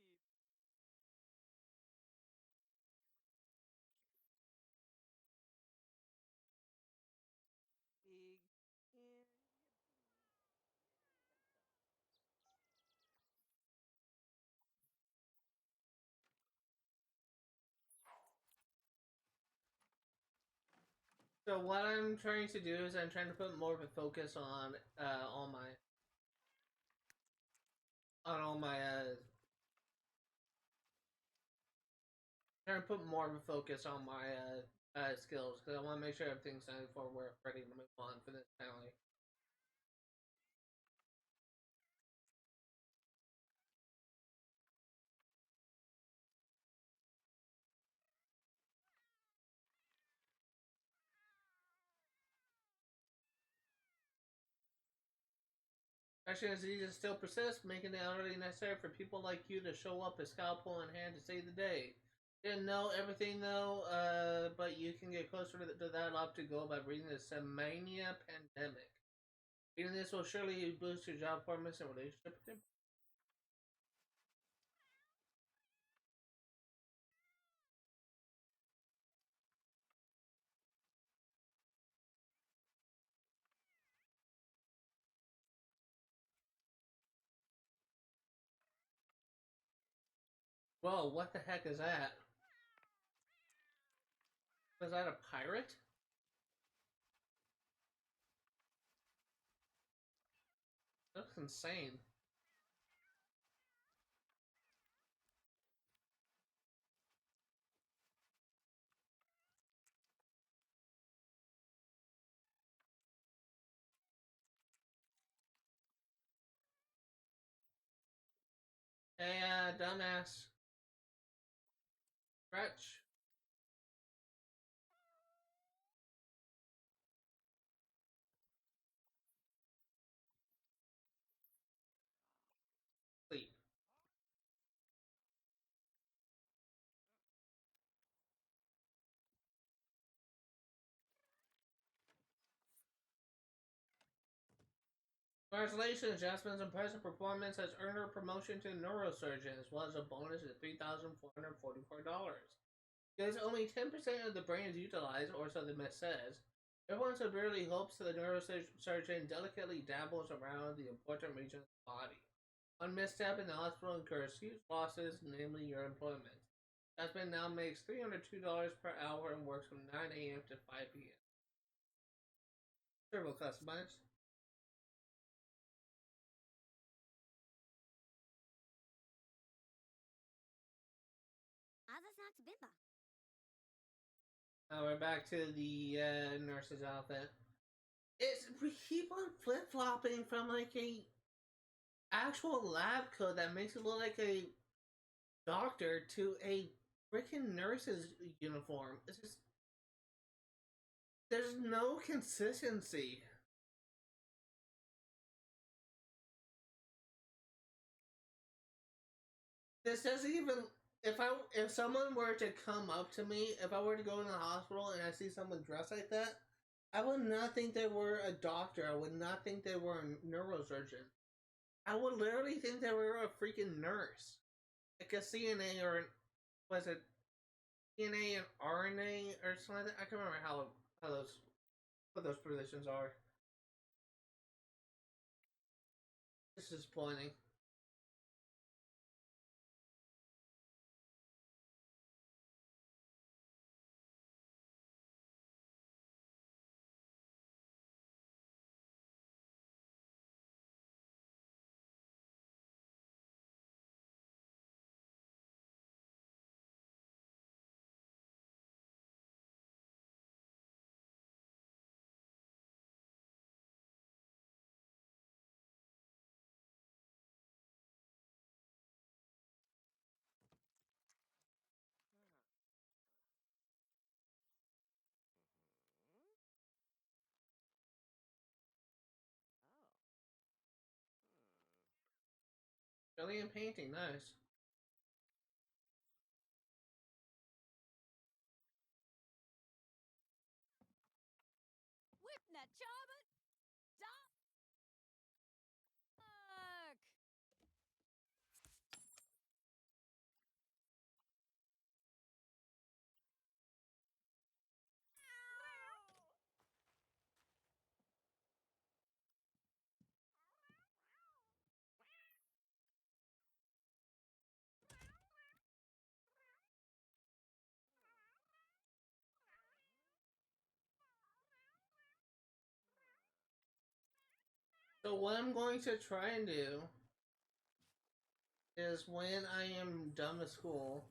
Big. And So what I'm trying to do is I'm trying to put more of a focus on all my on all my trying to put more of a focus on my skills because I want to make sure everything's done before we're ready to move on for this penalty. Actually, as diseases still persist, making it utterly necessary for people like you to show up with scalpel in hand to save the day. Didn't know everything though, but you can get closer to that obstacle by reading the Semania Pandemic. Reading this will surely boost your job performance and relationship. Whoa, what the heck is that? Was that a pirate? That's insane. Hey, dumbass. Stretch. Sleep. Congratulations, adjustments and present performance has earned her a promotion to neurosurgeon as well as a bonus of $3,444. Because only 10% of the brain is utilized, or so the myth says, everyone severely hopes that the neurosurgeon delicately dabbles around the important region of the body. One misstep in the hospital incurs huge losses, namely your employment. Jasmine now makes $302 per hour and works from 9 a.m. to 5 p.m. Servo customized. Azasnax Bimba. Now we're back to the nurse's outfit. It's we keep on flip flopping from like a actual lab coat that makes it look like a doctor to a freaking nurse's uniform. It's just there's no consistency. This doesn't even if someone were to come up to me, if I were to go in the hospital and I see someone dressed like that, I would not think they were a doctor. I would not think they were a neurosurgeon. I would literally think they were a freaking nurse. Like a CNA or was it DNA and RNA or something like that? I can't remember how those what those positions are. This is disappointing. Brilliant painting, nice. Whip na chaba dog. So what I'm going to try and do is when I am done with school,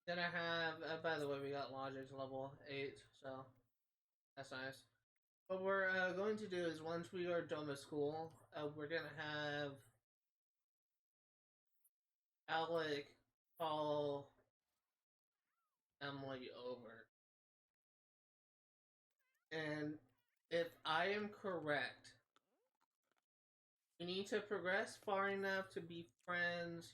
then I have, by the way, we got logic level 8, so that's nice. What we're going to do is once we are done with school, we're going to have Alec call Emily over. And if I am correct, we need to progress far enough to be friends.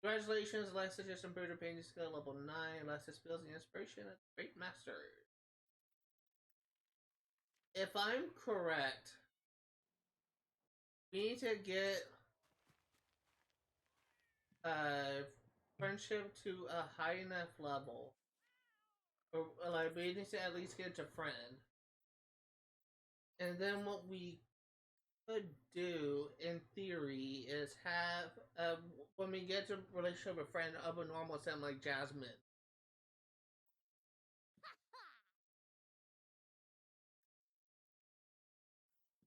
Congratulations, Alexis just improved her painting skill level 9. Alexis feels the inspiration of the great master. If I'm correct, we need to get friendship to a high enough level. Or like we need to at least get to friend. And then what we could do in theory is have when we get to relationship with a friend of a normal set like Jasmine.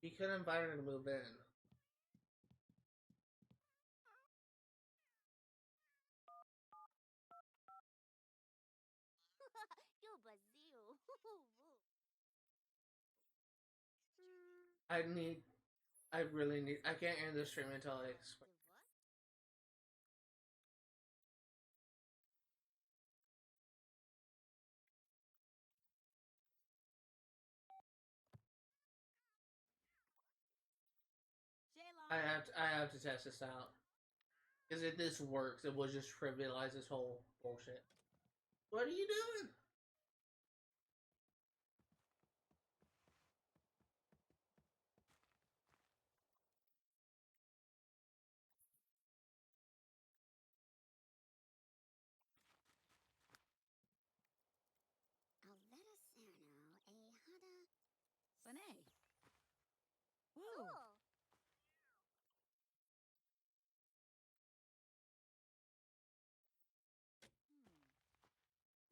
You could invite her to move in. You Brazil. I really need, I can't end this stream until I explain. I have to test this out. Because if this works, it will just trivialize this whole bullshit. What are you doing? Sane. Woo.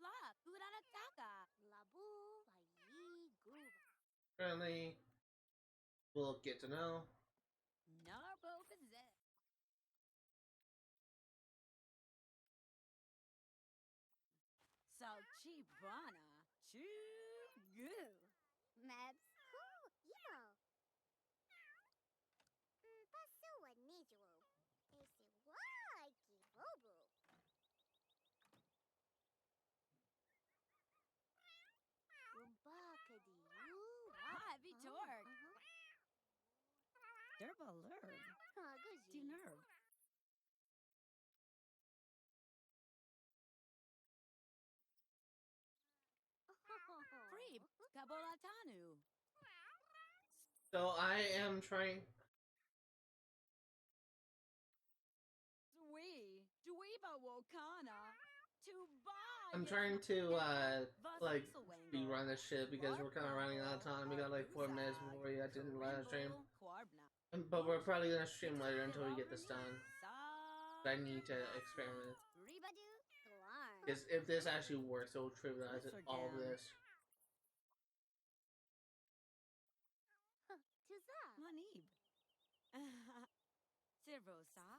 La Kuranataka. Labu Bayi Guba. Currently, we'll get to know. Narbo Gazette. Salchibana. Choo. Mabs. Who? You. Pasua Nijuo. Ese Waiki Bobo. Umbakadi you. Ah, Vitorg. Derba Lurg. Do nerve. Freeb. Kabolatanu. So I am trying. Dweeba Wokana. To buy. I'm trying to like rerun this shit because we're kind of running out of time. We got like 4 minutes before we got to the live stream. But we're probably gonna stream later until we get this done. I need to experiment. Because if this actually works, it will trivialize all of this. Manib. Servosa.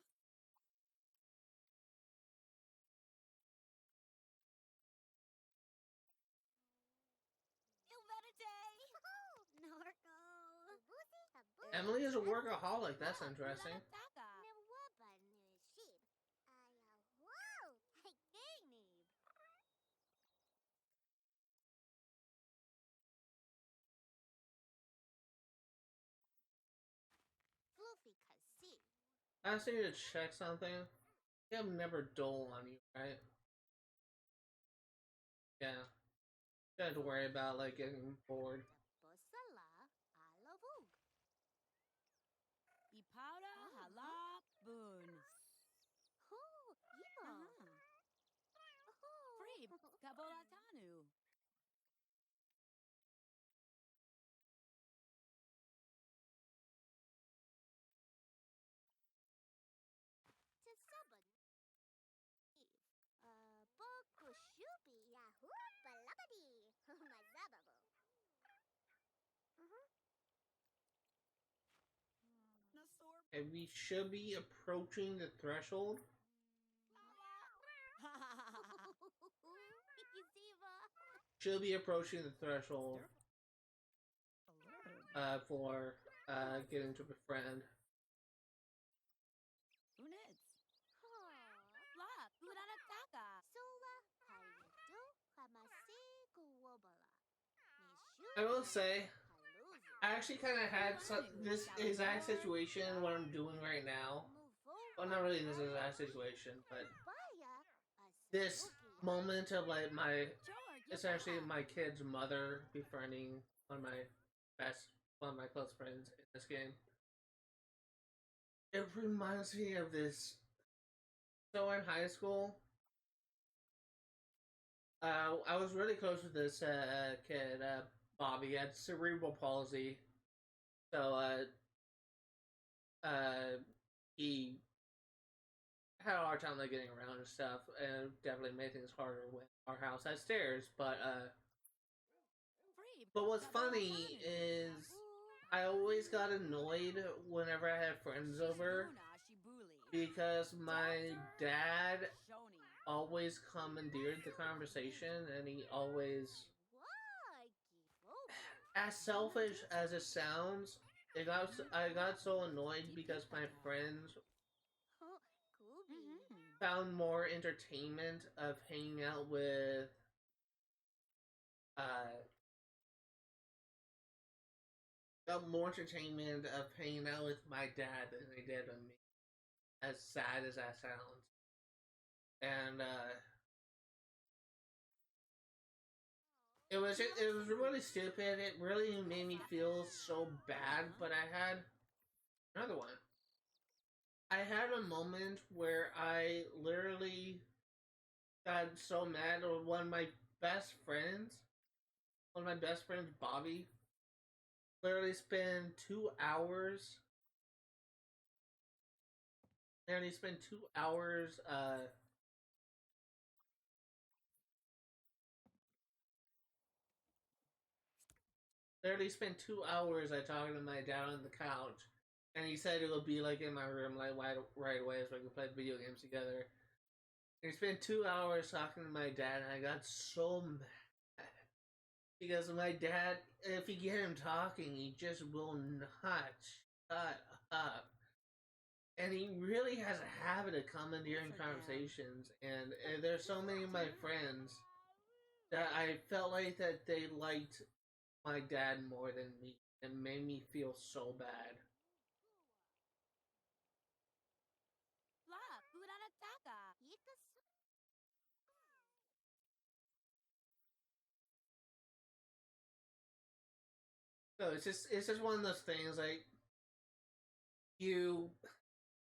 Emily is a workaholic. That's interesting. I just need to check something. You have never dull on you, right? Yeah. You don't have to worry about like getting bored. Bosala alavug. Ipauda hala boon. Oh, Eva. Freeb kabolatanu. Tisaban. Boku shubi yahoo balabadi. Mazababo. Nasor. And we should be approaching the threshold. Ziva. Should be approaching the threshold for getting to befriend. Units. Flop. Udanataka. Sola haido hamase kuwobala. I will say, I actually kind of had this exact situation what I'm doing right now. Well, not really this exact situation, but this moment of like my essentially my kid's mother befriending one of my close friends in this game. It reminds me of this. So in high school, I was really close with this kid, Bobby. He had cerebral palsy, so he had a hard time like getting around and stuff, and definitely made things harder when our house had stairs. But what's funny is I always got annoyed whenever I had friends over because my dad always commandeered the conversation, and he always, as selfish as it sounds, I got so annoyed because my friends found more entertainment of hanging out with got more entertainment of hanging out with my dad than they did with me. As sad as that sounds. And it was really stupid. It really made me feel so bad, but I had another one. I had a moment where I literally got so mad with best friends, one of my best friends, Bobby, literally spent 2 hours. Literally spent 2 hours. Literally spent 2 hours. I talking to my dad on the couch, and he said it would be like in my room, like right away, so we could play video games together. And he spent 2 hours talking to my dad, and I got so mad because my dad, if you get him talking, he just will not shut up. And he really has a habit of commandeering conversations. And there's so many of my friends that I felt like that they liked my dad more than me. It made me feel so bad. Flop. Udanataka. So it's just one of those things like you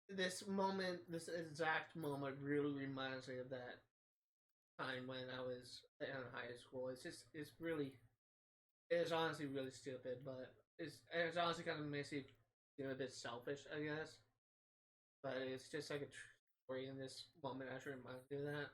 this exact moment really reminds me of that time when I was in high school. It's honestly really stupid, but it's honestly kind of makes me feel a bit selfish, I guess. But it's just like a story in this moment actually reminds me of that.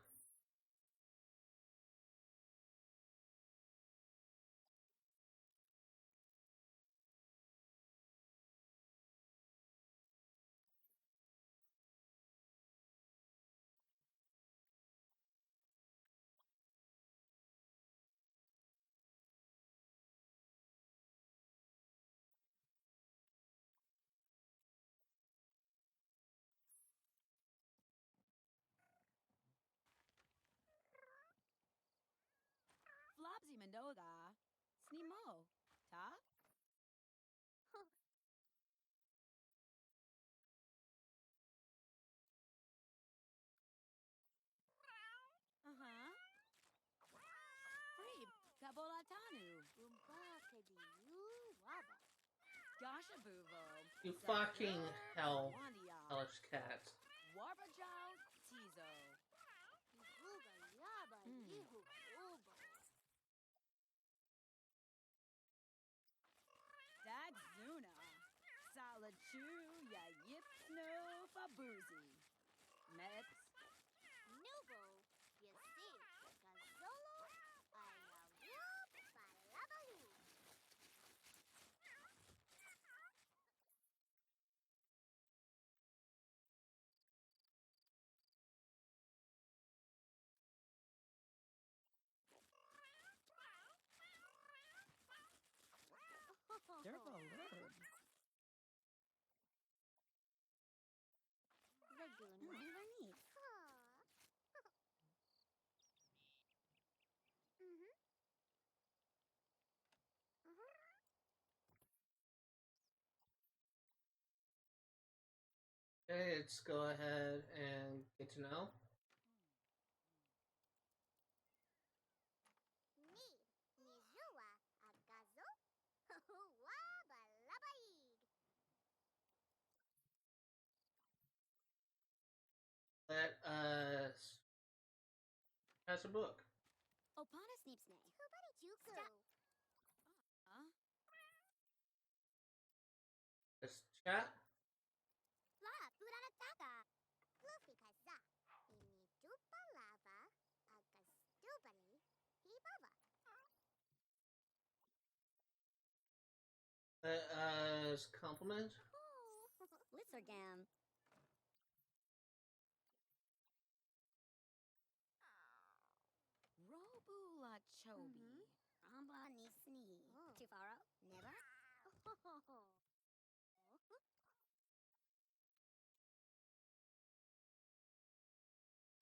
Flopsy Mendoga. Snimo. Ta? Wabolatanu. Umbakadi you waba. Gasha Buvo. You fucking hell, hellish cat. Warbajao Tizo. Ihuga yaba yihu ubo. Dagzuna. Salachu ya yipno fabuzi. Mets. Nubo, you see, Gazolo, Ayawu, Balabalu. Durbo Lurb. Lagoon Underneath. Okay, let's go ahead and get to know. Ni, Nizua, Agazo, Waba Labaig. Let us pass a book. Opana Sneepsnay. Kubari Juku. Huh? Let's chat. Fla, Furanataka. Fluffy Kaza. Ini Dupa Lava, Agastubani, Hibaba. Let us compliment. Litzergam. Robula Chobi. Amba Nisni. Tifaro. Never.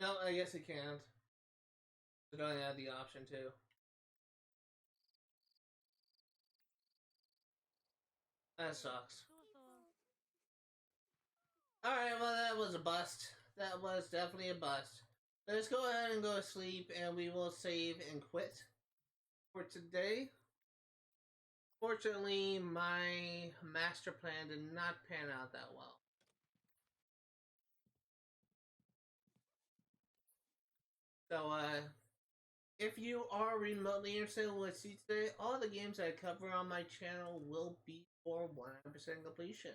No, I guess it can't. I don't have the option to. That sucks. Alright, well, that was a bust. That was definitely a bust. Let's go ahead and go to sleep, and we will save and quit for today. Fortunately, my master plan did not pan out that well. So, if you are remotely interested in what I see today, all the games I cover on my channel will be for 100% completion.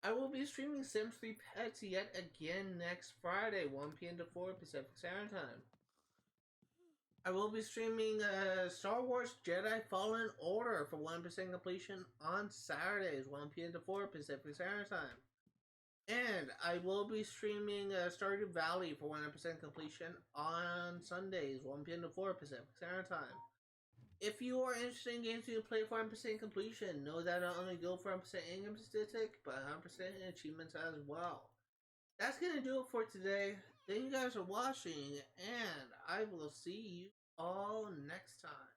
I will be streaming Sims 3 Pets yet again next Friday, 1 p.m. to 4 Pacific Standard Time. I will be streaming Star Wars Jedi Fallen Order for 100% completion on Saturdays, 1 p.m. to 4 Pacific Standard Time. And I will be streaming Stardew Valley for 100% completion on Sundays, 1 p.m. to 4 Pacific Standard Time. If you are interested in games you play for 100% completion, know that I only go for 100% income statistic, but 100% in achievements as well. That's going to do it for today. Thank you guys for watching, and I will see you all next time.